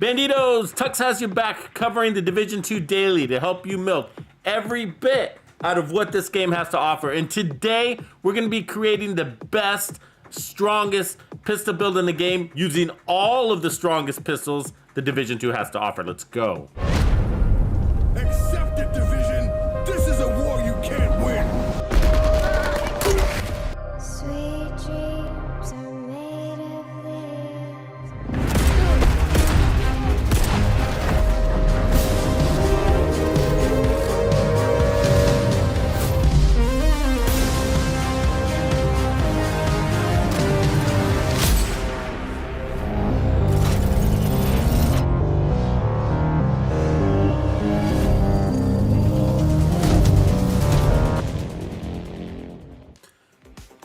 Bandidos, Tux has you back covering the Division 2 daily to help you milk every bit out of what this game has to offer. And today, we're going to be creating the best, strongest pistol build in the game using all of the strongest pistols the Division 2 has to offer. Let's go. Accept it, Division. This is a war you can't win. Sweet dreams are made of this.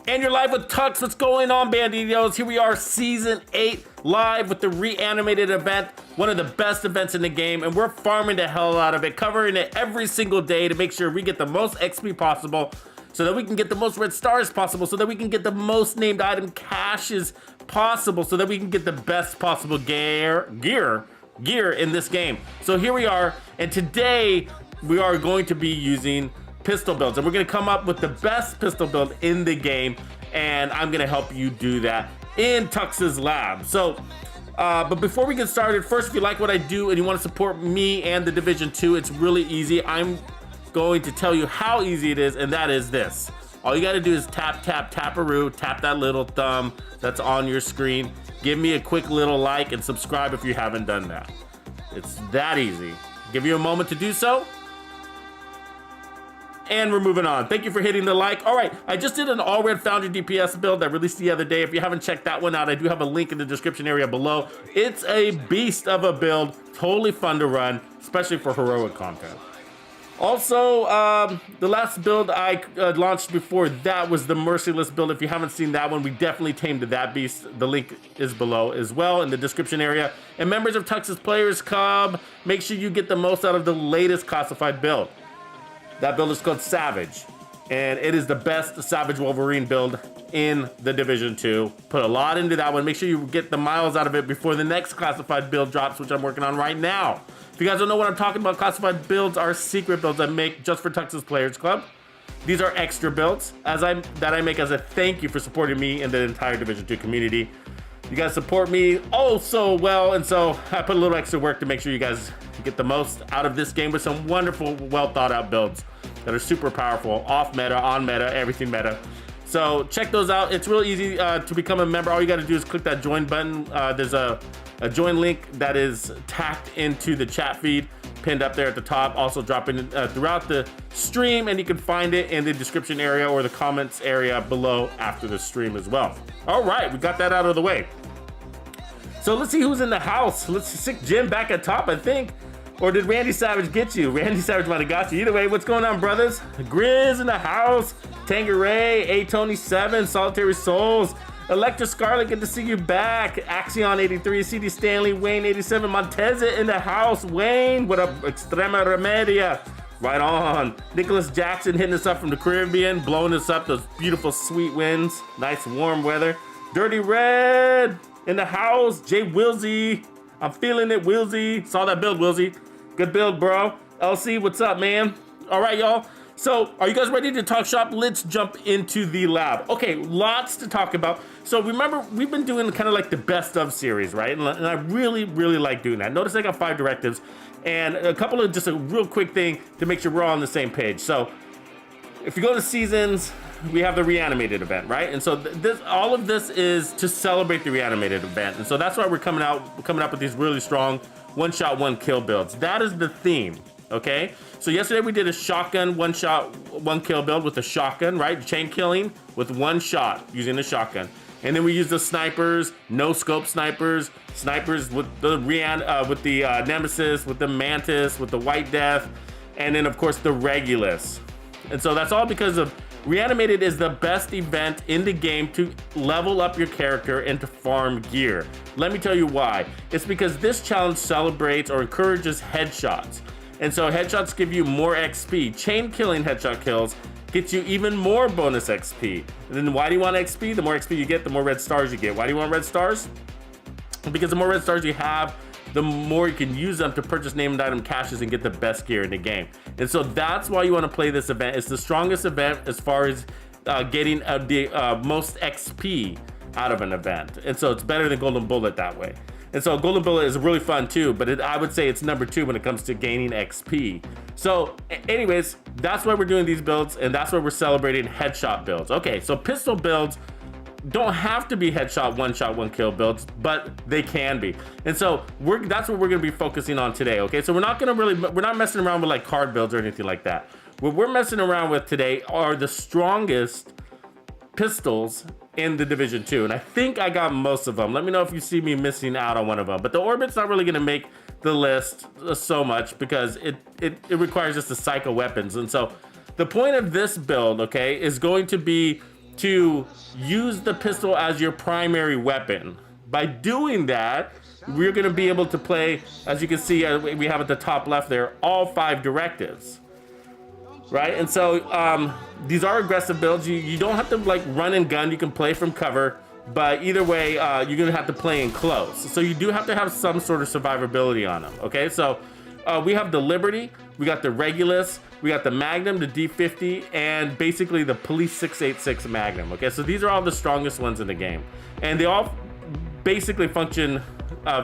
And you're live with Tux. What's going on, Bandidos? Here we are, Season 8, live with the reanimated event, one of the best events in the game, and we're farming the hell out of it, covering it every single day to make sure we get the most XP possible, so that we can get the most red stars possible, so that we can get the most named item caches possible, so that we can get the best possible gear in this game. So here we are, and today we are going to be using pistol builds, and we're going to come up with the best pistol build in the game, and I'm going to help you do that in Tux's lab. So but before we get started, first, if you like what I do and you want to support me and the Division 2, it's really easy. I'm going to tell you how easy it is, and that is this. All you got to do is tap that little thumb that's on your screen. Give me a quick little like and subscribe if you haven't done that. It's that easy. Give you a moment to do so. And we're moving on. Thank you for hitting the like. All right, I just did an all-red Foundry DPS build that released the other day. If you haven't checked that one out, I do have a link in the description area below. It's a beast of a build, totally fun to run, especially for heroic content. Also, the last build I launched before that was the Merciless build. If you haven't seen that one, we definitely tamed that beast. The link is below as well in the description area. And members of Tux's Players Club, make sure you get the most out of the latest classified build. That build is called Savage, and it is the best Savage Wolverine build in the Division 2. Put a lot into that one. Make sure you get the miles out of it before the next classified build drops, which I'm working on right now. If you guys don't know what I'm talking about, classified builds are secret builds I make just for Tux's Players Club. These are extra builds that I make as a thank you for supporting me and the entire Division 2 community. You guys support me oh so well, and so I put a little extra work to make sure you guys get the most out of this game with some wonderful, well thought out builds that are super powerful, off meta, on meta, everything meta. So check those out. It's real easy to become a member. All you got to do is click that join button. There's a join link that is tacked into the chat feed, pinned up there at the top, also dropping throughout the stream, and you can find it in the description area or the comments area below after the stream as well. All right, we got that out of the way. So let's see who's in the house. Let's stick Jim back at top, I think. Or did Randy Savage get you? Randy Savage might have got you. Either way, what's going on, brothers? Grizz in the house. Tangeray, A Tony7, Solitary Souls. Electra Scarlet, good to see you back. Axion83, CD Stanley, Wayne87, Monteza in the house. Wayne, what up? Extrema Remedia. Right on. Nicholas Jackson hitting us up from the Caribbean, blowing us up, those beautiful sweet winds. Nice warm weather. Dirty Red in the house. Jay Wilsey. I'm feeling it, Wilsey. Saw that build, Wilsey. Good build, bro. LC, what's up, man? All right, y'all. So, are you guys ready to talk shop? Let's jump into the lab. Okay, lots to talk about. So, remember, we've been doing kind of like the best of series, right? And I really, really like doing that. Notice I got 5 directives and a couple of just a real quick thing to make sure we're all on the same page. So, if you go to seasons, we have the reanimated event, right? And so all of this is to celebrate the reanimated event. And so that's why we're coming up with these really strong one-shot, one-kill builds. That is the theme, okay? So yesterday we did a shotgun, one-shot, one-kill build with a shotgun, right? Chain killing with one shot using a shotgun. And then we used the snipers, no-scope snipers, snipers with the Nemesis, with the Mantis, with the White Death, and then of course the Regulus. And so that's all because of Reanimated is the best event in the game to level up your character and to farm gear. Let me tell you why. It's because this challenge celebrates or encourages headshots. And so headshots give you more XP. Chain killing headshot kills gets you even more bonus XP. And then why do you want XP? The more XP you get, the more red stars you get. Why do you want red stars? Because the more red stars you have, the more you can use them to purchase named item caches and get the best gear in the game. And so that's why you want to play this event. It's the strongest event as far as getting the most XP out of an event. And so it's better than Golden Bullet that way. And so Golden Bullet is really fun too, but I would say it's number 2 when it comes to gaining XP. So anyways, that's why we're doing these builds, and that's why we're celebrating headshot builds. Okay, so pistol builds don't have to be headshot, one shot, one kill builds, but they can be. And so that's what we're gonna be focusing on today, okay? So we're not messing around with like card builds or anything like that. What we're messing around with today are the strongest pistols in the Division 2, and I think I got most of them. Let me know if you see me missing out on one of them. But the Orbit's not really gonna make the list so much because it requires just the psycho weapons. And so the point of this build, okay, is going to be to use the pistol as your primary weapon. By doing that, we're gonna be able to play, as you can see, we have at the top left there, all 5 directives. Right, and so these are aggressive builds. You don't have to like run and gun. You can play from cover, but either way, you're gonna have to play in close. So you do have to have some sort of survivability on them. Okay, so we have the Liberty, we got the Regulus, we got the Magnum, the D50, and basically the Police 686 Magnum. Okay, so these are all the strongest ones in the game, and they all basically function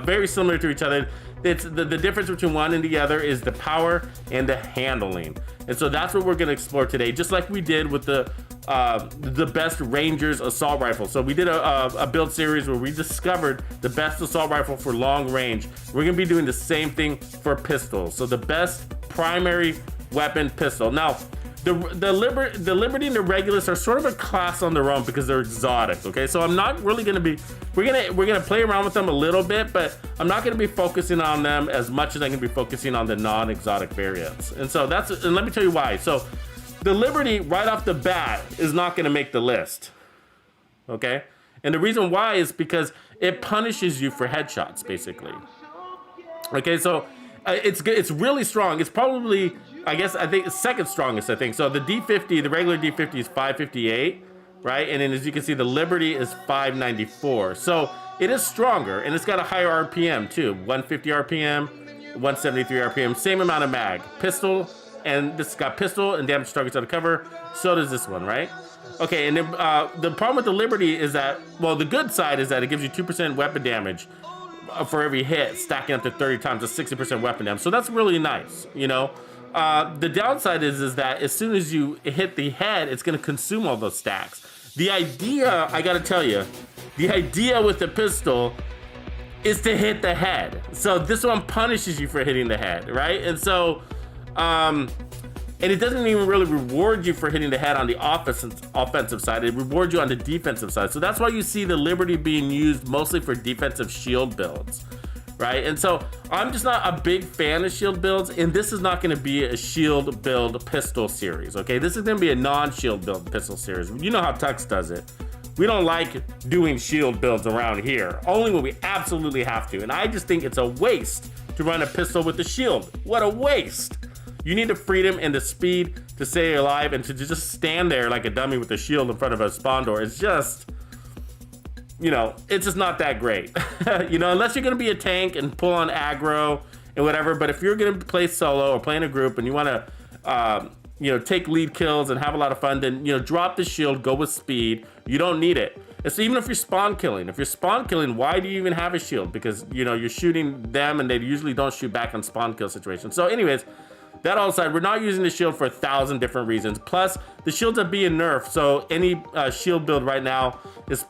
very similar to each other. It's the difference between one and the other is the power and the handling. And so that's what we're going to explore today, just like we did with the best Rangers assault rifle. So we did a build series where we discovered the best assault rifle for long range. We're going to be doing the same thing for pistols. So the best primary weapon pistol. Now, the Liberty and the Regulus are sort of a class on their own because they're exotic. Okay, so I'm not really gonna be. We're gonna play around with them a little bit, but I'm not gonna be focusing on them as much as I'm gonna be focusing on the non-exotic variants. And so and let me tell you why. So the Liberty right off the bat is not gonna make the list. Okay, and the reason why is because it punishes you for headshots, basically. Okay, so it's really strong. It's probably, I think it's second strongest, I think. So the D50, the regular D50 is 558, right? And then as you can see, the Liberty is 594. So it is stronger, and it's got a higher RPM too. 150 RPM, 173 RPM, same amount of mag. Pistol, and this got pistol and damage targets out of cover. So does this one, right? Okay, and then the problem with the Liberty is that, well, the good side is that it gives you 2% weapon damage for every hit, stacking up to 30 times a 60% weapon damage. So that's really nice, you know? The downside is that as soon as you hit the head, it's gonna consume all those stacks. The idea, I gotta tell you, the idea with the pistol is to hit the head. So this one punishes you for hitting the head, right? And so, and it doesn't even really reward you for hitting the head on the offensive side. It rewards you on the defensive side. So that's why you see the Liberty being used mostly for defensive shield builds, right? And so I'm just not a big fan of shield builds, and this is not gonna be a shield build pistol series, okay? This is gonna be a non-shield build pistol series. You know how Tux does it. We don't like doing shield builds around here, only when we absolutely have to. And I just think it's a waste to run a pistol with a shield. What a waste. You need the freedom and the speed to stay alive, and to just stand there like a dummy with a shield in front of a spawn door. It's just, you know, it's just not that great. You know, unless you're gonna be a tank and pull on aggro and whatever. But if you're gonna play solo or play in a group and you wanna, you know, take lead kills and have a lot of fun, then, you know, drop the shield, go with speed. You don't need it. And so even if you're spawn killing, why do you even have a shield? Because, you know, you're shooting them and they usually don't shoot back on spawn kill situations. So anyways, that all aside, we're not using the shield for 1,000 different reasons. Plus, the shields are being nerfed, so any shield build right now is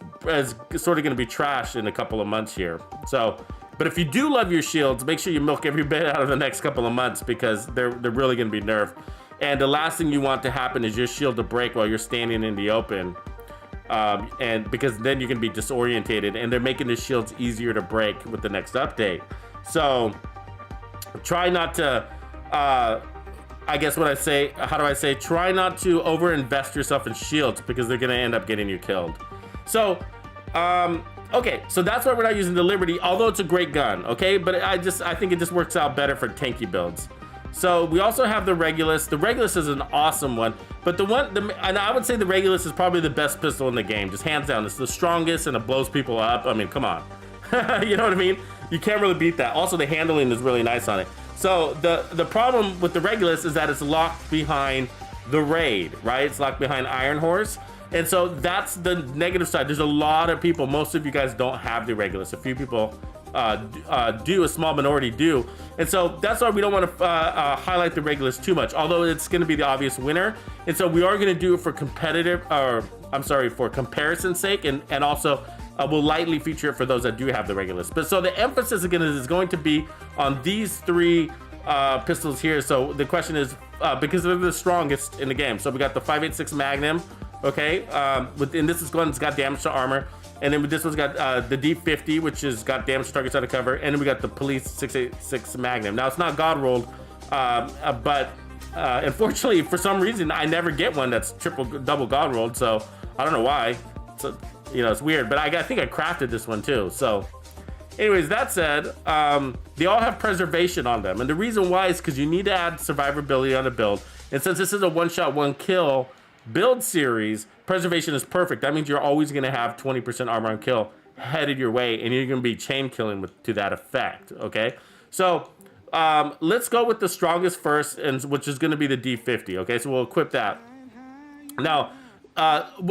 sort of going to be trashed in a couple of months here. So, but if you do love your shields, make sure you milk every bit out of the next couple of months, because they're really going to be nerfed. And the last thing you want to happen is your shield to break while you're standing in the open, and because then you can be disorientated. And they're making the shields easier to break with the next update. So, try not to. I guess what I say, how do I say, try not to over-invest yourself in shields, because they're gonna end up getting you killed. So, okay, so that's why we're not using the Liberty, although it's a great gun, okay? But I think it just works out better for tanky builds. So we also have the Regulus. The Regulus is an awesome one, but and I would say the Regulus is probably the best pistol in the game, just hands down. It's the strongest and it blows people up. I mean, come on. You know what I mean? you can't really beat that. Also, the handling is really nice on it. So the problem with the Regulus is that it's locked behind the Raid, right? It's locked behind Iron Horse. And so that's the negative side. There's a lot of people, most of you guys don't have the Regulus. A few people do, a small minority do. And so that's why we don't want to highlight the Regulus too much, although it's going to be the obvious winner. And so we are going to do it for competitive, or I'm sorry, for comparison's sake, and also we'll lightly feature it for those that do have the Regulus. But so the emphasis again is going to be on these three pistols here. So the question is, because they're the strongest in the game. So we got the 5.86 Magnum, okay, and this is one that's got damage to armor. And then this one's got the D50, which has got damage to targets out of cover. And then we got the Police 6.86 Magnum. Now it's not God rolled, but unfortunately, for some reason, I never get one that's double God rolled. So I don't know why. So, you know, it's weird. But I think I crafted this one too. So anyways, that said, they all have preservation on them. And the reason why is because you need to add survivability on a build. And since this is a one-shot, one-kill build series, preservation is perfect. That means you're always going to have 20% armor on kill headed your way, and you're going to be chain killing to that effect, okay? So let's go with the strongest first, and which is going to be the D50, okay? So we'll equip that. Now,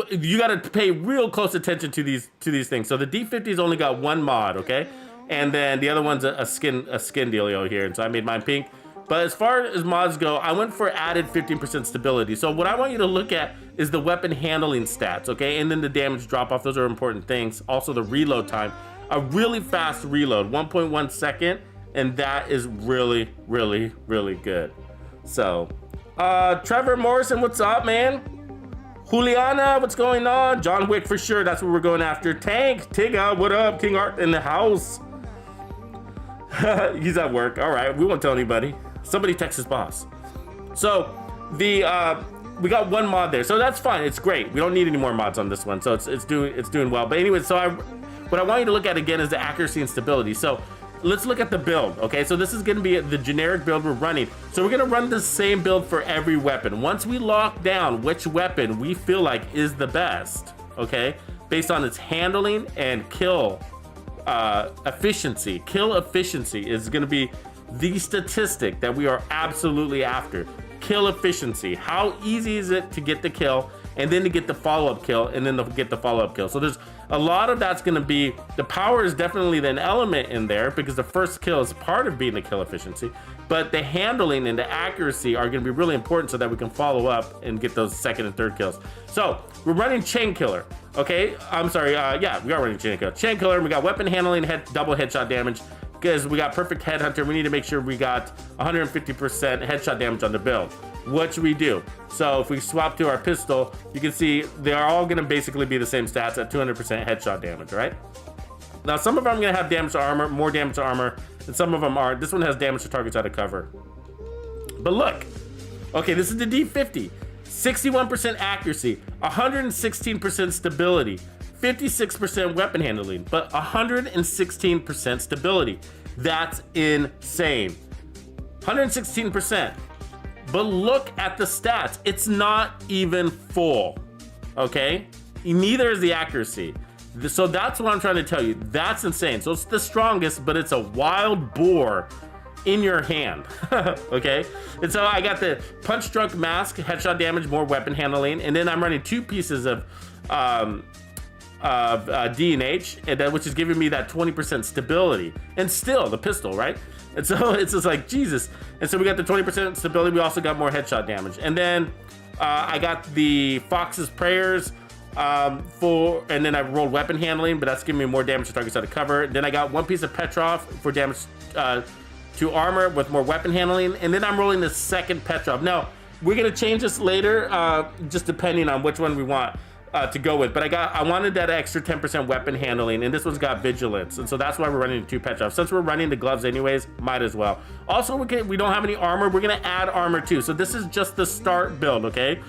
you got to pay real close attention to these things. So the D50's only got one mod, okay? And then the other one's a skin dealio here, and so I made mine pink. But as far as mods go, I went for added 15% stability. So what I want you to look at is the weapon handling stats, okay? And then the damage drop off, those are important things. Also the reload time, a really fast reload, 1.1 second, and that is really, really, really good. So, Trevor Morrison, what's up, man? Juliana, what's going on? John Wick for sure, that's what we're going after. Tank, Tigga, what up? King Art in the house. He's at work, all right, we won't tell anybody. Somebody text his boss. So we got one mod there, so that's fine. It's great. We don't need any more mods on this one, so it's doing well. But anyway, so what I want you to look at again is the accuracy and stability. So let's look at the build. Okay, so this is going to be the generic build we're running. So we're going to run the same build for every weapon. Once we lock down which weapon we feel like is the best, okay, based on its handling and kill efficiency. Kill efficiency is going to be the statistic that we are absolutely after. Kill efficiency. How easy is it to get the kill, and then to get the follow-up kill, and then to get the follow-up kill? So there's a lot of that's going to be, the power is definitely an element in there, because the first kill is part of being the kill efficiency, but the handling and the accuracy are going to be really important so that we can follow up and get those second and third kills. So we're running chain killer, okay? I'm sorry, yeah, we are running chain killer. Chain killer, we got weapon handling, double headshot damage, because we got perfect headhunter. We need to make sure we got 150% headshot damage on the build. What should we do? So if we swap to our pistol, you can see they are all going to basically be the same stats at 200% headshot damage, right? Now some of them are going to have damage to armor, more damage to armor, and some of them are. This one has damage to targets out of cover. But look, okay, this is the D50, 61% accuracy, 116% stability, 56% weapon handling, but 116% stability. That's insane. 116%. But look at the stats. It's not even full, okay? Neither is the accuracy. So that's what I'm trying to tell you. That's insane. So it's the strongest, but it's a wild boar in your hand, okay? And so I got the punch drunk mask, headshot damage, more weapon handling, and then I'm running two pieces of D&H, which is giving me that 20% stability, and still the pistol, right? And so it's just like Jesus. And so we got the 20% stability. We also got more headshot damage, and then I got the Fox's Prayers and then I rolled weapon handling, but that's giving me more damage to targets out of cover. Then I got one piece of Petrov for damage to armor with more weapon handling, and then I'm rolling the second Petrov. Now we're gonna change this later, just depending on which one we want to go with, but I wanted that extra 10% weapon handling, and this one's got vigilance, and so that's why we're running two Petrovs. Since we're running the gloves anyways, might as well. Also, we don't have any armor. We're gonna add armor too, so this is just the start build, okay?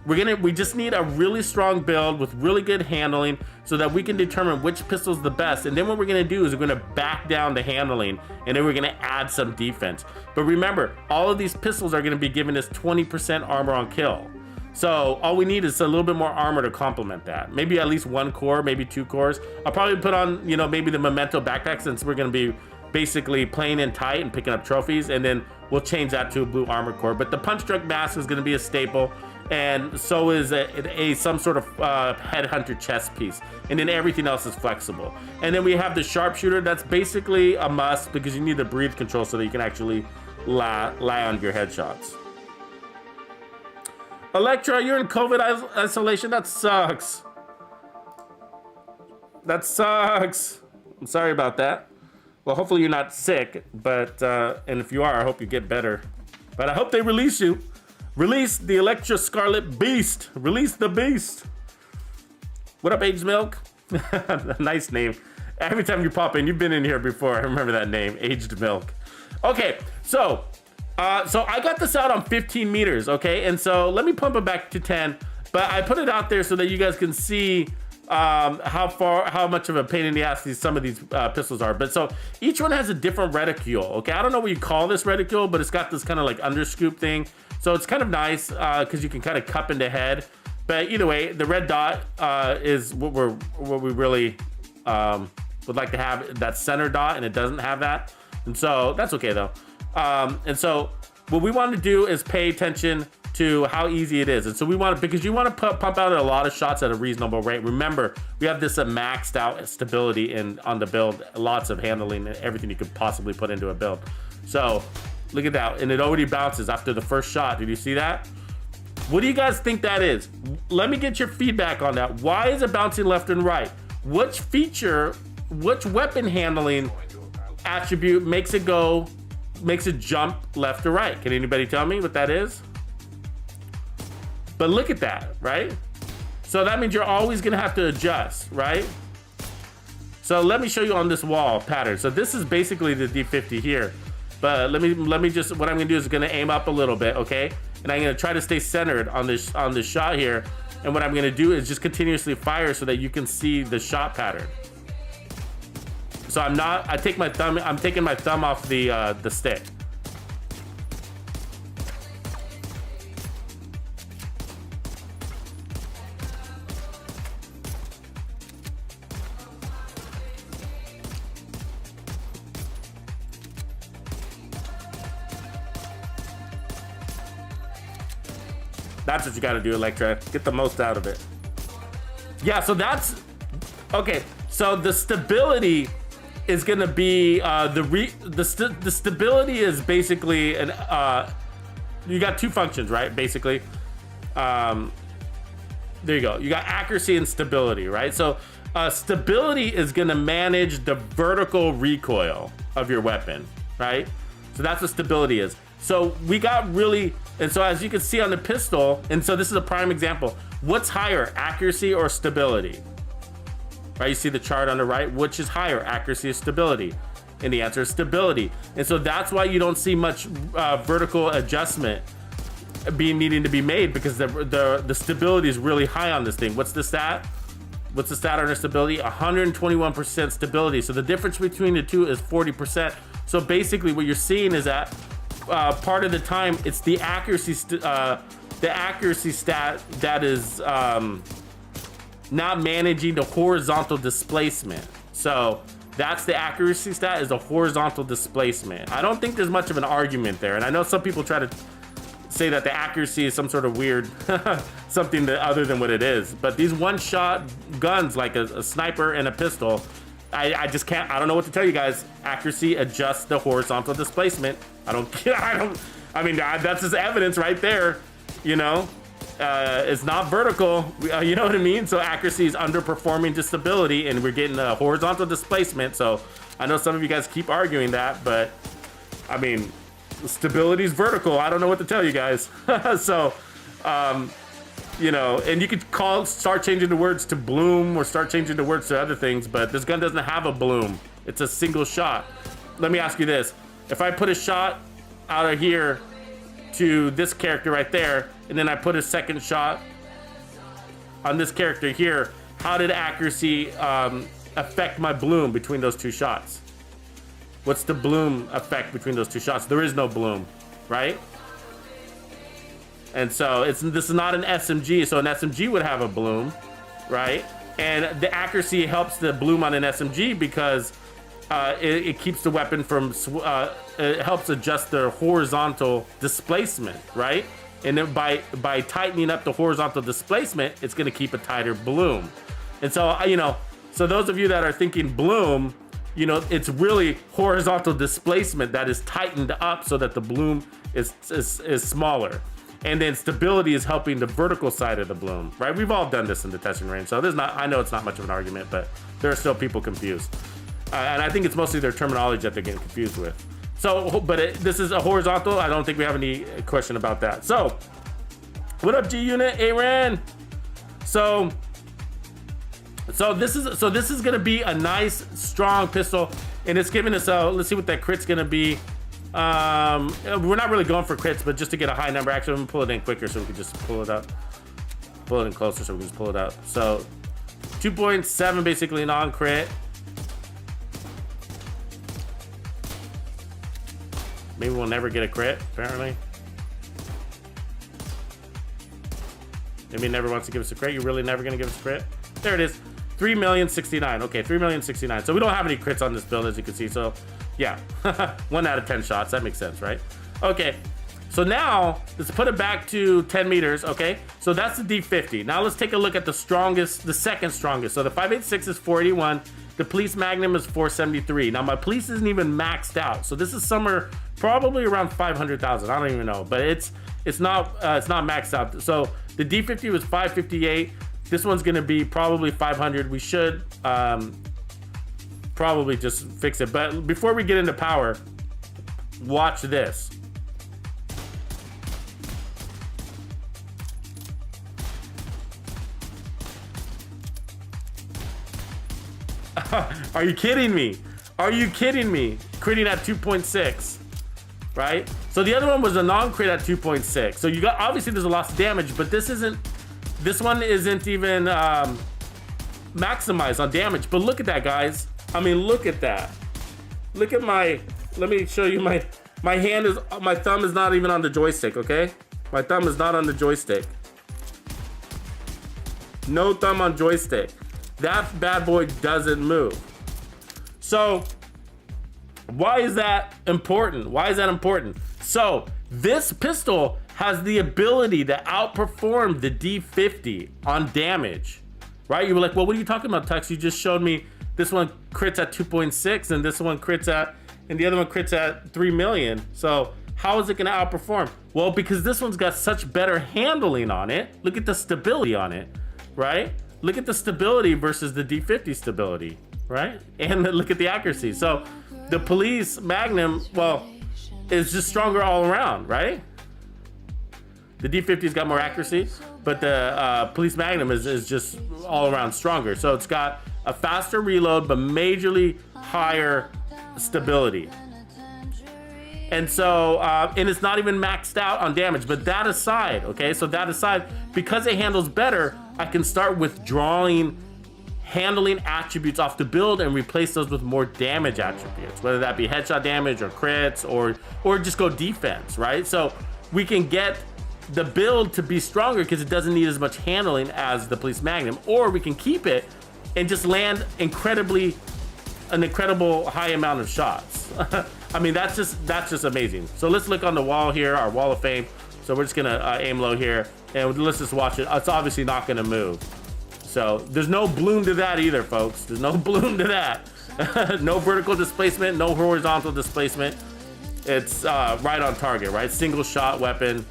We just need a really strong build with really good handling so that we can determine which pistol's the best. And then what we're gonna do is we're gonna back down the handling, and then we're gonna add some defense. But remember, all of these pistols are gonna be giving us 20% armor on kill. So all we need is a little bit more armor to complement that. Maybe at least one core, maybe two cores. I'll probably put on, maybe the Memento backpack, since we're gonna be basically playing in tight and picking up trophies, and then we'll change that to a blue armor core. But the punch drunk mask is going to be a staple, and so is some sort of headhunter chest piece, and then everything else is flexible. And then we have the sharpshooter. That's basically a must because you need the breathe control so that you can actually lie on your headshots. Electra, you're in COVID isolation. That sucks. That sucks. I'm sorry about that. Well, hopefully you're not sick, but and if you are, I hope you get better. But I hope they release you. Release the Electra Scarlet Beast. Release the beast. What up, Aged Milk? Nice name. Every time you pop in, you've been in here before. I remember that name, Aged Milk. Okay, so I got this out on 15 meters, okay? And so let me pump it back to 10, but I put it out there so that you guys can see how much of a pain in the ass some of these pistols are. But so each one has a different reticule, okay? I don't know what you call this reticule, but it's got this kind of like underscoop thing. So it's kind of nice because you can kind of cup into head. But either way, the red dot is what we really would like to have, that center dot, and it doesn't have that. And so that's okay though. And so what we want to do is pay attention to how easy it is. And so we want to, because you want to pump out a lot of shots at a reasonable rate. Remember, we have this maxed out stability on the build, lots of handling, everything you could possibly put into a build. So look at that, and it already bounces after the first shot. Did you see that? What do you guys think that is? Let me get your feedback on that. Why is it bouncing left and right? Which feature, which weapon handling attribute makes it jump left or right? Can anybody tell me what that is? But look at that, right? So that means you're always gonna have to adjust, right? So let me show you on this wall pattern. So this is basically the D50 here. But let me just, what I'm gonna do is gonna aim up a little bit, okay? And I'm gonna try to stay centered on this shot here. And what I'm gonna do is just continuously fire so that you can see the shot pattern. So I'm taking my thumb off the stick. That's what you gotta do, Electra. Get the most out of it. Yeah, so that's, okay. So the stability is gonna be, the stability is basically, you got two functions, right? Basically, there you go. You got accuracy and stability, right? So stability is gonna manage the vertical recoil of your weapon, right? So that's what stability is. So we got really, and so as you can see on the pistol, and so this is a prime example. What's higher, accuracy or stability? Right, you see the chart on the right, which is higher, accuracy or stability? And the answer is stability. And so that's why you don't see much vertical adjustment needing to be made, because the stability is really high on this thing. What's the stat? What's the stat on the stability? 121% stability. So the difference between the two is 40%. So basically what you're seeing is that part of the time it's the accuracy stat that is not managing the horizontal displacement. So that's the accuracy stat, is the horizontal displacement. I don't think there's much of an argument there, and I know some people try to say that the accuracy is some sort of weird something that other than what it is. But these one-shot guns, like a sniper and a pistol, I just can't, I don't know what to tell you guys. Accuracy adjusts the horizontal displacement. I mean, that's just evidence right there, you know? It's not vertical, you know what I mean? So accuracy is underperforming to stability, and we're getting a horizontal displacement. So I know some of you guys keep arguing that, but I mean, stability is vertical. I don't know what to tell you guys. So, you know, and you could start changing the words to bloom or start changing the words to other things, but this gun doesn't have a bloom. It's a single shot. Let me ask you this. If I put a shot out of here to this character right there, and then I put a second shot on this character here, how did accuracy affect my bloom between those two shots? What's the bloom effect between those two shots? There is no bloom, right? And so this is not an SMG, so an SMG would have a bloom, right? And the accuracy helps the bloom on an SMG because it keeps the weapon from, it helps adjust the horizontal displacement, right? And then by tightening up the horizontal displacement, it's gonna keep a tighter bloom. And so, you know, so those of you that are thinking bloom, you know, it's really horizontal displacement that is tightened up so that the bloom is smaller. And then stability is helping the vertical side of the bloom, right? We've all done this in the testing range. So there's not, I know it's not much of an argument, but there are still people confused. And I think it's mostly their terminology that they're getting confused with. So, but this is a horizontal. I don't think we have any question about that. So, what up, G Unit, Aaron? So this is gonna be a nice, strong pistol, and it's giving us a. Let's see what that crit's gonna be. We're not really going for crits, but just to get a high number. Actually, I'm gonna pull it in quicker so we can just pull it up. Pull it in closer so we can just pull it up. So, 2.7 basically non-crit. Maybe we'll never get a crit, apparently. Maybe he never wants to give us a crit. You're really never gonna give us a crit? There it is. 3,069,000. Okay, 3,069,000. So we don't have any crits on this build, as you can see. So yeah, 1 out of 10 shots. That makes sense, right? Okay, so now let's put it back to 10 meters. Okay, so that's the D50. Now let's take a look at the strongest, the second strongest. So the 5.86 is 481. The police Magnum is 473. Now my police isn't even maxed out, so this is somewhere probably around 500,000. I don't even know, but it's not maxed out. So the D50 was 558. This one's gonna be probably 500. We should probably just fix it. But before we get into power, watch this. Are you kidding me? Are you kidding me? Critting at 2.6, right? So the other one was a non-crit at 2.6. So you got, obviously there's a loss of damage, but this one isn't even maximized on damage. But look at that, guys. I mean, look at that. Look at let me show you my thumb is not even on the joystick, okay? My thumb is not on the joystick. No thumb on joystick. That bad boy doesn't move. So why is that important? Why is that important? So this pistol has the ability to outperform the D50 on damage, right? You were like, well, what are you talking about, Tux? You just showed me this one crits at 2.6 and this one crits at, and the other one crits at 3 million. So how is it gonna outperform? Well, because this one's got such better handling on it. Look at the stability on it, right? Look at the stability versus the D50 stability, right? And look at the accuracy. So the police Magnum, well, is just stronger all around, right? The D50's got more accuracy, but the police Magnum is just all around stronger. So it's got a faster reload, but majorly higher stability. And so, and it's not even maxed out on damage, but that aside, okay? So that aside, because it handles better, I can start withdrawing handling attributes off the build and replace those with more damage attributes, whether that be headshot damage or crits or just go defense, right? So we can get the build to be stronger because it doesn't need as much handling as the police Magnum, or we can keep it and just land an incredible high amount of shots. I mean, that's just amazing. So let's look on the wall here, our wall of fame. So we're just gonna aim low here and let's just watch it. It's obviously not gonna move. So there's no bloom to that either, folks. There's no bloom to that. No vertical displacement, no horizontal displacement. It's right on target, right? Single shot weapon.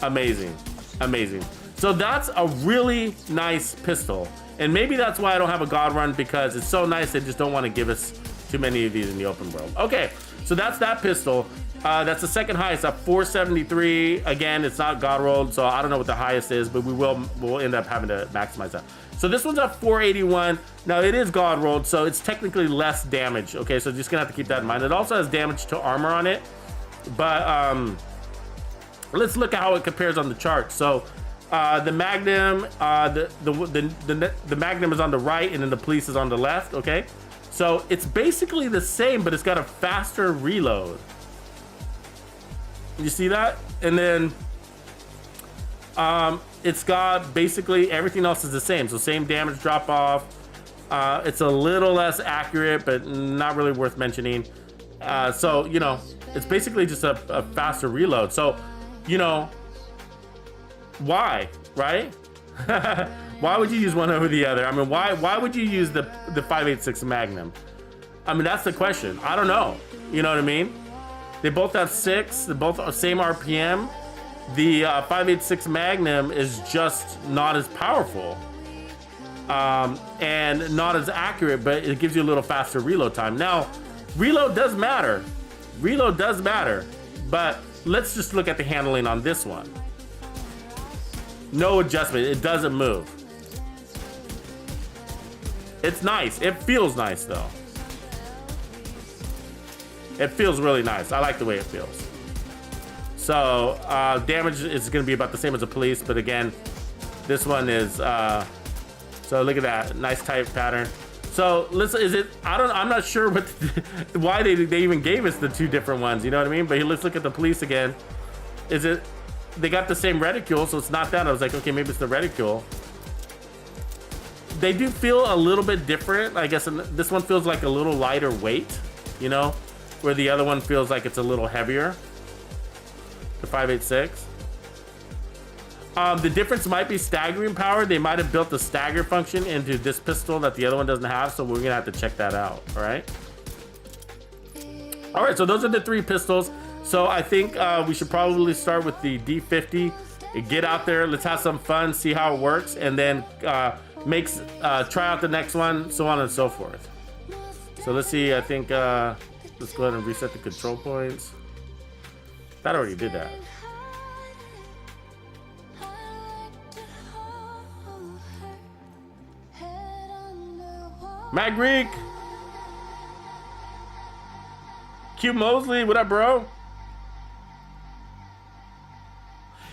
Amazing, amazing. So that's a really nice pistol. And maybe that's why I don't have a God run, because it's so nice they just don't want to give us too many of these in the open world. Okay, so that's that pistol. That's the second highest at 473. Again, it's not God rolled, so I don't know what the highest is, but we'll end up having to maximize that. So this one's at 481. Now it is God rolled, so it's technically less damage. Okay, so just gonna have to keep that in mind. It also has damage to armor on it, but let's look at how it compares on the chart. So the Magnum, the Magnum is on the right, and then the police is on the left. Okay, so it's basically the same, but it's got a faster reload. You see that? And then it's got basically everything else is the same. So same damage drop off, It's a little less accurate, but not really worth mentioning. So, you know, it's basically just a faster reload. So, you know, why, right? Why would you use one over the other? I mean, why would you use the 5.86 Magnum? I mean, that's the question. I don't know. You know what I mean? They both have 6. They're both same RPM. The 5.86 Magnum is just not as powerful and not as accurate, but it gives you a little faster reload time. Now, reload does matter. Reload does matter, but let's just look at the handling on this one. No adjustment. It doesn't move. It's nice. It feels nice, though. It feels really nice. I like the way it feels. So, damage is going to be about the same as a police, but again, this one is, so look at that. Nice type pattern. So, listen, I'm not sure what, why they even gave us the 2 different ones, you know what I mean? But let's look at the police again. They got the same reticule, so it's not that. I was like, okay, maybe it's the reticule. They do feel a little bit different. I guess this one feels like a little lighter weight, you know, where the other one feels like it's a little heavier. The 5.86. The difference might be staggering power. They might have built the stagger function into this pistol that the other one doesn't have, so we're gonna have to check that out. All right. All right. So those are the 3 pistols. So I think we should probably start with the D50. Get out there. Let's have some fun. See how it works, and then try out the next one, so on and so forth. So let's see. I think let's go ahead and reset the control points. That already did that. Magreek, Q Mosley, what up, bro?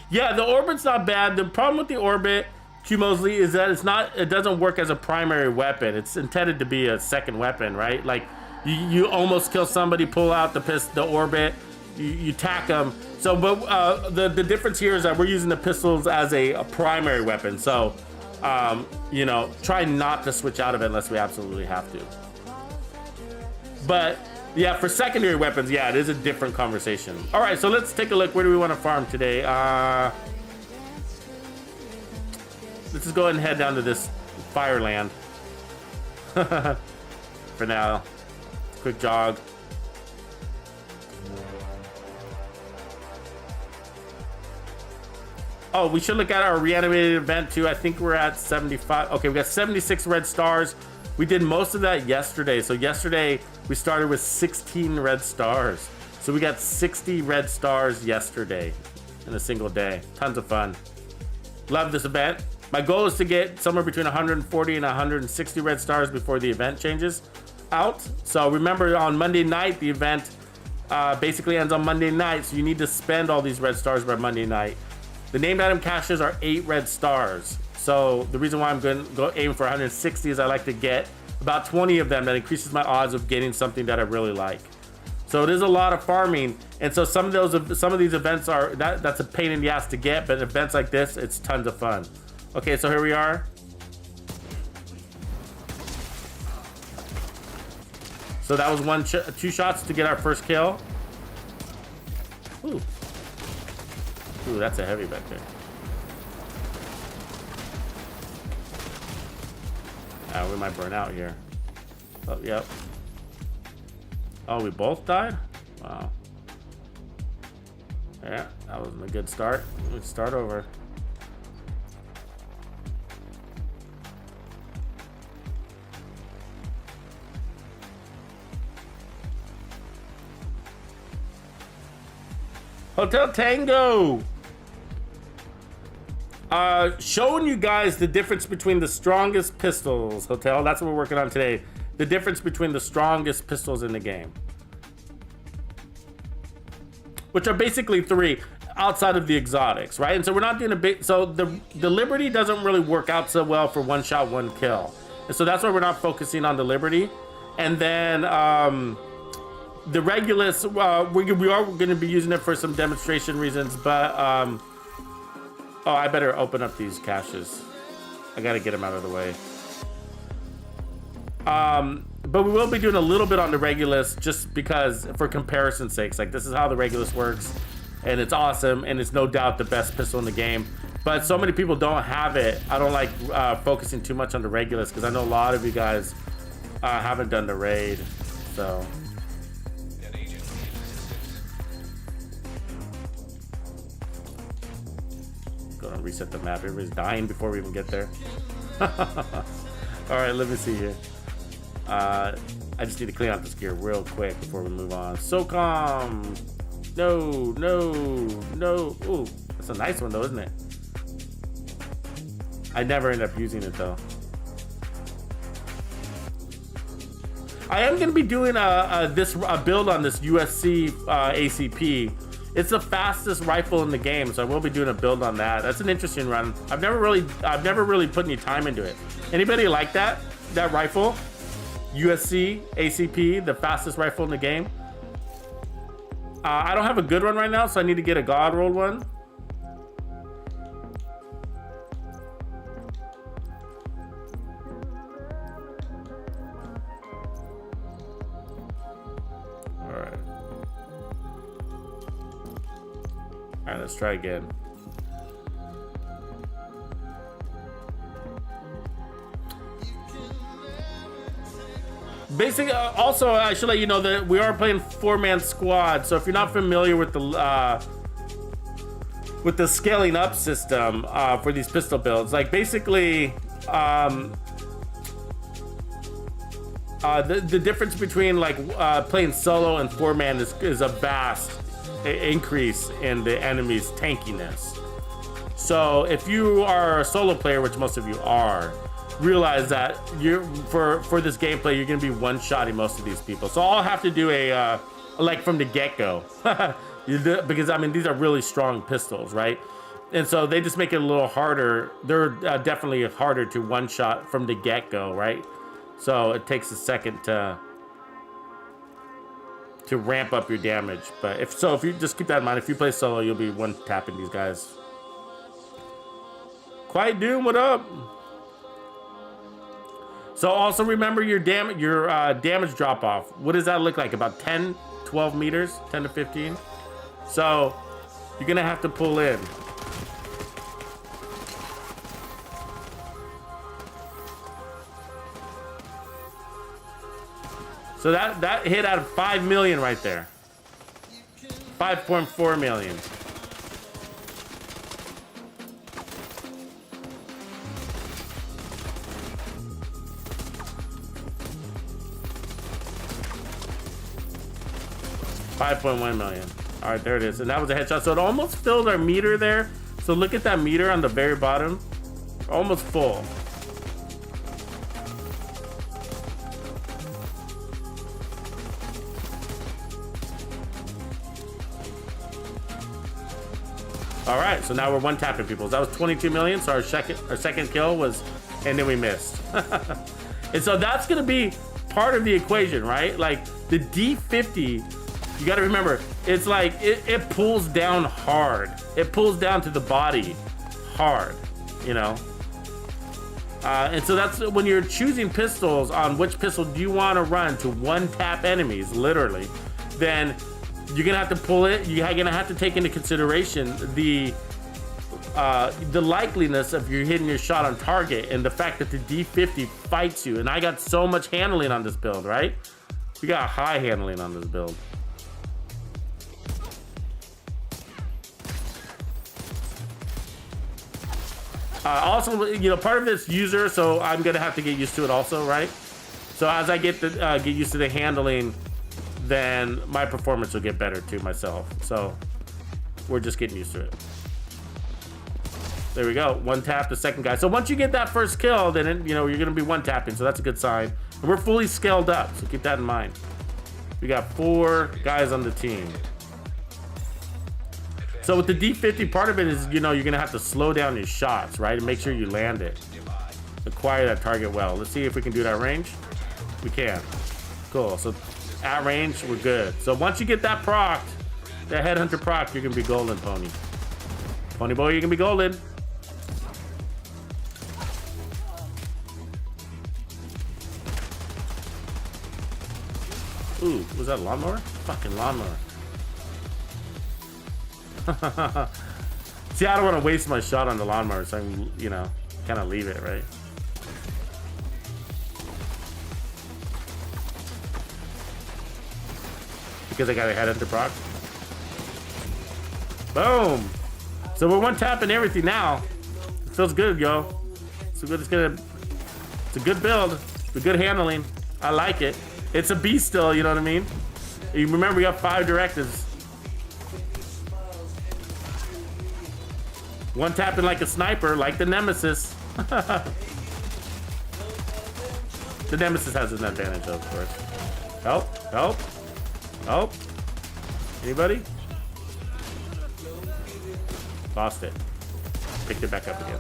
Yeah, the orbit's not bad. The problem with the orbit, Q Mosley, is that it doesn't work as a primary weapon. It's intended to be a second weapon, right? Like you almost kill somebody, pull out the orbit, you tack them. So, but the difference here is that we're using the pistols as a primary weapon. So, you know, try not to switch out of it unless we absolutely have to. But yeah, for secondary weapons, yeah, it is a different conversation. All right, so let's take a look. Where do we want to farm today? Let's just go ahead and head down to this Fireland for now. Quick jog. Oh, we should look at our reanimated event too. I think we're at 75. Okay, we got 76 red stars. We did most of that yesterday. So yesterday we started with 16 red stars. So we got 60 red stars yesterday in a single day. Tons of fun. Love this event. My goal is to get somewhere between 140 and 160 red stars before the event changes out. So remember, on Monday night, the event basically ends on Monday night. So you need to spend all these red stars by Monday night. The named item caches are 8 red stars. So the reason why I'm going to go aim for 160 is I like to get about 20 of them. That increases my odds of getting something that I really like. So it is a lot of farming, and so some of these events are that's a pain in the ass to get, but events like this, it's tons of fun. Okay, so here we are. So that was 2 shots to get our first kill. Ooh. Ooh, that's a heavy back there. We might burn out here. Oh, yep. Oh, we both died? Wow. Yeah, that wasn't a good start. Let's start over. Hotel Tango! Showing you guys the difference between the strongest pistols, Hotel. That's what we're working on today. The difference between the strongest pistols in the game. Which are basically 3 outside of the exotics, right? And so we're not doing a big... So the Liberty doesn't really work out so well for 1 shot, 1 kill. And so that's why we're not focusing on the Liberty. And then the Regulus, we are going to be using it for some demonstration reasons, but... Oh, I better open up these caches. I gotta get them out of the way. But we will be doing a little bit on the Regulus just because, for comparison's sakes, like this is how the Regulus works, and it's awesome, and it's no doubt the best pistol in the game. But so many people don't have it. I don't like focusing too much on the Regulus because I know a lot of you guys haven't done the raid, so. Gonna reset the map. Everybody's dying before we even get there. All right, let me see here. I just need to clean out this gear real quick before we move on. SOCOM. No, no, no. Ooh, that's a nice one though, isn't it? I never end up using it though. I am going to be doing a build on this USC ACP. It's the fastest rifle in the game, so I will be doing a build on that. That's an interesting run. I've never really put any time into it. Anybody like that rifle? USC ACP, the fastest rifle in the game. I don't have a good one right now, so I need to get a god rolled one. All right, let's try again. Basically, also, I should let you know that we are playing 4-man squad. So if you're not familiar with the scaling up system for these pistol builds, like basically, the difference between like playing solo and 4-man is a vast increase in the enemy's tankiness. So if you are a solo player, which most of you are, realize that for this gameplay you're going to be one-shotting most of these people. So I'll have to do a like from the get-go because I mean these are really strong pistols, right? And so they just make it a little harder. They're definitely harder to one-shot from the get-go, right? So it takes a second to ramp up your damage. But if you just keep that in mind, if you play solo, you'll be one-tapping these guys. Quiet Doom, what up? So also remember your damage drop off. What does that look like? About 10, 12 meters, 10 to 15. So you're gonna have to pull in. So that hit out of 5 million right there. 5.4 million. $5.1 million. All right, there it is. And that was a headshot. So it almost filled our meter there. So look at that meter on the very bottom. Almost full. All right, so now we're one-tapping people. That was 22 million. So our second kill was, and then we missed. And so that's gonna be part of the equation, right? Like the D50, you got to remember, it's like it pulls down hard. It pulls down to the body hard, you know. And so that's when you're choosing pistols on which pistol do you want to run to one-tap enemies, literally. Then you're gonna have to pull it. You're gonna have to take into consideration the likeliness of you hitting your shot on target and the fact that the D50 fights you. And I got so much handling on this build, right? We got high handling on this build. Also, you know, part of it's user, so I'm gonna have to get used to it also, right? So as I get used to the handling, then my performance will get better too myself. So we're just getting used to it. There we go. One tap the second guy. So once you get that first kill, then you're gonna be one tapping. So that's a good sign. And we're fully scaled up, so keep that in mind. We got 4 guys on the team. So with the D50, part of it is, you're gonna have to slow down your shots, right? And make sure you land it. Acquire that target well. Let's see if we can do that range. We can. Cool. So at range, we're good. So once you get that proc, that headhunter proc, you're gonna be golden, Pony. Pony boy, you're gonna be golden. Ooh, was that a lawnmower? Fucking lawnmower. See, I don't want to waste my shot on the lawnmower, so I can, you know, kind of leave it, right? Because I got a headhunter proc. Boom! So we're one tapping everything now. It feels good, yo. So good. It's a good build. It's a good handling. I like it. It's a beast still, you know what I mean? You remember, we got 5 directives. One tapping like a sniper, like the Nemesis. The Nemesis has an advantage, though, of course. Help, help, help. Anybody? Lost it. Picked it back up again.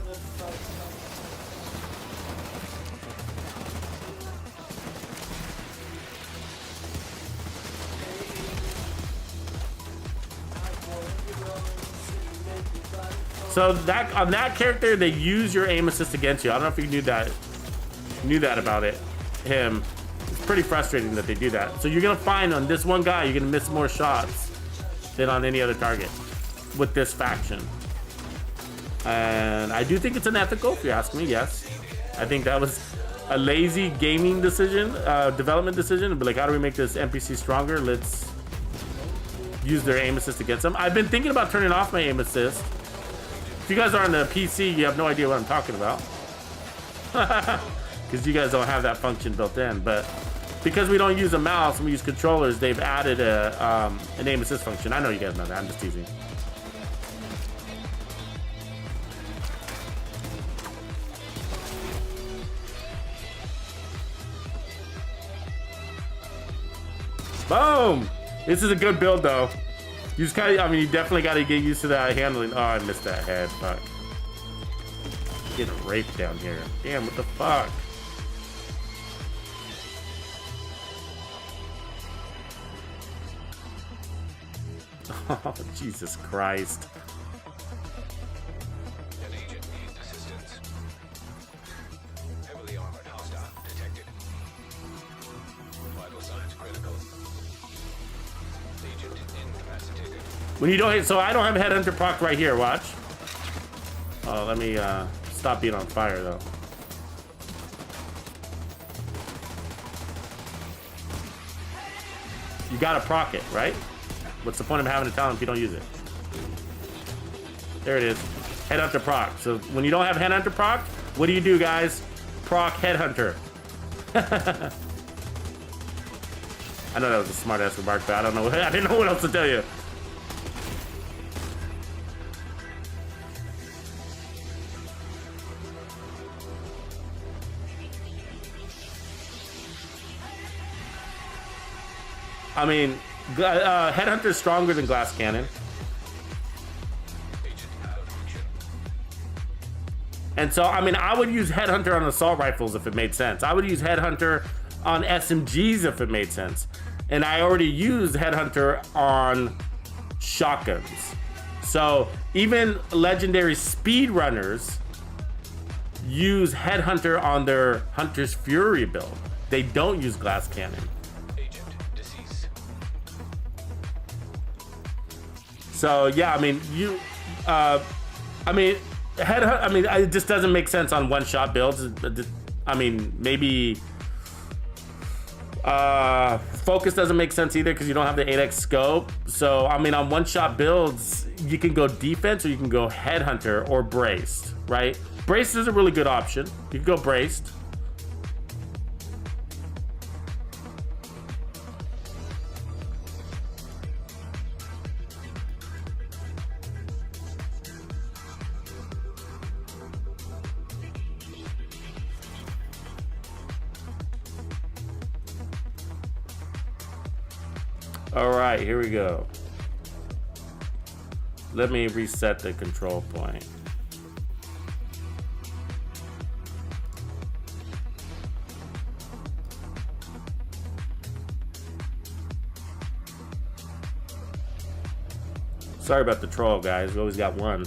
So that on that character, they use your aim assist against you. I don't know if you knew that about it. Him. It's pretty frustrating that they do that. So you're gonna find on this one guy, you're gonna miss more shots than on any other target with this faction. And I do think it's unethical, if you ask me. Yes, I think that was a lazy gaming decision, development decision. But like, how do we make this NPC stronger? Let's use their aim assist against them. I've been thinking about turning off my aim assist. If you guys are on the PC, you have no idea what I'm talking about. Because you guys don't have that function built in. But because we don't use a mouse and we use controllers, they've added an aim assist function. I know you guys know that. I'm just teasing. Boom! This is a good build, though. You just kind of, I mean, you definitely got to get used to that handling. Oh, I missed that head. Fuck. Getting raped down here. Damn, what the fuck? Oh, Jesus Christ. An agent needs assistance. Heavily armored hostile detected. Vital signs critical. Agent incapacitated. When you don't hit, so I don't have headhunter proc right here, watch. Oh, let me stop being on fire though. You gotta proc it, right? What's the point of having a talent if you don't use it? There it is. Headhunter proc. So when you don't have headhunter proc, what do you do, guys? Proc headhunter. I know that was a smart ass remark, but I don't know. I didn't know what else to tell you. I mean, Headhunter is stronger than Glass Cannon. And so, I mean, I would use Headhunter on assault rifles if it made sense. I would use Headhunter on SMGs if it made sense. And I already used Headhunter on shotguns. So even legendary speedrunners use Headhunter on their Hunter's Fury build. They don't use Glass Cannon. So yeah, I mean, it just doesn't make sense on one-shot builds. I mean, maybe focus doesn't make sense either because you don't have the 8x scope. So I mean, on one-shot builds, you can go defense or you can go headhunter or braced, right? Braced is a really good option. You can go braced. All right, here we go. Let me reset the control point. Sorry about the troll, guys. We always got one.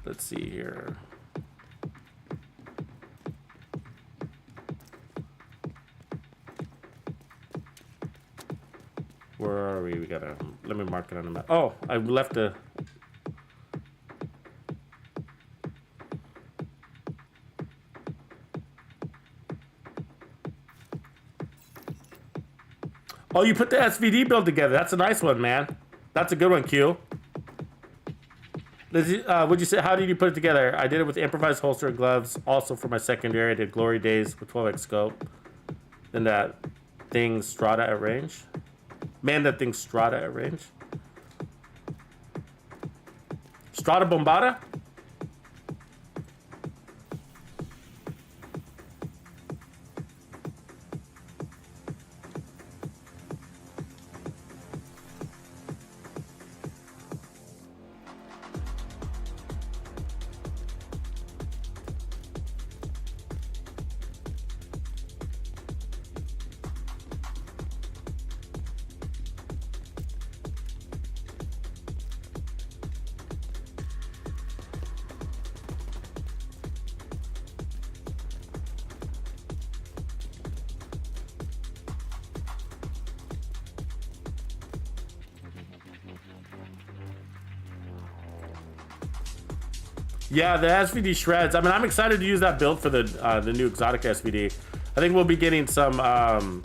Let's see here. are we? We gotta, let me mark it on the map. Oh, I left a... Oh, you put the SVD build together. That's a nice one, man. That's a good one, Q. Would you say, how did you put it together? I did it with improvised holster and gloves. Also for my secondary, I did Glory Days with 12x scope. Then that thing Strata at range. Man, that thing Strata at range. Strata Bombata? Yeah, the SVD shreds. I mean, I'm excited to use that build for the new exotic SVD. I think we'll be getting some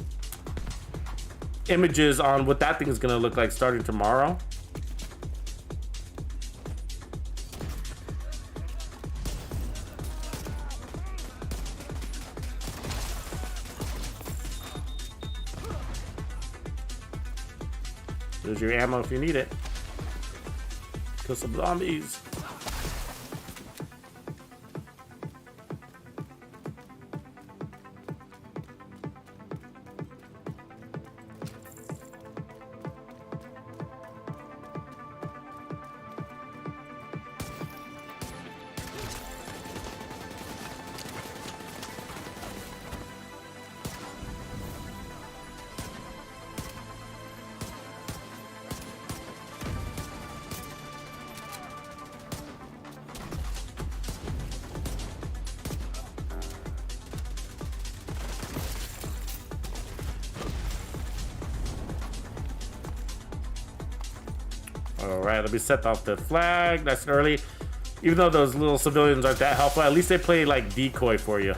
images on what that thing is going to look like starting tomorrow. There's your ammo if you need it. Kill some zombies. All right, let me set off the flag nice and early. Even though those little civilians aren't that helpful, at least they play like decoy for you.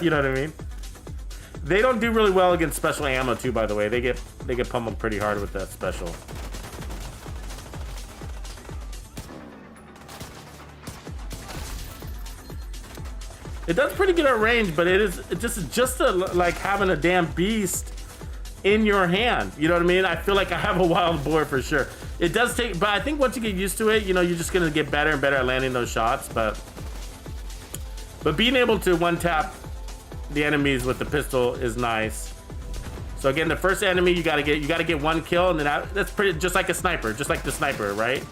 You know what I mean? They don't do really well against special ammo too, by the way. They get pummeled pretty hard with that special. It does pretty good at range, but it's just like having a damn beast in your hand. You know what I mean? I feel like I have a wild boar for sure. It does take, but I think once you get used to it, you know, you're just gonna get better and better at landing those shots. But being able to one tap the enemies with the pistol is nice. So again, the first enemy you gotta get one kill, and then that's pretty just like a sniper, just like the sniper, right?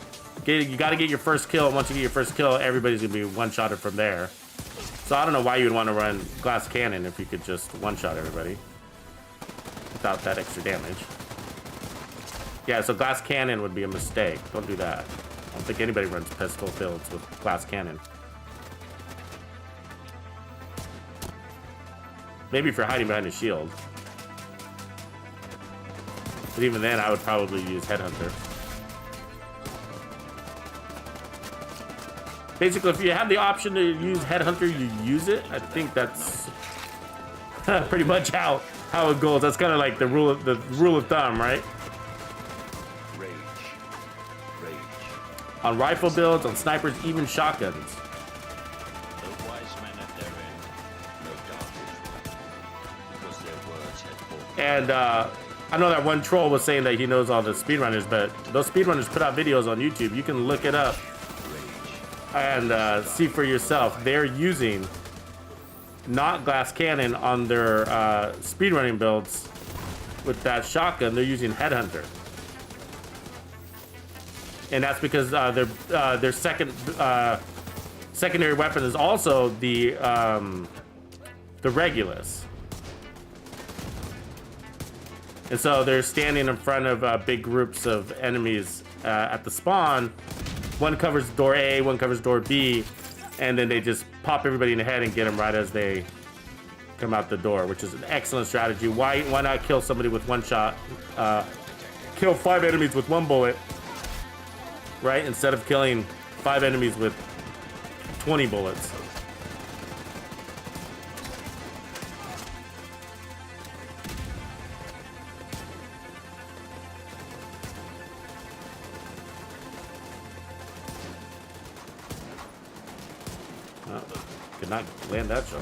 You gotta get your first kill. And once you get your first kill, everybody's gonna be one-shotted from there. So I don't know why you would want to run glass cannon if you could just one-shot everybody without that extra damage. Yeah, so glass cannon would be a mistake. Don't do that. I don't think anybody runs pistol builds with glass cannon. Maybe if you're hiding behind a shield. But even then, I would probably use Headhunter. Basically, if you have the option to use Headhunter, you use it. I think that's pretty much how it goes. That's kind of like the rule of thumb, right? Rage. On rifle builds, on snipers, even shotguns. The wise men at their end, no doubt because their words had forked. And I know that one troll was saying that he knows all the speedrunners, but those speedrunners put out videos on YouTube. You can look it up and see for yourself. They're using not glass cannon on their speedrunning builds with that shotgun. They're using Headhunter, and that's because their secondary weapon is also the Regulus, and so they're standing in front of big groups of enemies at the spawn. One covers door A, one covers door B, and then they just pop everybody in the head and get them right as they come out the door, which is an excellent strategy. Why not kill somebody with one shot kill 5 enemies with 1 bullet, right? Instead of killing 5 enemies with 20 bullets. Oh, could not land that shot.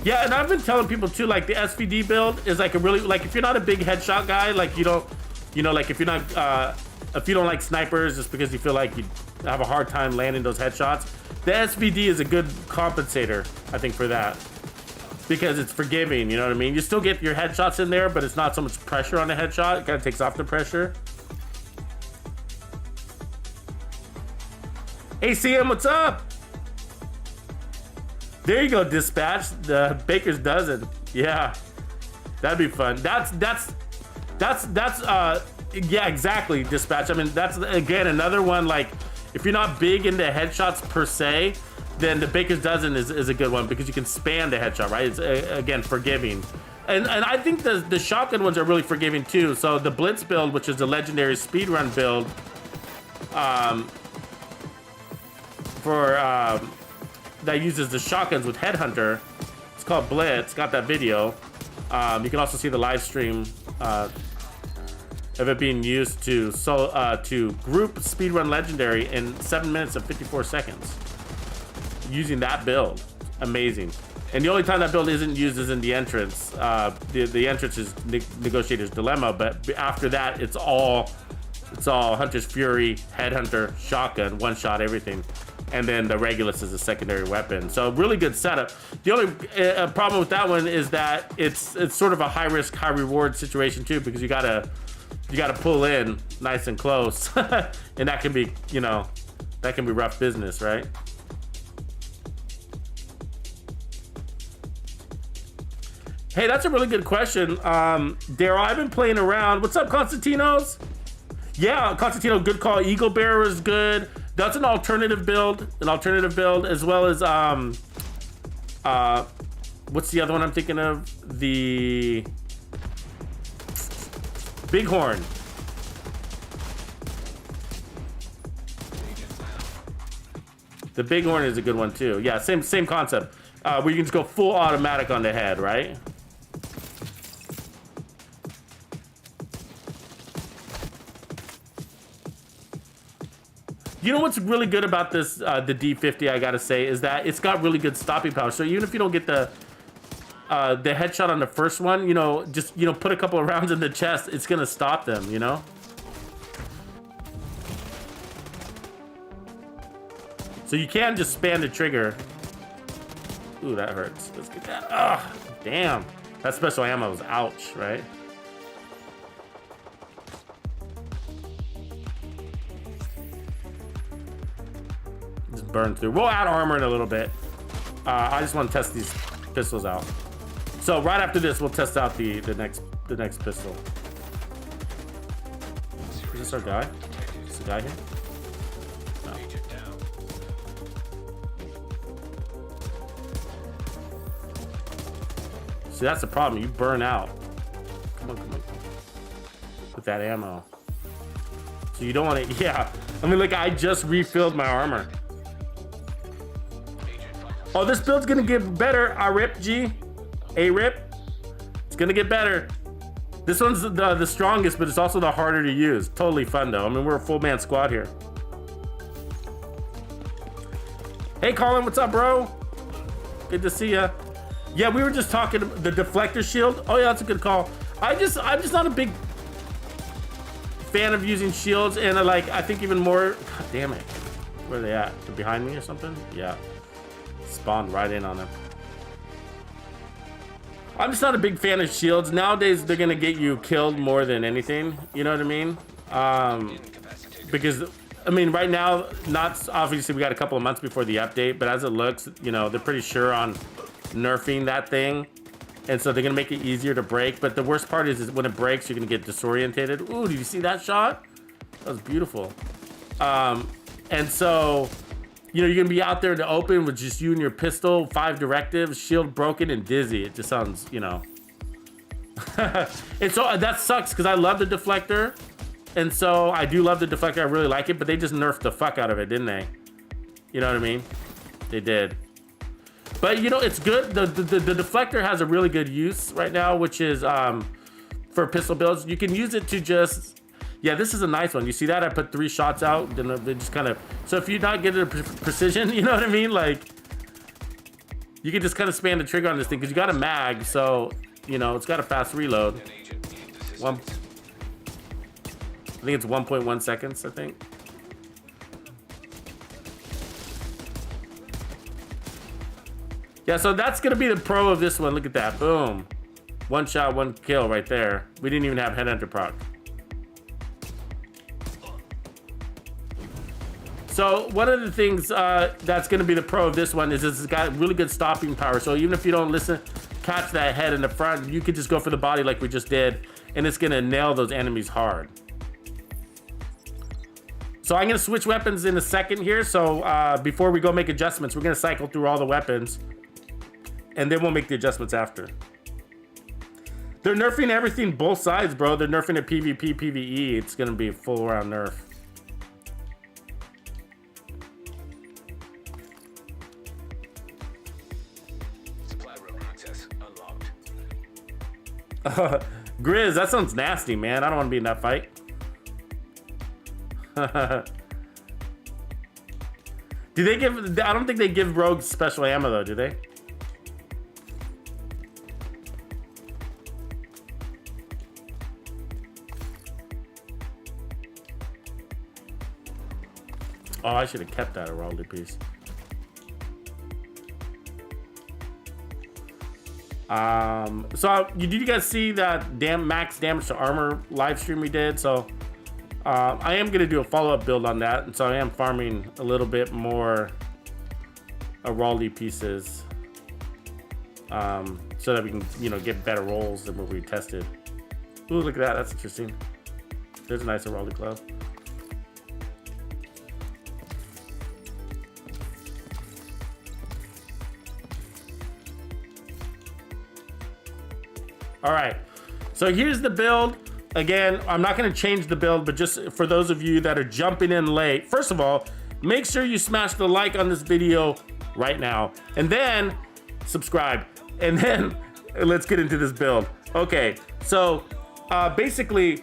Yeah, and I've been telling people too, like the SVD build is like a really, like if you're not a big headshot guy, like you don't, you know, like if you're not, if you don't like snipers just because you feel like you have a hard time landing those headshots, the SVD is a good compensator, I think, for that. Because it's forgiving, you know what I mean? You still get your headshots in there, but it's not so much pressure on the headshot. It kind of takes off the pressure. Hey, CM, what's up? There you go, Dispatch. The Baker's Dozen. Yeah, that'd be fun. That's yeah, exactly, Dispatch. I mean, that's again another one. Like, if you're not big into headshots per se, then the Baker's Dozen is a good one because you can span the headshot, right? It's again forgiving, and I think the shotgun ones are really forgiving too. So the Blitz build, which is the legendary speedrun build, that uses the shotguns with Headhunter. It's called Blitz. Got that video. You can also see the live stream of it being used to group speedrun legendary in 7 minutes and 54 seconds using that build. Amazing. And the only time that build isn't used is in the entrance. The entrance is Negotiator's Dilemma, but after that it's all Hunter's Fury, Headhunter, shotgun, one shot, everything. And then the Regulus is a secondary weapon. So really good setup. The only problem with that one is that it's sort of a high risk, high reward situation too, because you gotta pull in nice and close, and that can be, you know, that can be rough business, right? Hey, that's a really good question, Daryl. I've been playing around. What's up, Constantinos? Yeah, Constantino, good call. Eagle Bearer is good. That's an alternative build, as well as what's the other one I'm thinking of? The Bighorn. The Bighorn is a good one too. Yeah, same concept. Where you can just go full automatic on the head, right? You know what's really good about this, the D50, I gotta say, is that it's got really good stopping power. So even if you don't get the headshot on the first one, you know, just, you know, put a couple of rounds in the chest, it's gonna stop them, you know? So you can just spam the trigger. Ooh, that hurts. Let's get that. Ugh, damn. That special ammo was ouch, right? Burn through. We'll add armor in a little bit. I just want to test these pistols out. So right after this, we'll test out the next pistol. Is this our guy? Is the guy here? No. See, that's the problem. You burn out. Come on. With that ammo. So you don't want to. Yeah. I mean, look, I just refilled my armor. Oh, this build's gonna get better. A-Rip, G. A-Rip. It's gonna get better. This one's the strongest, but it's also the harder to use. Totally fun, though. I mean, we're a full man squad here. Hey, Colin, what's up, bro? Good to see ya. Yeah, we were just talking the deflector shield. Oh, yeah, that's a good call. I'm just not a big fan of using shields, and I think even more. God damn it. Where are they at? They're behind me or something? Yeah. Spawned right in on them. I'm just not a big fan of shields. Nowadays, they're gonna get you killed more than anything. You know what I mean? Because, I mean, right now, not obviously we got a couple of months before the update, but as it looks, you know, they're pretty sure on nerfing that thing. And so they're gonna make it easier to break. But the worst part is when it breaks, you're gonna get disorientated. Ooh, did you see that shot? That was beautiful. And so, you know, you're gonna be out there in the open with just you and your pistol, 5 directives, shield broken, and dizzy. It just sounds, you know. And so that sucks because I love the deflector. And so I do love the deflector. I really like it, but they just nerfed the fuck out of it, didn't they? You know what I mean? They did. But you know, it's good. The deflector has a really good use right now, which is for pistol builds. You can use it to just, yeah, this is a nice one. You see that? I put 3 shots out, then they just kind of, so if you're not getting a precision, you know what I mean? Like, you can just kind of spam the trigger on this thing because you got a mag, so, you know, it's got a fast reload. An agent needs assistance. I think it's 1.1 seconds, I think. Yeah, so that's gonna be the pro of this one. Look at that, boom. 1 shot, 1 kill right there. We didn't even have Headhunter proc. So one of the things that's gonna be the pro of this one is it's got really good stopping power. So even if you don't catch that head in the front, you could just go for the body like we just did, and it's gonna nail those enemies hard. So I'm gonna switch weapons in a second here. So before we go make adjustments, we're gonna cycle through all the weapons, and then we'll make the adjustments after. They're nerfing everything, both sides, bro. They're nerfing it PvP, PvE. It's gonna be a full round nerf. Supply room access unlocked. Grizz, that sounds nasty, man. I don't want to be in that fight. Do they give? I don't think they give rogues special ammo though, do they? Oh, I should have kept that Heraldry piece. So did you guys see that max damage to armor live stream we did? So I am gonna do a follow-up build on that, and so I am farming a little bit more Heraldry pieces, so that we can, you know, get better rolls than what we tested. Ooh, look at that, that's interesting. There's a nice Heraldry glove. All right, so here's the build. Again, I'm not gonna change the build, but just for those of you that are jumping in late, first of all, make sure you smash the like on this video right now, and then subscribe, and then let's get into this build. Okay, so basically,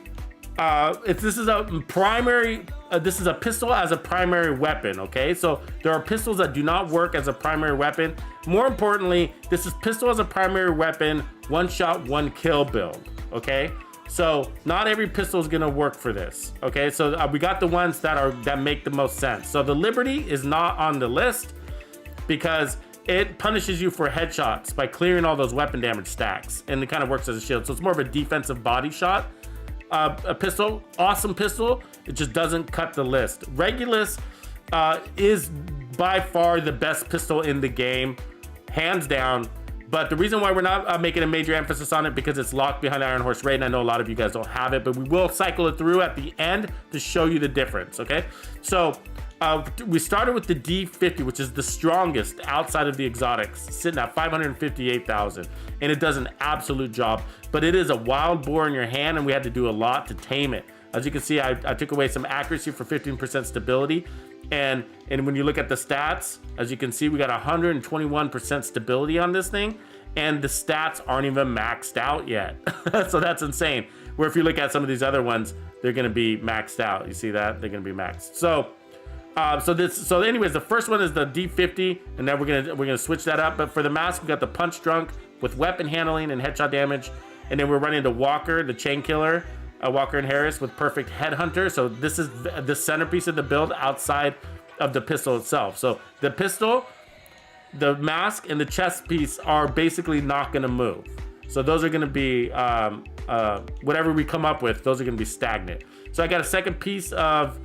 this is a primary, this is a pistol as a primary weapon, okay? So there are pistols that do not work as a primary weapon. More importantly, this is pistol as a primary weapon, 1 shot, 1 kill build, okay? So not every pistol is gonna work for this, okay? So we got the ones that make the most sense. So the Liberty is not on the list because it punishes you for headshots by clearing all those weapon damage stacks, and it kind of works as a shield. So it's more of a defensive body shot. A pistol, awesome pistol, it just doesn't cut the list. Regulus is by far the best pistol in the game, hands down. But the reason why we're not making a major emphasis on it because it's locked behind Iron Horse Raid, and I know a lot of you guys don't have it, but we will cycle it through at the end to show you the difference, okay? So we started with the D50, which is the strongest outside of the exotics, sitting at 558,000, and it does an absolute job. But it is a wild boar in your hand, and we had to do a lot to tame it. As you can see, I took away some accuracy for 15% stability. And when you look at the stats, as you can see, we got 121% stability on this thing, and the stats aren't even maxed out yet. So that's insane. Where if you look at some of these other ones, they're gonna be maxed out. You see that? They're gonna be maxed. So anyways, the first one is the D50, and then we're gonna switch that up. But for the mask, we got the Punch Drunk with weapon handling and headshot damage, and then we're running the Walker, the Chain Killer. Walker and Harris with perfect Headhunter. So this is the centerpiece of the build outside of the pistol itself. So the pistol, the mask, and the chest piece are basically not gonna move. So those are gonna be, whatever we come up with, those are gonna be stagnant. So I got a second piece of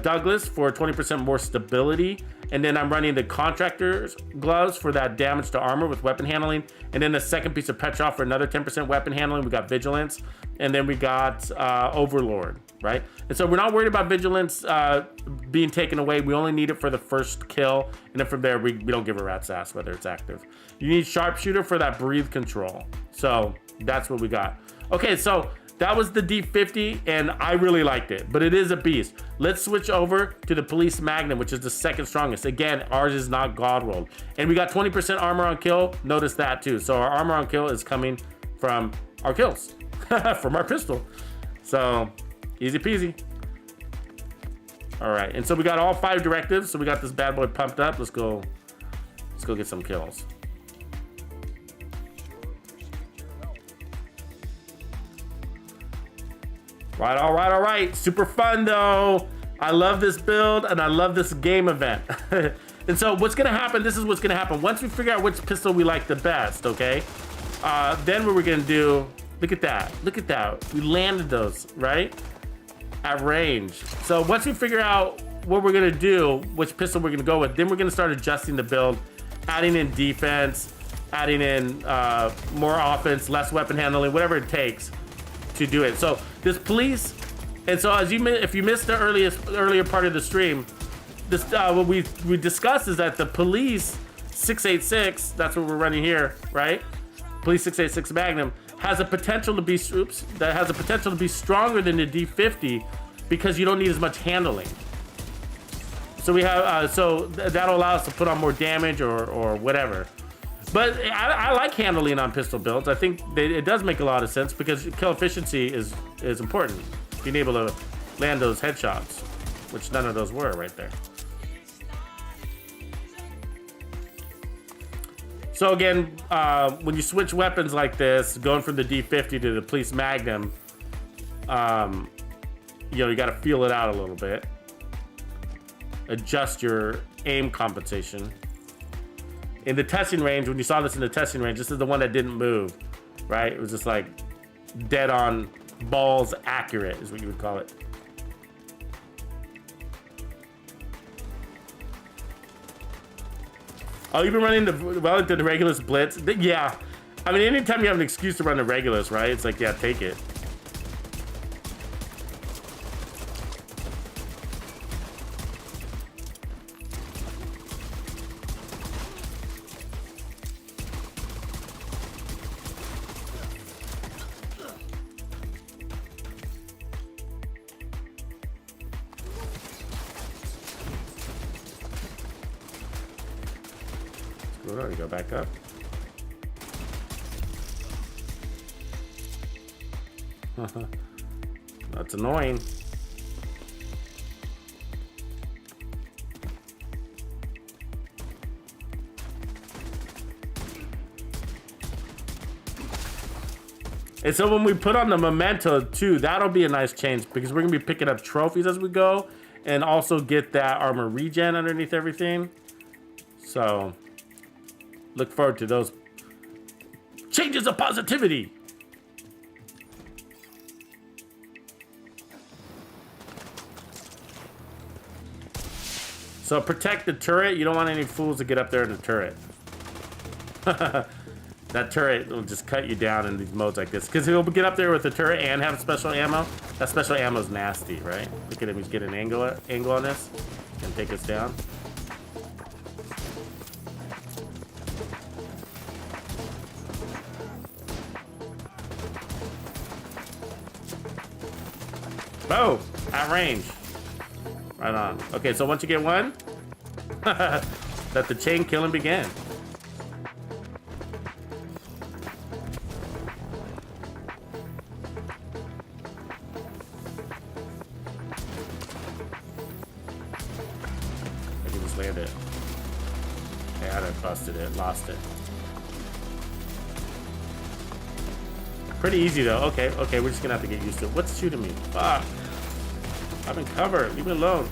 Douglas for 20% more stability. And then I'm running the contractor's gloves for that damage to armor with weapon handling. And then the second piece of Petrov for another 10% weapon handling. We got vigilance. And then we got Overlord, right? And so we're not worried about vigilance being taken away. We only need it for the first kill. And then from there, we don't give a rat's ass whether it's active. You need sharpshooter for that breathe control. So that's what we got. Okay, so that was the D50, and I really liked it, but it is a beast. Let's switch over to the Police Magnum, which is the second strongest. Again, ours is not God rolled. And we got 20% armor on kill. Notice that too. So our armor on kill is coming from our kills, from our pistol. So easy peasy. All right, and so we got all 5 directives. So we got this bad boy pumped up. Let's go get some kills. Right, all right, all right. Super fun though. I love this build and I love this game event. And so what's gonna happen, this is what's gonna happen. Once we figure out which pistol we like the best, okay? Then what we're gonna do, look at that. We landed those, right? At range. So once we figure out what we're gonna do, which pistol we're gonna go with, then we're gonna start adjusting the build, adding in defense, adding in more offense, less weapon handling, whatever it takes to do it. So this police, and so as if you missed the earlier part of the stream, this what we discussed is that the police 686, that's what we're running here, right? Police 686 Magnum has a potential to be stronger than the D50 because you don't need as much handling. So we have that'll allow us to put on more damage or whatever. But I like handling on pistol builds. I think it does make a lot of sense because kill efficiency is important. Being able to land those headshots, which none of those were right there. So again, when you switch weapons like this, going from the D50 to the Police Magnum, you gotta feel it out a little bit. Adjust your aim compensation. In the testing range, when you saw this in the testing range, this is the one that didn't move, right? It was just like dead on balls accurate is what you would call it. Oh, you've been running the Regulus Blitz? Yeah. I mean, anytime you have an excuse to run the Regulus, right? It's like, yeah, take it. Go back up. That's annoying. And so when we put on the memento too, that'll be a nice change because we're gonna be picking up trophies as we go and also get that armor regen underneath everything. So look forward to those changes of positivity. So protect the turret. You don't want any fools to get up there in the turret. That turret will just cut you down in these modes like this. Because he'll get up there with the turret and have special ammo. That special ammo is nasty, right? Look at him. He's getting an angle on this and take us down. Oh, at range. Right on. Okay, so once you get one, let the chain killing begin. I can just land it. Yeah, I busted it, lost it. Pretty easy though. Okay, we're just gonna have to get used to it. What's shooting me? Fuck. I'm in cover. Leave me alone.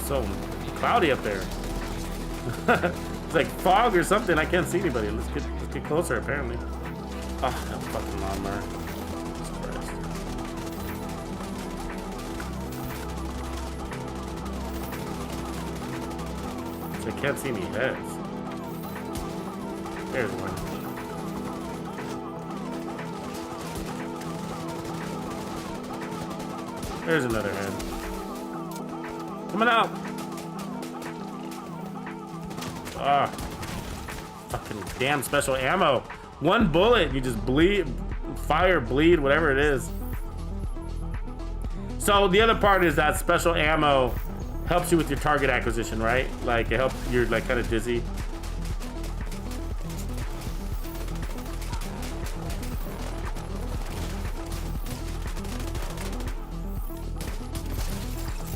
So cloudy up there. It's like fog or something. I can't see anybody. Let's get closer, apparently. Oh, that fucking lawnmower. Jesus Christ. So I can't see any heads. There's one. There's another head. Coming out. Ah, fucking damn special ammo. One bullet, you just bleed, fire, bleed, whatever it is. So the other part is that special ammo helps you with your target acquisition, right? Like it helps, you're like kind of dizzy.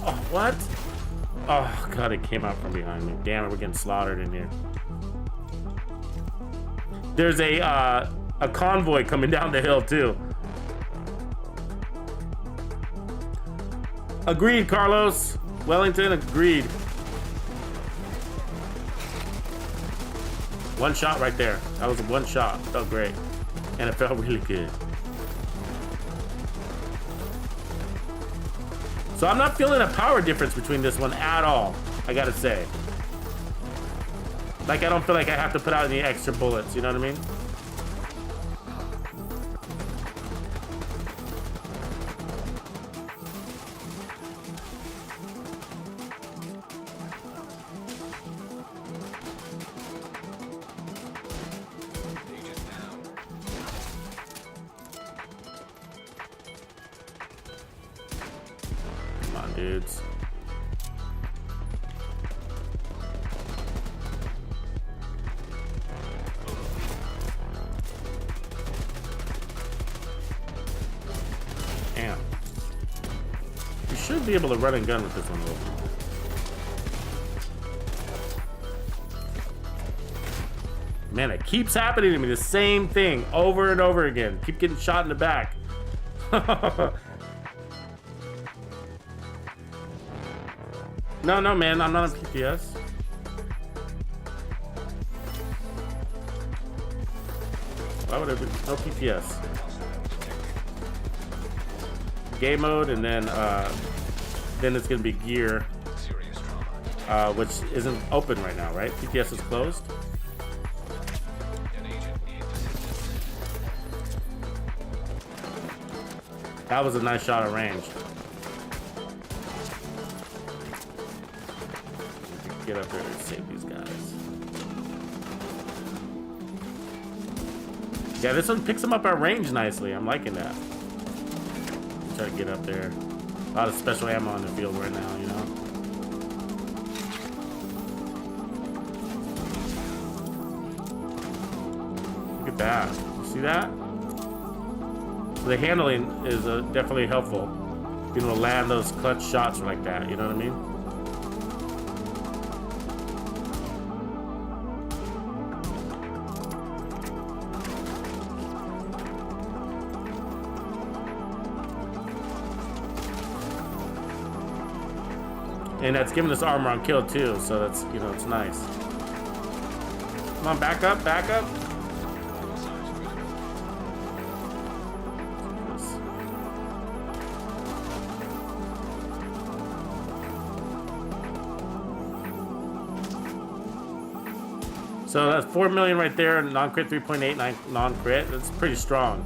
Oh, what? Oh god, it came out from behind me. Damn it, we're getting slaughtered in here. There's a convoy coming down the hill too. Agreed, Carlos. Wellington, agreed. One shot right there. That was one shot. Felt great. And it felt really good. So I'm not feeling a power difference between this one at all, I gotta say. Like, I don't feel like I have to put out any extra bullets, you know what I mean? Come on, dudes. Damn. You should be able to run and gun with this one, though. Man, it keeps happening to me. The same thing over and over again. Keep getting shot in the back. No, man, I'm not on PPS. Why would I be no PPS? Game mode, and then it's gonna be gear, which isn't open right now, right? PPS is closed. That was a nice shot at range. Get up there and save these guys. Yeah, this one picks them up at range nicely. I'm liking that. Try to get up there. A lot of special ammo on the field right now, you know. Look at that. You see that? So the handling is definitely helpful. You know, land those clutch shots like that. You know what I mean? And that's giving us armor on kill too, so that's, you know, it's nice. Come on, back up, back up. So that's 4 million right there, non-crit 3.8 non-crit. That's pretty strong.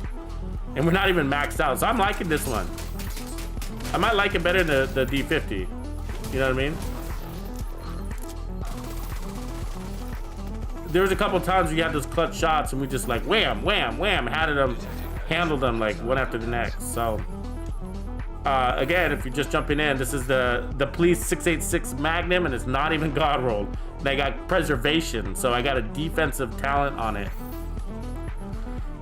And we're not even maxed out, so I'm liking this one. I might like it better than the D50. You know what I mean? There was a couple times we had those clutch shots and we just like wham, wham, wham, handled them like one after the next. So again, if you're just jumping in, this is the Police 686 Magnum, and it's not even God rolled. And I got preservation, so I got a defensive talent on it.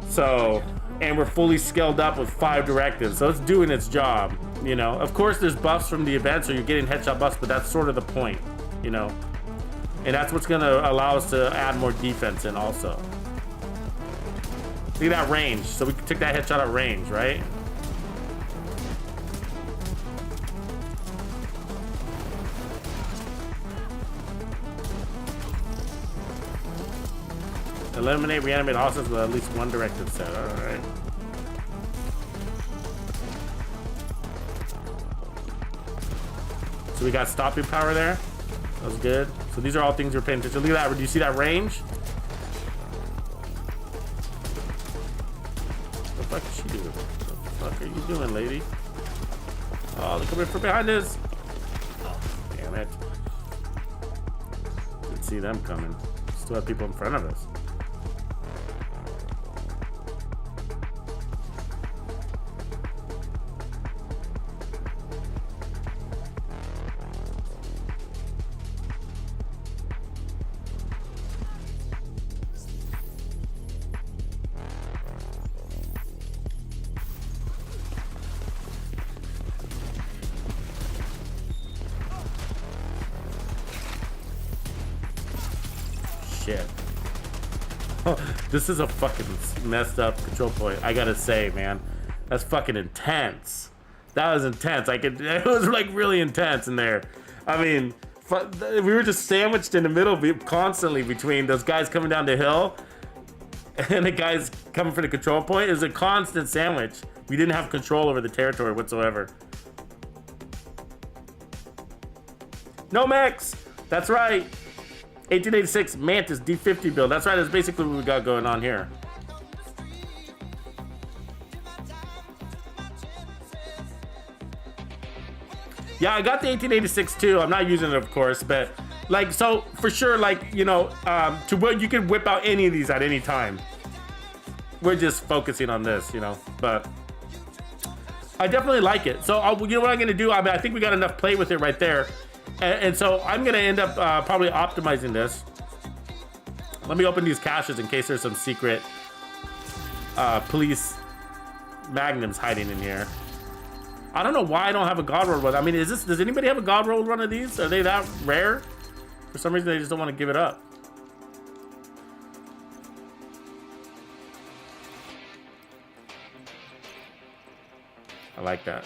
So, and we're fully scaled up with 5 directives, so it's doing its job. You know, of course there's buffs from the event, so you're getting headshot buffs, but that's sort of the point, you know. And that's what's gonna allow us to add more defense in also. Look at that range. So we took that headshot at range, right? Eliminate, reanimate hostages with at least one directive set. Alright. So we got stopping power there. That was good. So these are all things we're paying attention to. Look at that. Do you see that range? What the fuck is she doing? What the fuck are you doing, lady? Oh, they're coming from behind us. Oh, damn it. Didn't see them coming. Still have people in front of us. Shit. This is a fucking messed up control point. I gotta say, man, that's fucking intense. That was intense. It was like really intense in there. I mean, we were just sandwiched in the middle constantly between those guys coming down the hill and the guys coming for the control point. It was a constant sandwich. We didn't have control over the territory whatsoever. No mechs. That's right. 1886 Mantis D50 build. That's right. That's basically what we got going on here. Yeah, I got the 1886 too. I'm not using it, of course, but like, so for sure, like, you know, to what you can whip out any of these at any time. We're just focusing on this, you know, but I definitely like it. So you know what I'm gonna do? I mean, I think we got enough play with it right there. And so I'm gonna end up probably optimizing this. Let me open these caches in case there's some secret police magnums hiding in here. I don't know why I don't have a god roll run. I mean, does anybody have a god roll run of these? Are they that rare? For some reason, they just don't want to give it up. I like that.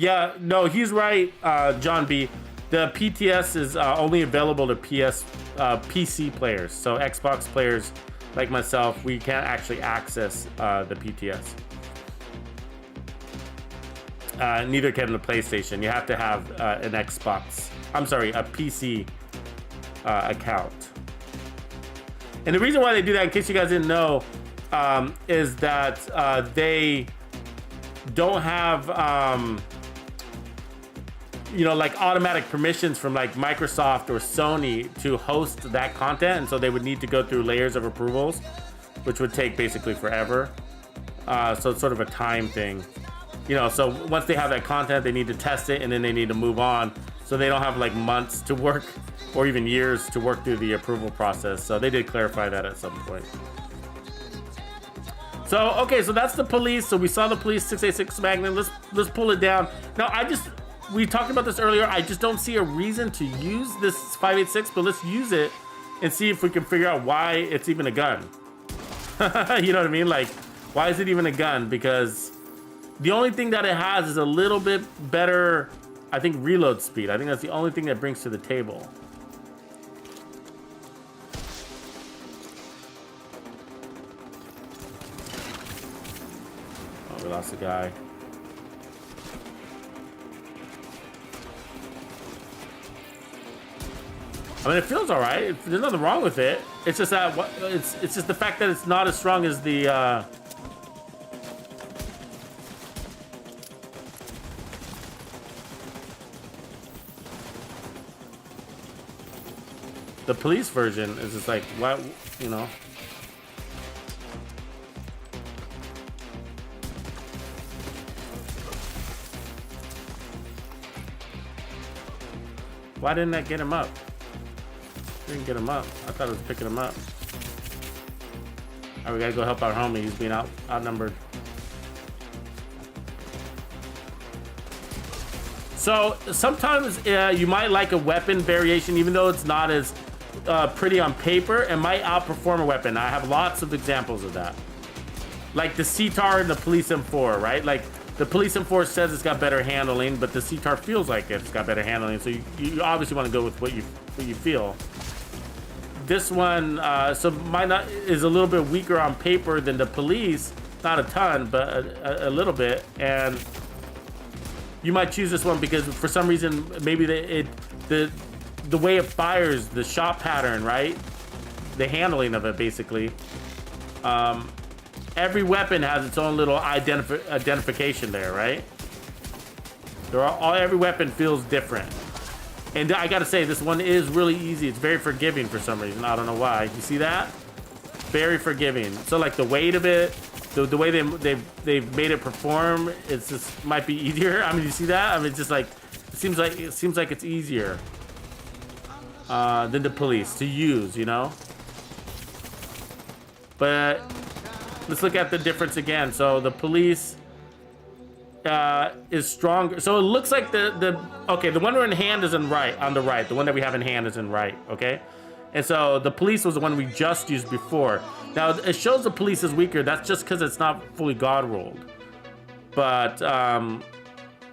Yeah, no, he's right, John B. The PTS is only available to PC players. So Xbox players like myself, we can't actually access the PTS. Neither can the PlayStation. You have to have an Xbox. I'm sorry, a PC account. And the reason why they do that, in case you guys didn't know, is that they don't have you know, like automatic permissions from like Microsoft or Sony to host that content, and so they would need to go through layers of approvals, which would take basically forever. So it's sort of a time thing, you know. So once they have that content, they need to test it, and then they need to move on. So they don't have like months to work, or even years to work through the approval process. So they did clarify that at some point. So okay, so that's the police. So we saw the police 686 Magnum. Let's pull it down. Now we talked about this earlier. I just don't see a reason to use this 586, but let's use it and see if we can figure out why it's even a gun. You know what I mean? Like, why is it even a gun? Because the only thing that it has is a little bit better, I think, reload speed. I think that's the only thing that brings to the table. Oh, we lost a guy. I mean, it feels all right. There's nothing wrong with it. It's just that it's just the fact that it's not as strong as the police version. Is just like, what, you know. Why didn't that get him up? Didn't get him up. I thought it was picking him up. All right, we gotta go help our homie. He's being outnumbered. So sometimes you might like a weapon variation, even though it's not as pretty on paper, it might outperform a weapon. I have lots of examples of that. Like the CTAR and the Police M4, right? Like the Police M4 says it's got better handling, but the CTAR feels like it's got better handling. So you obviously want to go with what you feel. This one, so mine is a little bit weaker on paper than the Police. Not a ton, but a little bit. And you might choose this one because for some reason, maybe the way it fires, the shot pattern, right? The handling of it, basically. Every weapon has its own little identification there, right? Every weapon feels different. And I gotta say, this one is really easy. It's very forgiving for some reason. I don't know why. You see that? Very forgiving. So like the weight of it, the way they've made it perform, it's just might be easier. I mean, you see that? I mean, it's just like it seems like it's easier than the Police to use, you know. But let's look at the difference again. So the Police is stronger. So it looks like the one we're in hand is on the right. The one that we have in hand is in right. Okay. And so the Police was the one we just used before. Now it shows the Police is weaker. That's just because it's not fully God rolled. But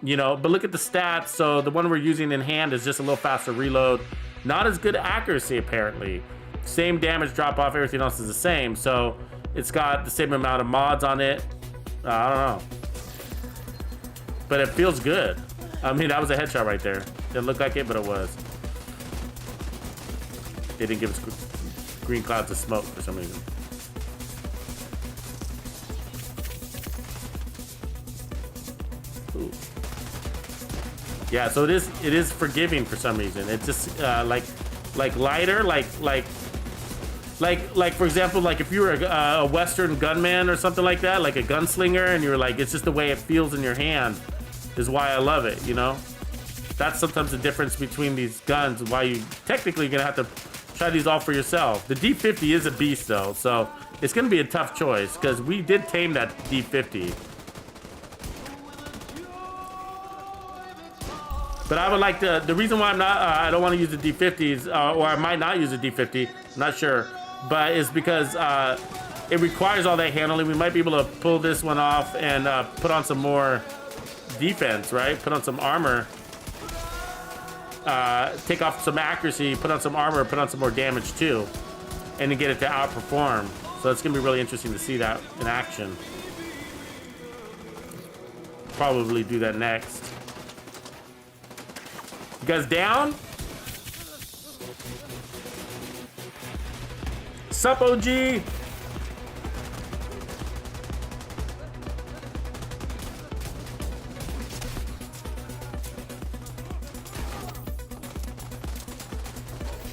you know, but look at the stats. So the one we're using in hand is just a little faster reload. Not as good accuracy apparently. Same damage drop off. Everything else is the same. So it's got the same amount of mods on it. I don't know. But it feels good. I mean, that was a headshot right there. Didn't look like it, but it was. They didn't give us green clouds of smoke for some reason. Ooh. Yeah, so it is forgiving for some reason. It's just like lighter, like for example, like if you were a Western gunman or something like that, like a gunslinger, and you're like, it's just the way it feels in your hand is why I love it, you know? That's sometimes the difference between these guns, why you technically gonna have to try these all for yourself. The D50 is a beast though, so it's gonna be a tough choice because we did tame that D50. But I would like to, the reason why I don't want to use the D50s, or I might not use the D50, I'm not sure, but it's because it requires all that handling. We might be able to pull this one off and put on some more defense, right? Put on some armor, take off some accuracy, put on some armor, put on some more damage too, and then get it to outperform. So it's gonna be really interesting to see that in action. Probably do that next. You guys down? Sup, OG?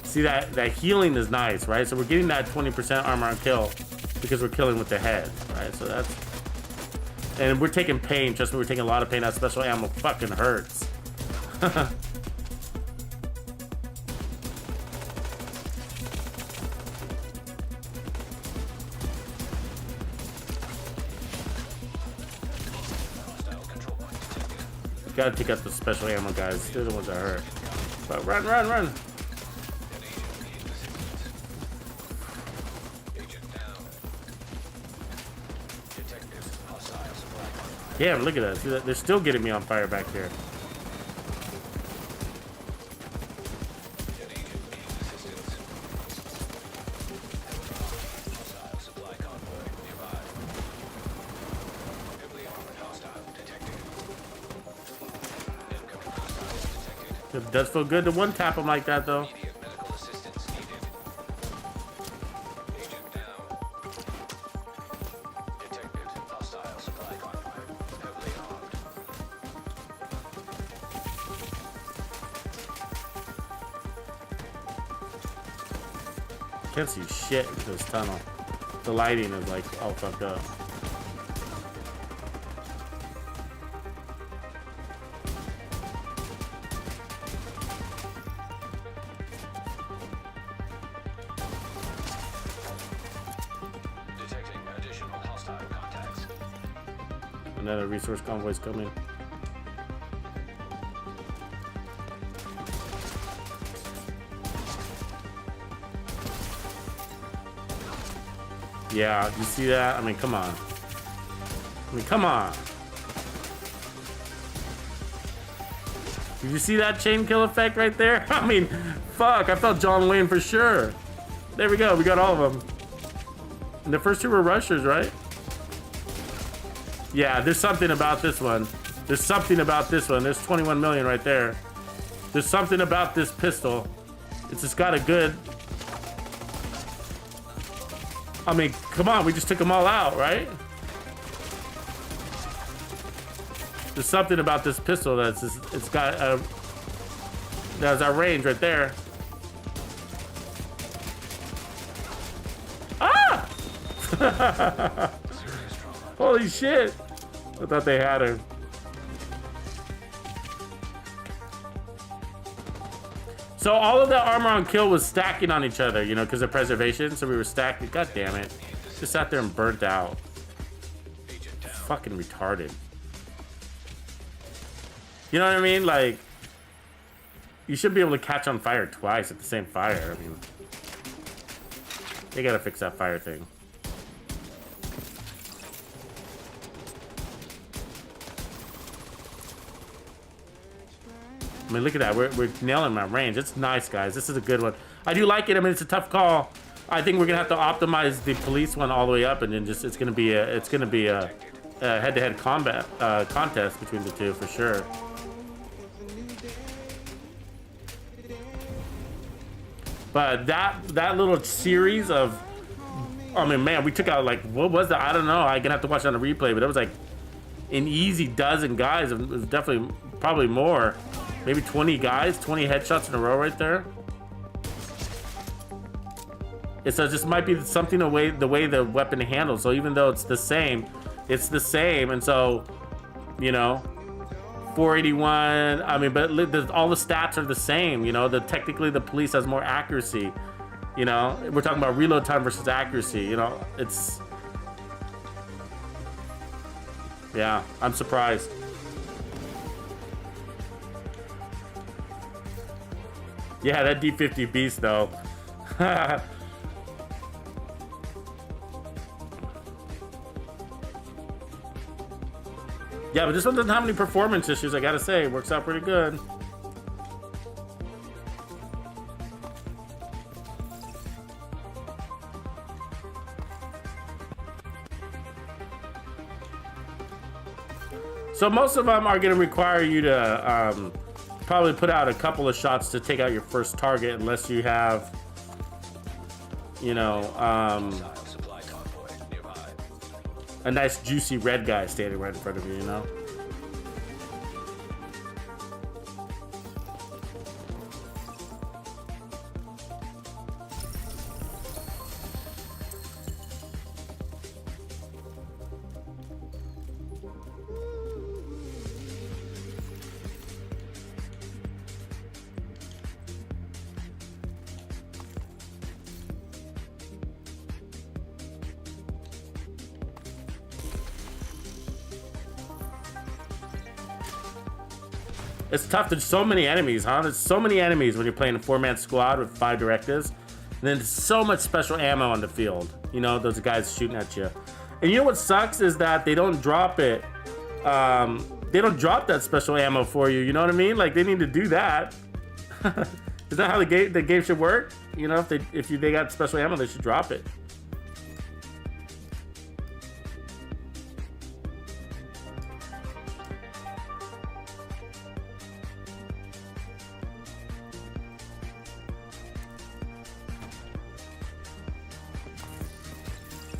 See, that healing is nice, right? So we're getting that 20% armor on kill because we're killing with the head, right? So that's... And we're taking pain. Trust me, we're taking a lot of pain. That special ammo fucking hurts. Gotta take out the special ammo guys. They're the ones that hurt. But run, run, run. Yeah, look at that. See that? They're still getting me on fire back here. It does feel good to one tap them like that, though. Can't see shit in this tunnel. The lighting is like all fucked up. Detecting additional hostile contacts. Another resource convoy's coming. Yeah, you see that? I mean, come on. I mean, come on. Did you see that chain kill effect right there? I mean, fuck, I felt John Wayne for sure. There we go, we got all of them. And the first two were rushers, right? Yeah, there's something about this one. There's something about this one. There's 21 million right there. There's something about this pistol. It's just got a good... I mean, come on, we just took them all out, right? There's something about this pistol that's just, it's got a... There's our range right there. Ah! Holy shit! I thought they had her. So all of that armor on kill was stacking on each other, you know, because of preservation. So we were stacking. God damn it! Just sat there and burnt out. Fucking retarded. You know what I mean? Like, you should be able to catch on fire twice at the same fire. I mean, they gotta fix that fire thing. I mean, look at that. We're nailing my range. It's nice, guys. This is a good one. I do like it. I mean, it's a tough call. I think we're gonna have to optimize the police one all the way up, and then just it's gonna be a head-to-head combat contest between the two for sure. But that little series of, I mean, man, we took out like, what was that? I don't know. I'm gonna have to watch it on a replay, but it was like an easy dozen guys. It was definitely probably more. Maybe 20 guys, 20 headshots in a row right there. It just might be something the way the weapon handles. So even though it's the same. And so, you know, 481. I mean, but all the stats are the same. You know, technically the police has more accuracy. You know, we're talking about reload time versus accuracy. You know, it's, yeah, I'm surprised. Yeah, that D50 beast though. Yeah, but this one doesn't have any performance issues, I gotta say. It works out pretty good. So most of them are gonna require you to probably put out a couple of shots to take out your first target, unless you have, you know, Supply convoy nearby. a nice juicy red guy standing right in front of you, you know? It's tough. There's so many enemies, huh? There's so many enemies when you're playing a 4-man squad with 5 directives. And then there's so much special ammo on the field. You know, those guys shooting at you. And you know what sucks is that they don't drop it. They don't drop that special ammo for you. You know what I mean? Like, they need to do that. Is that how the game should work? You know, if they got special ammo, they should drop it.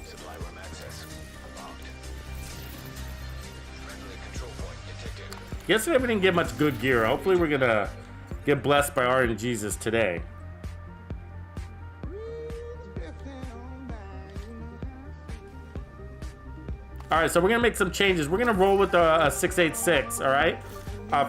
Supply room access unlocked. Friendly control point detected. Yesterday we didn't get much good gear. Hopefully we're gonna get blessed by RNGesus today. All right, so we're gonna make some changes. We're gonna roll with a 686, all right,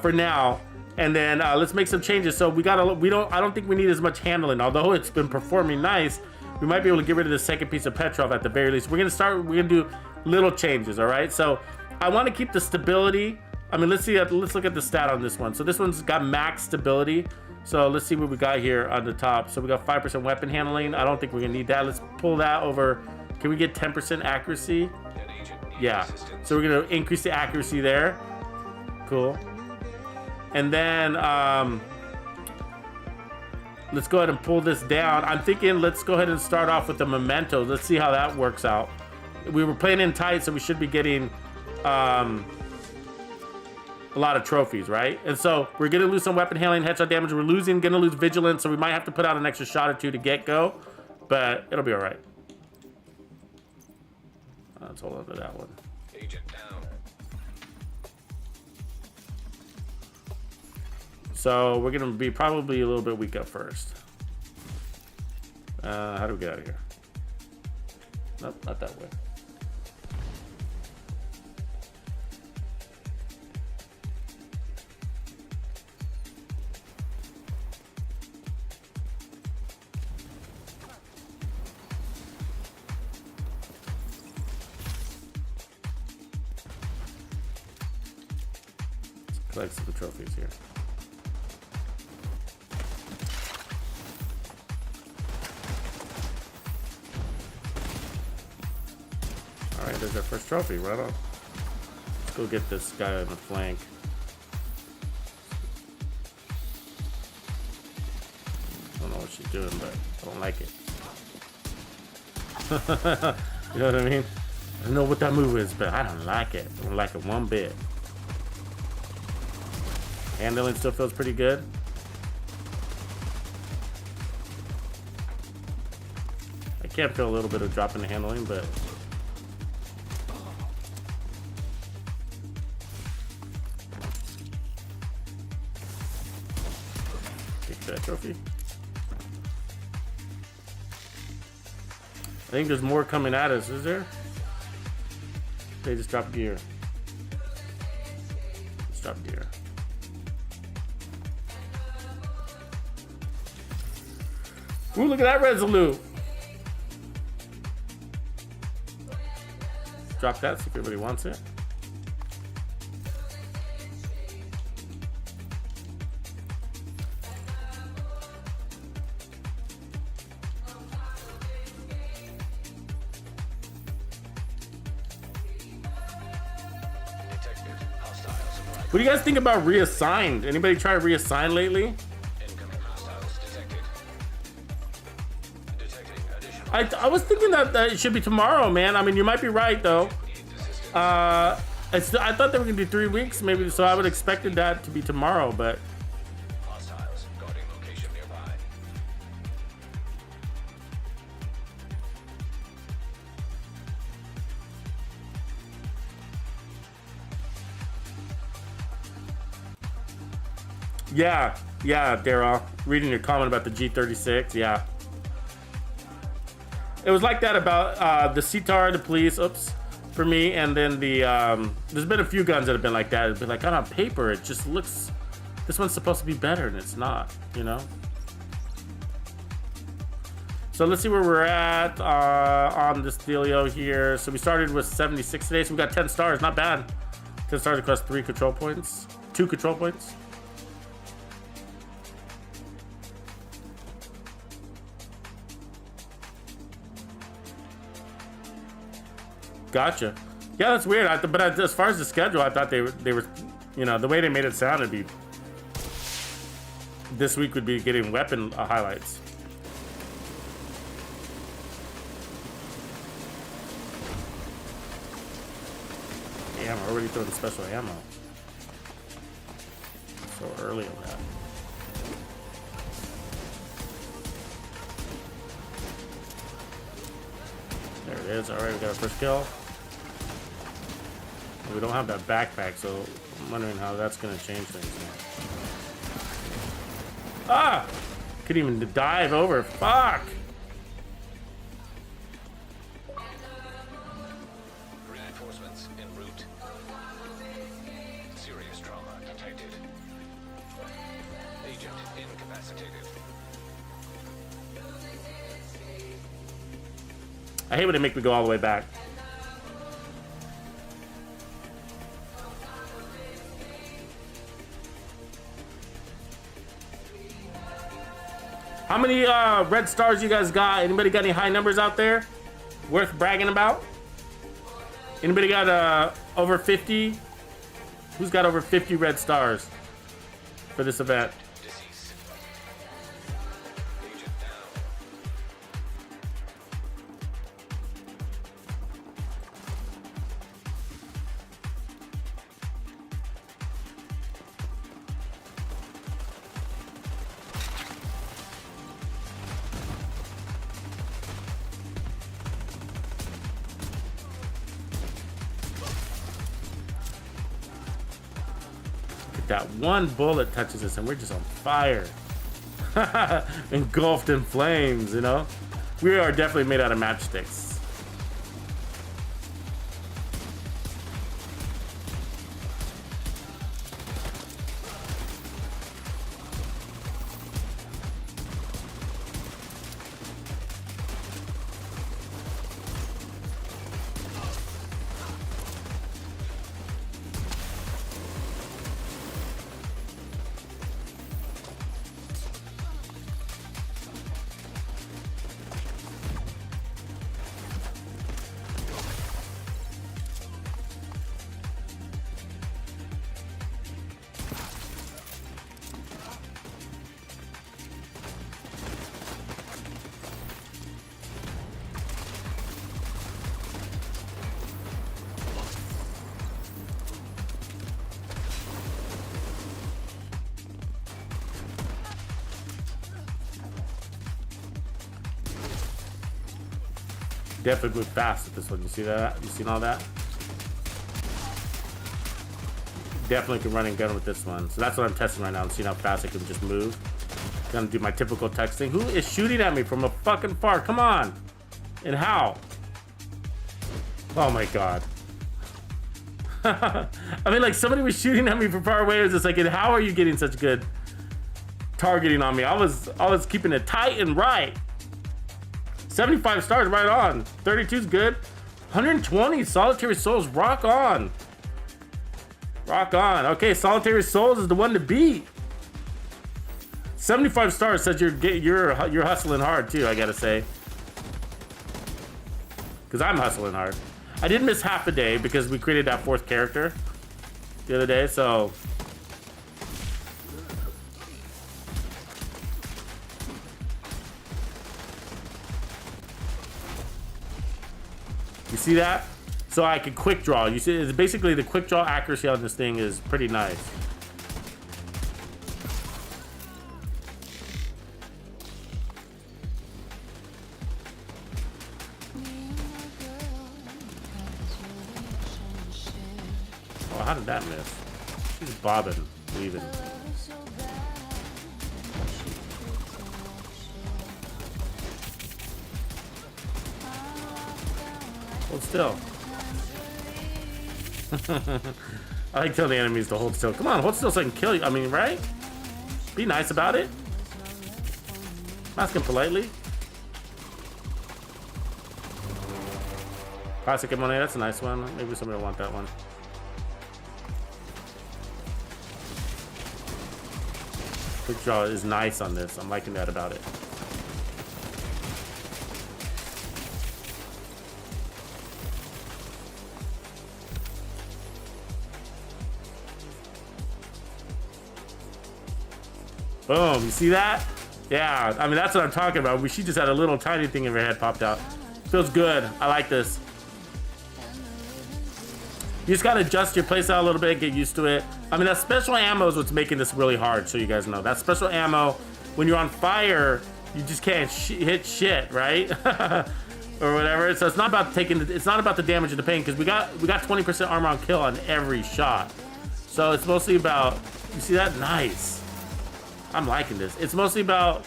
for now, and then let's make some changes. So I don't think we need as much handling. Although it's been performing nice, we might be able to get rid of the second piece of Petrov at the very least. We're gonna do little changes, all right. So I want to keep the stability. I mean, let's look at the stat on this one. So this one's got max stability. So let's see what we got here on the top. So we got 5% weapon handling. I don't think we're gonna need that. Let's pull that over Can we get 10% accuracy? An agent needs Yeah. assistance. So we're gonna increase the accuracy there. Cool. And then let's go ahead and pull this down. I'm thinking let's go ahead and start off with the mementos. Let's see how that works out. We were playing in tight, so we should be getting a lot of trophies, right? And so we're gonna lose some weapon handling, headshot damage. We're gonna lose vigilance, so we might have to put out an extra shot or two to get go, but it'll be all right. Let's hold on to that one. Agent down. So we're gonna be probably a little bit weak up first. How do we get out of here? Nope, not that way. Collect some trophies here. All right, there's our first trophy. Right on. Let's go get this guy on the flank. I don't know what she's doing, but I don't like it. You know what I mean? I don't know what that move is, but I don't like it. I don't like it one bit. Handling still feels pretty good. I can feel a little bit of drop in the handling, but take that trophy. I think there's more coming at us, is there? They just dropped gear. Just dropped gear. Ooh, look at that resolute. Drop that, see if everybody wants it. Detected. Hostile supply. What do you guys think about reassigned? Anybody try reassign lately? Incoming hostiles detected. Detecting additional. I was thinking that it should be tomorrow, man. I mean, you might be right though. Needs assistance. I thought they were gonna be 3 weeks, maybe. So I would expected that to be tomorrow, but Hostiles guarding location nearby. yeah, Daryl. Reading your comment about the G36, yeah. It was like that about the CTAR, the police, for me, and then the there's been a few guns that have been like that. It's been like, on paper, it just looks, this one's supposed to be better, and it's not, you know? So let's see where we're at on this dealio here. So we started with 76 today, so we got 10 stars, not bad. 10 stars across 2 control points. Gotcha. Yeah, that's weird. But as far as the schedule, I thought they were, you know, the way they made it sound, it'd be this week would be getting weapon highlights. Damn, we're already throwing special ammo. So early on that. There it is. All right, we got our first kill. We don't have that backpack, so I'm wondering how that's going to change things now. Ah! Couldn't even dive over. Fuck! Reinforcements en route. Serious trauma detected. Agent incapacitated. I hate when they make me go all the way back. How many red stars you guys got? Anybody got any high numbers out there? worth bragging about? Anybody got over 50? Who's got over 50 red stars for this event? Deceased. Agent down. That one bullet touches us and we're just on fire. Engulfed in flames, you know? We are definitely made out of matchsticks. Definitely move fast with this one. You see that? You seen all that? Definitely can run and gun with this one. So that's what I'm testing right now. I'm seeing how fast I can just move. Gonna do my typical texting. Who is shooting at me from a fucking far? Come on. And how? Oh my god. I mean, like, somebody was shooting at me from far away. It was just like, and how are you getting such good targeting on me? I was keeping it tight and right. 75 stars, right on. 32 is good. 120 solitary souls, rock on. Rock on. Okay, solitary souls is the one to beat. 75 stars says you're hustling hard too, I gotta say. Because I'm hustling hard. I did miss half a day because we created that fourth character the other day, so. You see that? So I can quick draw. You see, it's basically the quick draw accuracy on this thing is pretty nice. Oh, how did that miss? She's bobbing, weaving. Hold still. I like telling the enemies to hold still. Come on, hold still so I can kill you. I mean, right? Be nice about it. Ask him politely. Classic M1A, that's a nice one. Maybe somebody will want that one. Quick draw is nice on this. I'm liking that about it. Boom, you see that? Yeah, I mean, that's what I'm talking about. She just had a little tiny thing in her head popped out. Feels good. I like this. You just gotta adjust your playstyle a little bit, get used to it. I mean, that special ammo is what's making this really hard, so you guys know. That special ammo, when you're on fire, you just can't hit shit, right? Or whatever. So it's not about it's not about the damage and the pain, because we got 20% armor on kill on every shot. So it's mostly about, you see that? Nice. I'm liking this. It's mostly about,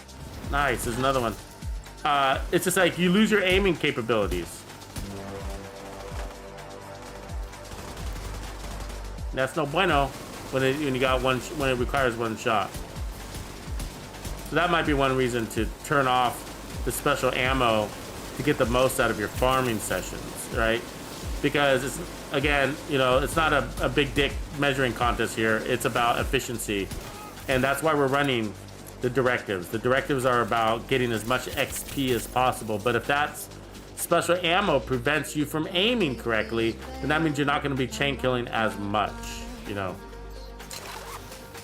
nice, there's another one. It's just like you lose your aiming capabilities. That's no bueno when it requires one shot. So that might be one reason to turn off the special ammo to get the most out of your farming sessions, right? Because it's, again, you know, it's not a big dick measuring contest here. It's about efficiency. And that's why we're running the directives. The directives are about getting as much XP as possible. But if that's special ammo prevents you from aiming correctly, then that means you're not going to be chain killing as much, you know.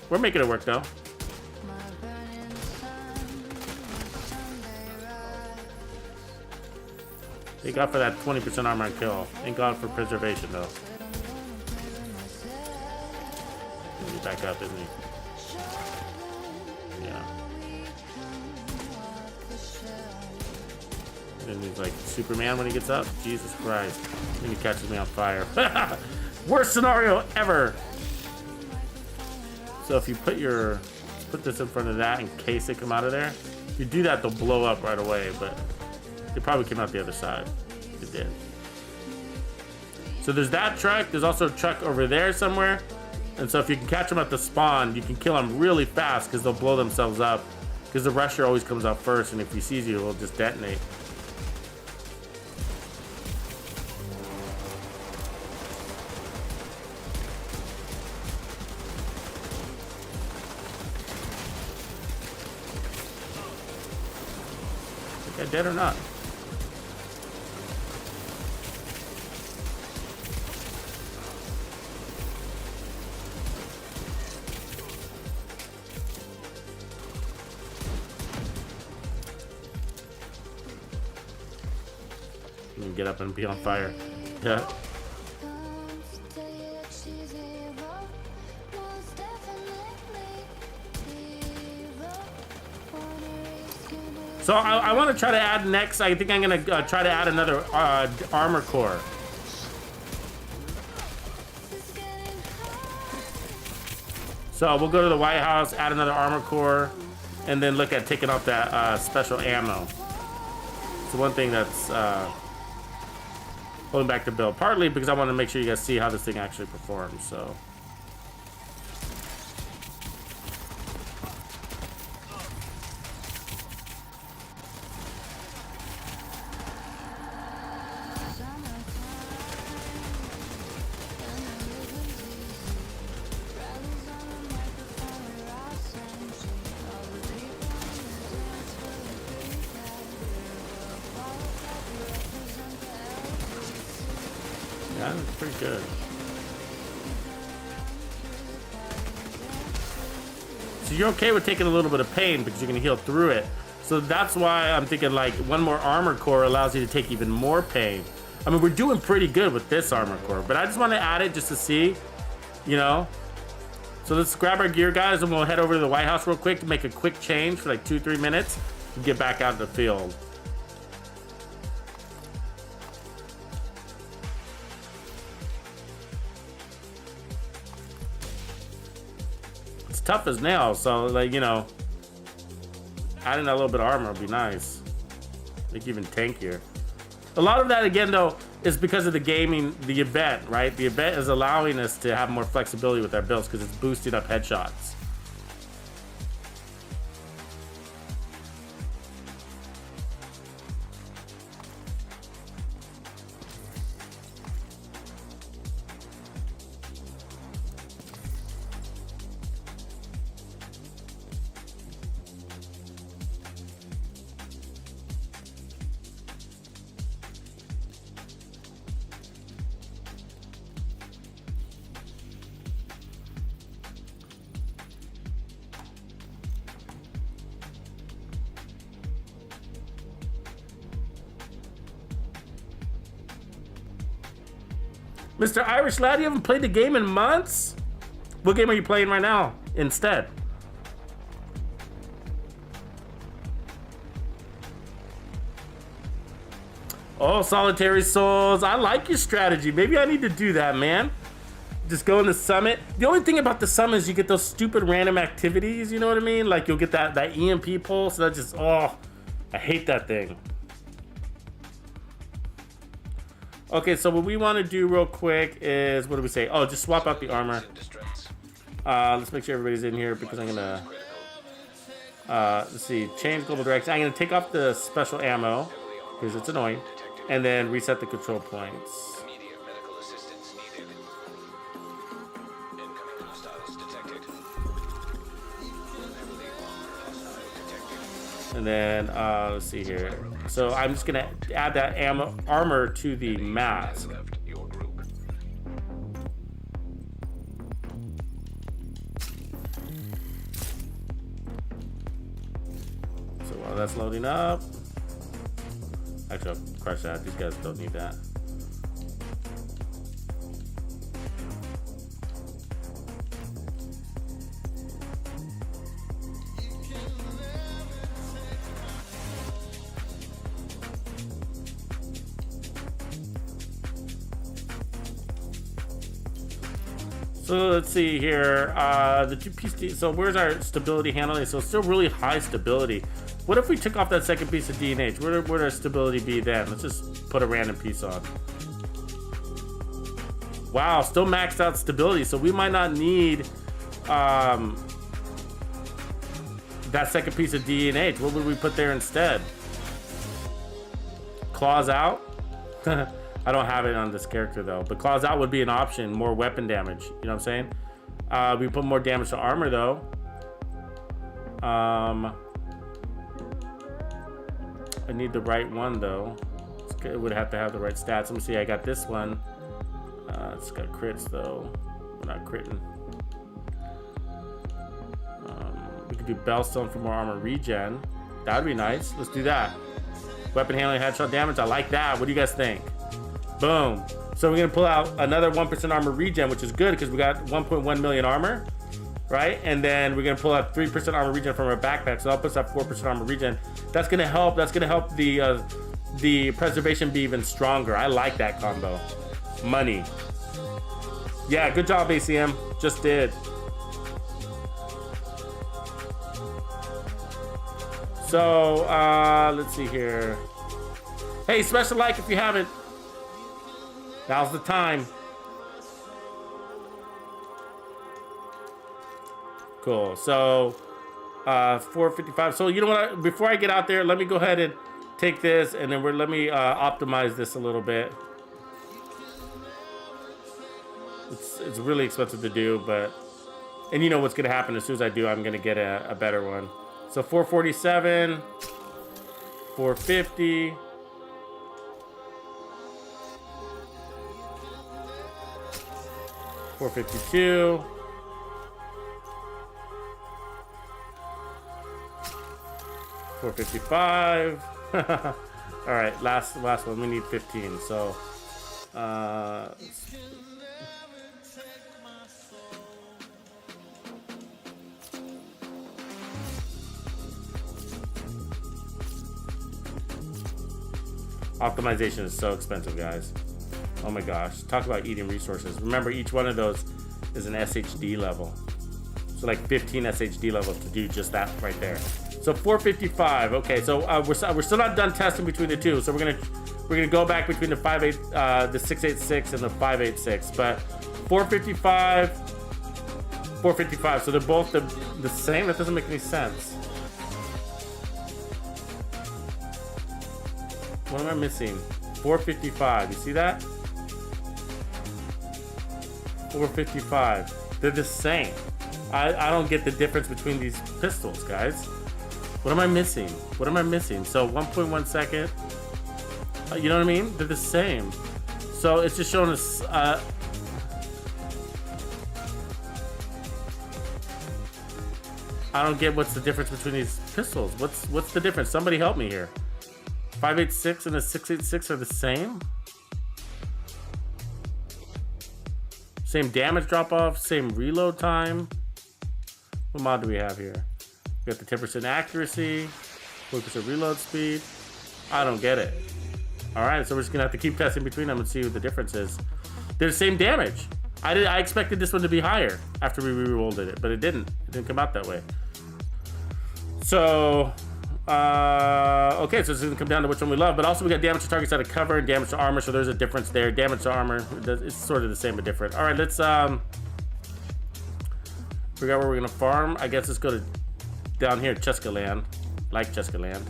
We're making it work though. Thank God for that 20% armor and kill. Thank God for preservation though. He's back up, isn't he? Yeah. And he's like Superman when he gets up. Jesus Christ. And he catches me on fire. Worst scenario ever. So if you put this in front of that in case they come out of there, if you do that, they'll blow up right away, but they probably came out the other side. It did. So there's that truck. There's also a truck over there somewhere. And so if you can catch them at the spawn, you can kill them really fast because they'll blow themselves up. Because the rusher always comes out first, and if he sees you, he'll just detonate. Is that dead or not? Get up and be on fire. Yeah. So I want to try to add next. I think I'm going to try to add another armor core. So we'll go to the White House, add another armor core, and then look at taking off that special ammo. It's one thing that's holding back the build, partly because I want to make sure you guys see how this thing actually performs. So yeah, that's pretty good. So you're okay with taking a little bit of pain because you're gonna heal through it. So that's why I'm thinking like one more armor core allows you to take even more pain. I mean, we're doing pretty good with this armor core, but I just want to add it just to see, you know. So let's grab our gear, guys, and we'll head over to the White House real quick to make a quick change for like 2-3 minutes and get back out in the field. It's tough as nails, so like, you know, adding that little bit of armor would be nice. Make you even tankier. A lot of that, again, though, is because of the gaming, the event, right? The event is allowing us to have more flexibility with our builds because it's boosting up headshots. Mr. Irish Lad, you haven't played the game in months? What game are you playing right now instead? Oh, Solitary Souls. I like your strategy. Maybe I need to do that, man. Just go in the summit. The only thing about the summit is you get those stupid random activities, you know what I mean? Like you'll get that EMP pulse. That just, oh, I hate that thing. Okay, so what we want to do real quick is, what do we say? Oh, just swap out the armor. Let's make sure everybody's in here because I'm gonna, let's see, change global direction. I'm gonna take off the special ammo because it's annoying, and then reset the control points. Immediate medical assistance needed. Incoming hostiles detected. Heavily armored hostile detected. And then let's see here. So I'm just gonna add that armor to the mask. Left your group. So while that's loading up, actually I'll crush that. These guys don't need that. So let's see here, the 2-piece, so where's our stability handling? So it's still really high stability. What if we took off that second piece of D&H? Where would our stability be then? Let's just put a random piece on. Wow, still maxed out stability, so we might not need that second piece of D&H. What would we put there instead? Claws out? I don't have it on this character though, but claws out would be an option. More weapon damage, you know what I'm saying? We put more damage to armor though. I need the right one though. It would have to have the right stats. Let me see, I got this one. It's got crits though. We're not critting. We could do Bellstone for more armor regen. That would be nice. Let's do that. Weapon handling, headshot damage. I like that. What do you guys think? Boom. So we're gonna pull out another 1% armor regen, which is good because we got 1.1 million armor, right? And then we're gonna pull out 3% armor regen from our backpack. So that puts up 4% armor regen. That's gonna help. That's gonna help the preservation be even stronger. I like that combo. Money. Yeah, good job, ACM. Just did. So let's see here. Hey, smash the like if you haven't. Now's the time. Cool. So 455. So you know what? Before I get out there, let me go ahead and take this, and then let me optimize this a little bit. It's really expensive to do, and you know what's gonna happen as soon as I do, I'm gonna get a better one. So 447, 450. 452. 455. All right, last one. We need 15. So, optimization is so expensive, guys. Oh my gosh, talk about eating resources. Remember, each one of those is an SHD level. So like 15 SHD levels to do just that right there. So 455, okay, so we're still not done testing between the two. So we're gonna go back between the 686 and the 586, but 455, 455, so they're both the same? That doesn't make any sense. What am I missing? 455, you see that? 455. They're the same. I don't get the difference between these pistols, guys. What am I missing? What am I missing? So 1.1 second. You know what I mean? They're the same. So it's just showing us. I don't get what's the difference between these pistols. What's the difference? Somebody help me here. 586 and a 686 are the same. Same damage drop off, same reload time. What mod do we have here? We got the 10% accuracy, 40% reload speed. I don't get it. All right, so we're just gonna have to keep testing between them and see what the difference is. They're the same damage. I expected this one to be higher after we re-rolled it, but it didn't. It didn't come out that way. So, okay, so it's gonna come down to which one we love, but also we got damage to targets out of cover and damage to armor, so there's a difference there. Damage to armor, it's sort of the same but different. All right, let's figure out where we're gonna farm. I guess let's go to down here, Cheska Land. Like Cheska Land.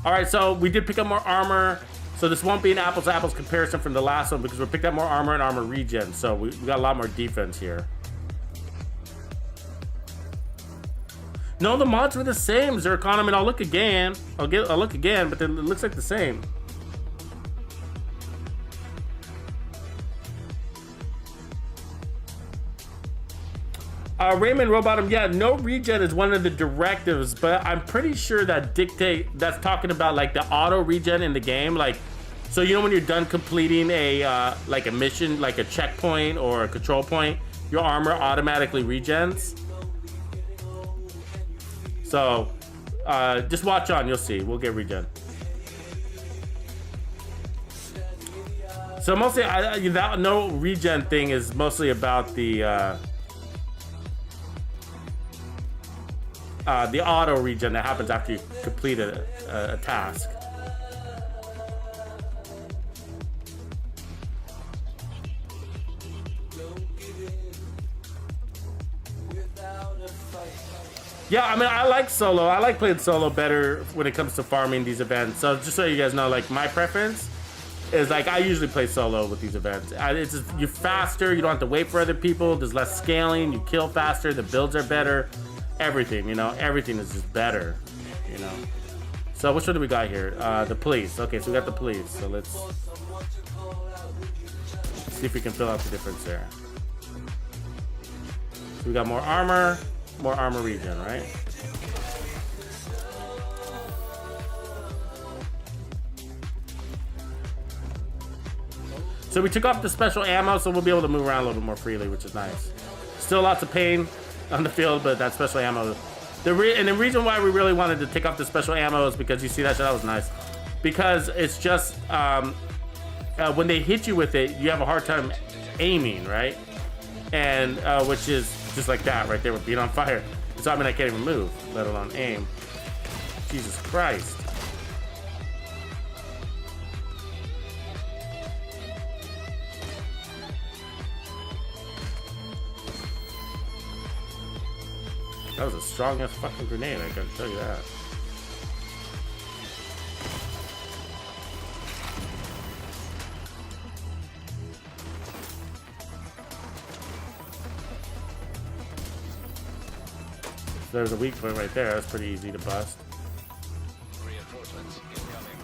All right, so we did pick up more armor. So this won't be an apples to apples comparison from the last one because we picked up more armor and armor regen. So we got a lot more defense here. No, the mods were the same, Zircon. I mean, I'll look again. I'll look again, but it looks like the same. Raymond Robotum, yeah, no regen is one of the directives, but I'm pretty sure that that's talking about like the auto regen in the game. Like, so you know when you're done completing a like a mission, like a checkpoint or a control point, your armor automatically regens. So just watch on, you'll see. We'll get regen. So mostly, that no regen thing is mostly about the auto regen that happens after you complete a task. Yeah, I mean, I like solo. I like playing solo better when it comes to farming these events. So just so you guys know, like, my preference is, like, I usually play solo with these events. It's just, you're faster, you don't have to wait for other people, there's less scaling, you kill faster, the builds are better, everything, you know, everything is just better, you know. So which one do we got here? The police. Okay, so we got the police. So let's see if we can fill out the difference there. So we got more armor regen, right? So we took off the special ammo, so we'll be able to move around a little bit more freely, which is nice. Still lots of pain on the field, but that special ammo. And the reason why we really wanted to take off the special ammo is because you see that was nice. Because it's just when they hit you with it, you have a hard time aiming, right? And which is just like that right there with being on fire. So I mean, I can't even move, let alone aim. Jesus Christ. That was a strong ass fucking grenade, I gotta tell you that. There's a weak point right there. That's pretty easy to bust. Reinforcements incoming.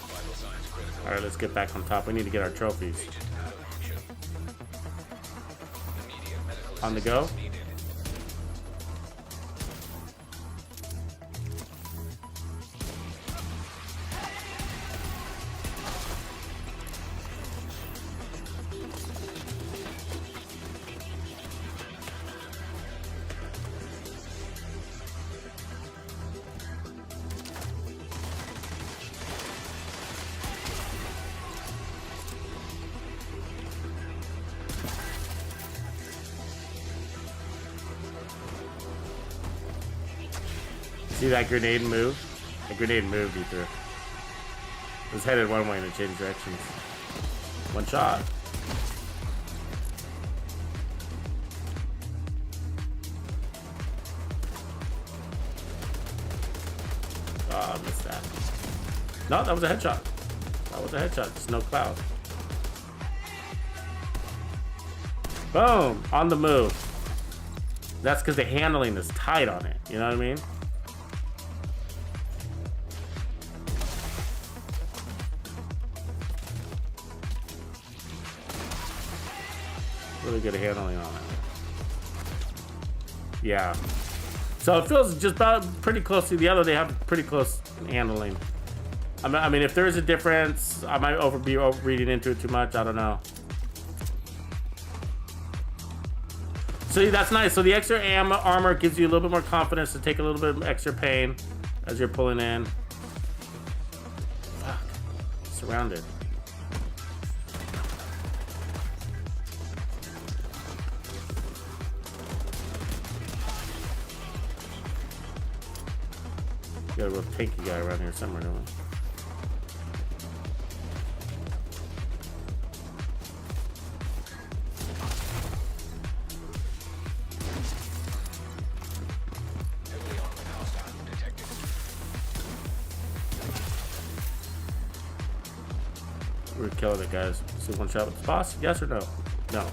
Vital signs critical. All right, let's get back on top. We need to get our trophies. Agent out of action. Immediate medical On the go. assistance needed. See that grenade move? The grenade moved you through. It was headed one way and it changed directions. One shot. Oh, I missed that. No, that was a headshot. That was a headshot. Just no cloud. Boom! On the move. That's because the handling is tight on it. You know what I mean? Really good handling on it. Yeah. So it feels just about pretty close to the other. They have pretty close handling. I mean, if there is a difference, I might be reading into it too much. I don't know. So that's nice. So the extra armor gives you a little bit more confidence to take a little bit of extra pain as you're pulling in. Fuck. Surrounded. Got a real tanky guy around here somewhere, don't we? Heavily armored hostile detected. We're killing it, guys. See one shot with the boss? Yes or no? No.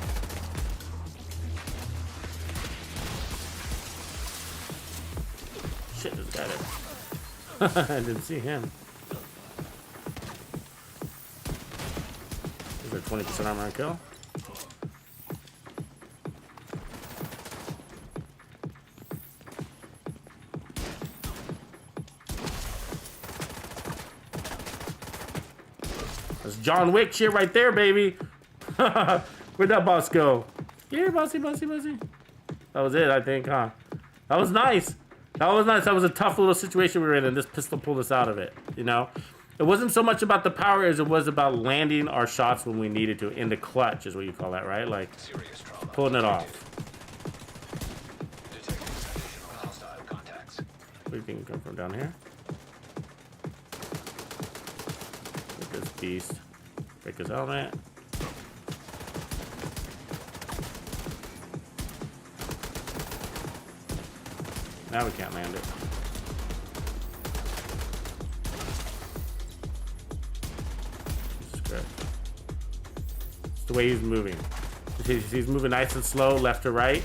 shit, this guy there. I didn't see him. Is there 20% armor on kill? That's John Wick shit right there, baby. Where'd that boss go? Here, bossy, bossy, bossy. That was it, I think, huh? That was nice. That was nice. That was a tough little situation we were in, and this pistol pulled us out of it, you know? It wasn't so much about the power as it was about landing our shots when we needed to. In the clutch is what you call that, right? Like, Serious trauma. pulling it off. Detecting additional hostile contacts. Where do you think you come from down here? Look at this beast. Break his helmet. Now we can't land it. Script. It's the way he's moving. He's moving nice and slow, left to right.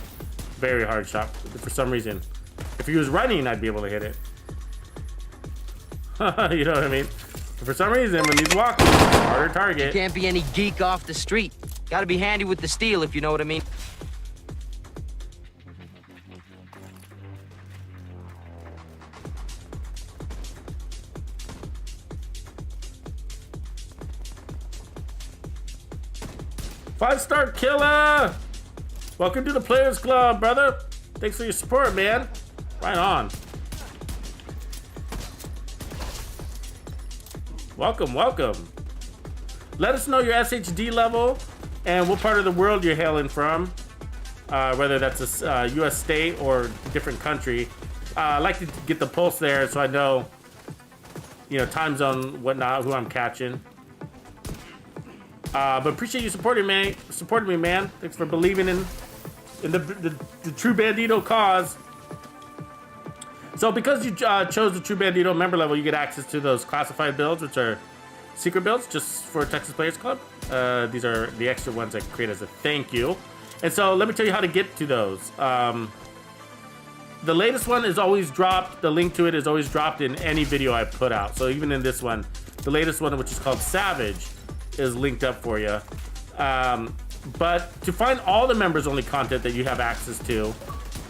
Very hard shot for some reason. If he was running, I'd be able to hit it. You know what I mean? But for some reason, when he's walking, harder target. Can't be any geek off the street. Gotta be handy with the steel, if you know what I mean. Five-star killer! Welcome to the Players Club, brother. Thanks for your support, man. Right on. Welcome, welcome. Let us know your SHD level and what part of the world you're hailing from. Whether that's a US state or different country. I like to get the pulse there so I know, you know, time zone, whatnot, who I'm catching. But appreciate you supporting me, man. Thanks for believing in the True Bandido cause. So because you chose the True Bandido member level, you get access to those classified builds, which are secret builds just for Texas Players Club. These are the extra ones I create as a thank you. And so let me tell you how to get to those. The latest one is always dropped. The link to it is always dropped in any video I put out. So even in this one, the latest one, which is called Savage, is linked up for you. But to find all the members only content that you have access to,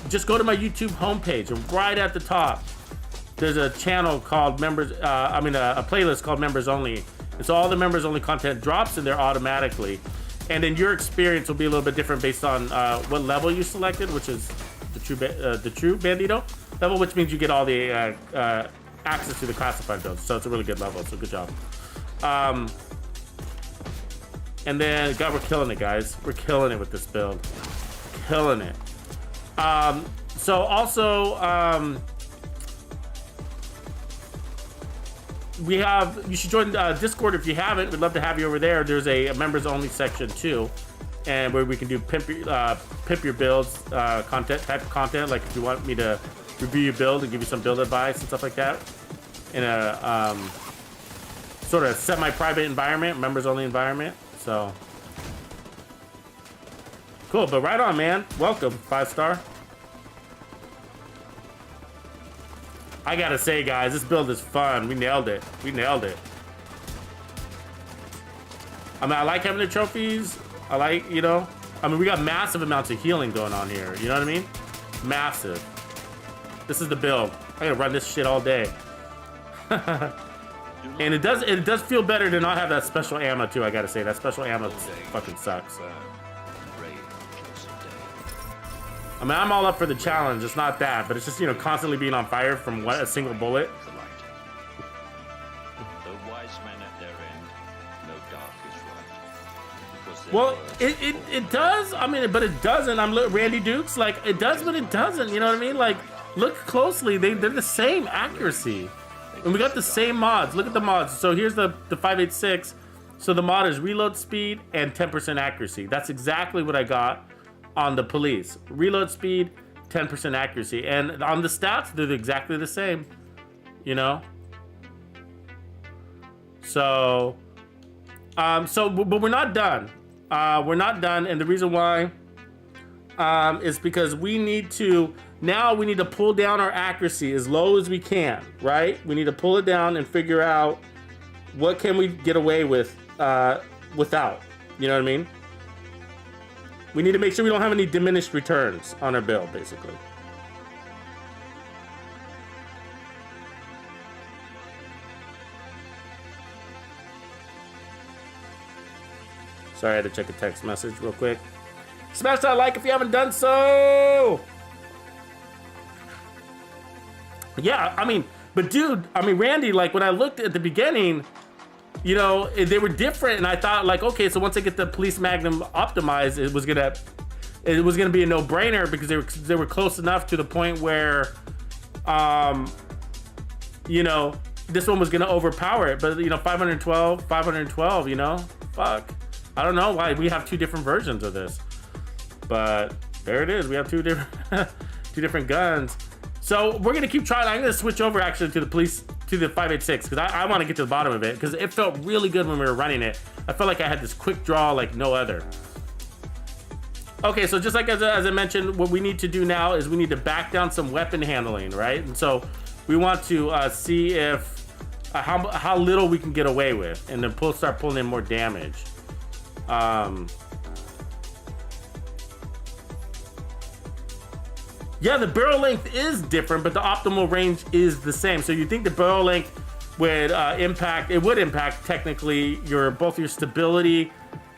just go to my YouTube homepage, and right at the top there's a channel called members, a playlist called members only. And so all the members only content drops in there automatically. And then your experience will be a little bit different based on what level you selected, which is the True Bandido level, which means you get all the access to the classified builds. So it's a really good level, so good job. And then, God, we're killing it, guys. We're killing it with this build. Killing it. So also, you should join Discord if you haven't. We'd love to have you over there. There's a members only section too, and where we can do pimp your builds type of content. Like if you want me to review your build and give you some build advice and stuff like that in a sort of semi-private environment, members only environment. So cool, but right on, man. Welcome, 5-star. I gotta say, guys, this build is fun. We nailed it. We nailed it. I mean, I like having the trophies. I like, you know, I mean, we got massive amounts of healing going on here. You know what I mean? Massive. This is the build. I gotta run this shit all day. And it does feel better to not have that special ammo too. I gotta say, that special ammo fucking sucks. I mean, I'm all up for the challenge. It's not that, but it's just, you know, constantly being on fire from a single bullet. The wise men at their end, no dark is right. Because Well, it does. I mean, but it doesn't. Randy Dukes, like, it does, but it doesn't. You know what I mean? Like, look closely. They're the same accuracy. And we got the same mods. Look at the mods. So here's the 586. So the mod is reload speed and 10% accuracy. That's exactly what I got on the police. Reload speed, 10% accuracy. And on the stats, they're exactly the same. You know? So, but we're not done. We're not done. And the reason why is because we need to Now we need to pull down our accuracy as low as we can, right? We need to pull it down and figure out what can we get away with without, you know what I mean? We need to make sure we don't have any diminished returns on our build, basically. Sorry, I had to check a text message real quick. Smash that like if you haven't done so! Yeah, I mean, but dude, I mean, Randy, like when I looked at the beginning, you know, they were different, and I thought like, okay, so once I get the police Magnum optimized, it was gonna be a no-brainer because they were close enough to the point where, you know, this one was gonna overpower it. But you know, 512, you know, fuck. I don't know why we have two different versions of this, but there it is. We have two different guns. So we're gonna keep trying. I'm gonna switch over actually to the 586 because I want to get to the bottom of it because it felt really good when we were running it. I felt like I had this quick draw like no other. Okay, so just like as I mentioned, what we need to do now is we need to back down some weapon handling, right? And so we want to see if how little we can get away with, and then start pulling in more damage. Yeah, the barrel length is different, but the optimal range is the same. So you think the barrel length would impact technically both your stability